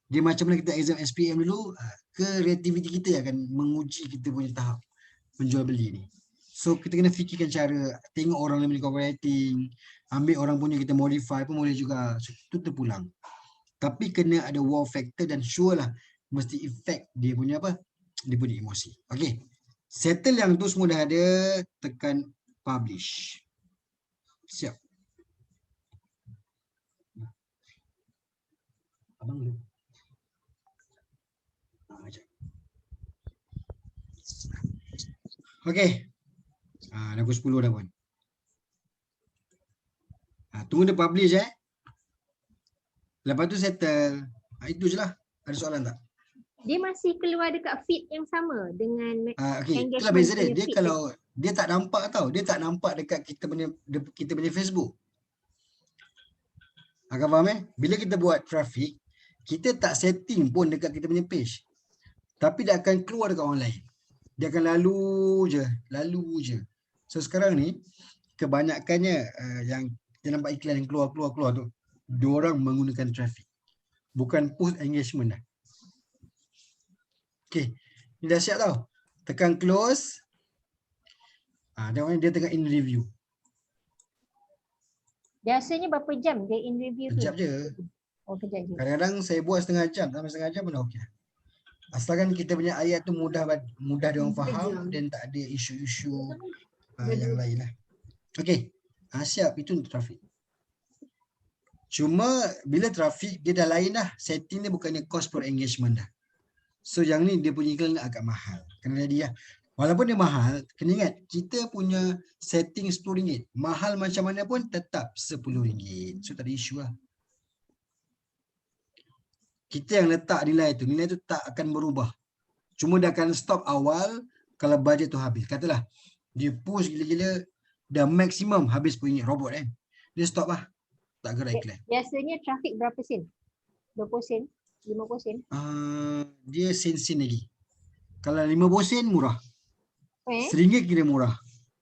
[SPEAKER 1] Dia macam mana kita exam SPM dulu, kreativiti kita akan menguji kita punya tahap menjual beli ni. So kita kena fikirkan cara, tengok orang lain punya copywriting, ambil orang punya kita modify pun boleh juga. So itu terpulang. Tapi kena ada wow factor dan sure lah mesti effect dia punya apa? Dia punya emosi. Okay. Settle yang tu semua dah ada, tekan publish. Siap. Abang dulu. Okay. Dah pukul 10 dah pun. Tunggu dia publish Lepas tu settle. Itu je lah. Ada soalan tak?
[SPEAKER 3] Dia masih keluar dekat feed yang sama dengan
[SPEAKER 1] okay. Itulah beza dia. Dia kalau dia tak nampak tau. Dia tak nampak dekat kita punya Facebook. Agak faham Bila kita buat traffic, kita tak setting pun dekat kita punya page. Tapi dia akan keluar dekat orang lain. Dia akan lalu je. So sekarang ni kebanyakannya yang kita nampak iklan yang keluar tu, diorang menggunakan traffic. Bukan post engagement dah. Okay. Ni dah siap tau. Tekan close. Dia tengah in review.
[SPEAKER 5] Biasanya berapa jam dia in review tu?
[SPEAKER 1] Kejap je.
[SPEAKER 5] Oh, kejap je.
[SPEAKER 1] Kadang-kadang saya buat setengah jam, sampai setengah jam pun dah okey. Asalkan kita punya ayat tu mudah dia orang faham dan tak ada isu-isu yang lain lah. Okey. Siap, itu untuk traffic. Cuma bila traffic dia dah lain dah. Setting dia bukannya cost per engagement dah. So yang ni dia punya iklan agak mahal. Kena jadi walaupun dia mahal, kena ingat kita punya setting RM10. Mahal macam mana pun tetap RM10. So tak ada isu lah. Kita yang letak nilai tu tak akan berubah. Cuma dia akan stop awal kalau bajet tu habis. Katalah dia push gila-gila dah maksimum habis RM10 robot Dia stop lah. Tak gerak iklan.
[SPEAKER 5] Biasanya traffic berapa sen? 20 sen? 50 sen?
[SPEAKER 1] Dia sen-sen lagi. Kalau 50 sen murah. RM1 kira murah.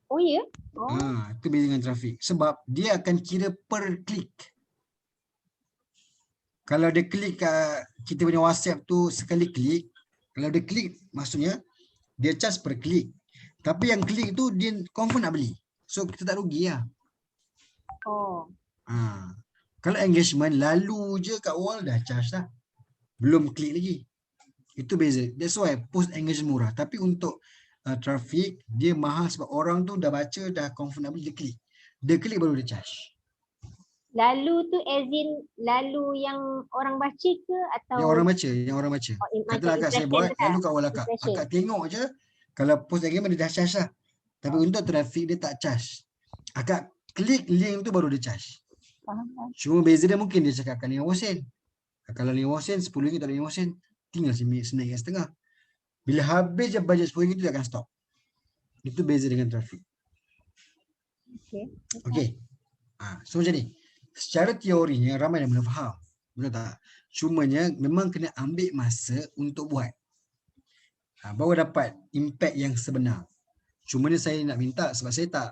[SPEAKER 5] Oh ya?
[SPEAKER 1] Itu beza dengan traffic. Sebab dia akan kira per klik. Kalau dia klik kita punya WhatsApp tu sekali klik, kalau dia klik maksudnya dia charge per klik. Tapi yang klik tu dia confirm nak beli. So kita tak rugi lah. Kalau engagement lalu je kat wall dah charge dah. Belum klik lagi. Itu beza. That's why post engagement murah. Tapi untuk traffic dia mahal sebab orang tu dah baca, dah confirm nak beli, dia klik. Dia klik baru dia charge.
[SPEAKER 5] Lalu tu as in lalu yang orang baca ke atau
[SPEAKER 1] Yang orang baca, yang orang baca.
[SPEAKER 5] macam
[SPEAKER 1] Katalah akak saya
[SPEAKER 5] impression
[SPEAKER 1] buat,
[SPEAKER 5] tu tak?
[SPEAKER 1] lalu kawal akak.
[SPEAKER 5] Impression.
[SPEAKER 1] Akak tengok je, kalau post agreement dia dah charge lah. Tapi untuk traffic dia tak charge. Akak klik link tu baru dia charge.
[SPEAKER 5] Faham?
[SPEAKER 1] Cuma beza dia mungkin dia cakapkan 50 sen. Kalau 50 sen, 10 ringgit tak ada 50 sen, tinggal RM9.5. Bila habis je bajet RM10 tu dia akan stop. Itu beza dengan traffic.
[SPEAKER 5] Okay.
[SPEAKER 1] Okey. So macam ni. Secara teorinya ramai yang boleh faham. Betul tak? Cumanya memang kena ambil masa untuk buat. Baru dapat impact yang sebenar. Cumanya saya nak minta sebab saya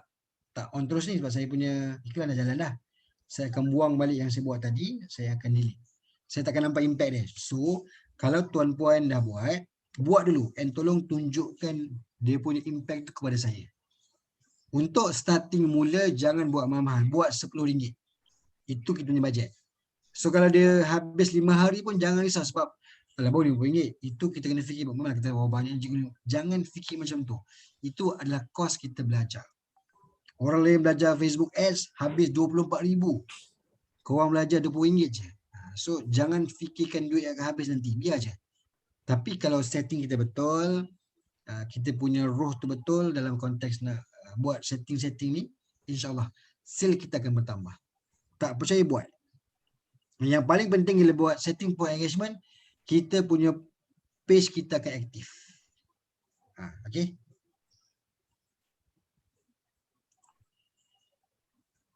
[SPEAKER 1] tak on terus ni sebab saya punya iklan dah jalan dah. Saya akan buang balik yang saya buat tadi, saya akan delete. Saya takkan nampak impact dia. So, kalau tuan-puan dah buat dulu and tolong tunjukkan dia punya impact tu kepada saya. Untuk starting mula jangan buat mahal-mahal, buat RM10. Itu kita punya bajet. So kalau dia habis 5 hari pun jangan risau sebab kalau baru RM50, itu kita kena fikir bagaimana kita bawa banyak cikgu. Jangan fikir macam tu. Itu adalah kos kita belajar. Orang lain belajar Facebook Ads habis RM24,000. Korang belajar RM20 je. So jangan fikirkan duit akan habis nanti, biar je. Tapi kalau setting kita betul, kita punya roh tu betul dalam konteks nak buat setting-setting ni, insyaAllah sale kita akan bertambah. Tak percaya buat. Yang paling penting bila buat setting for engagement, kita punya page kita akan aktif. Okay.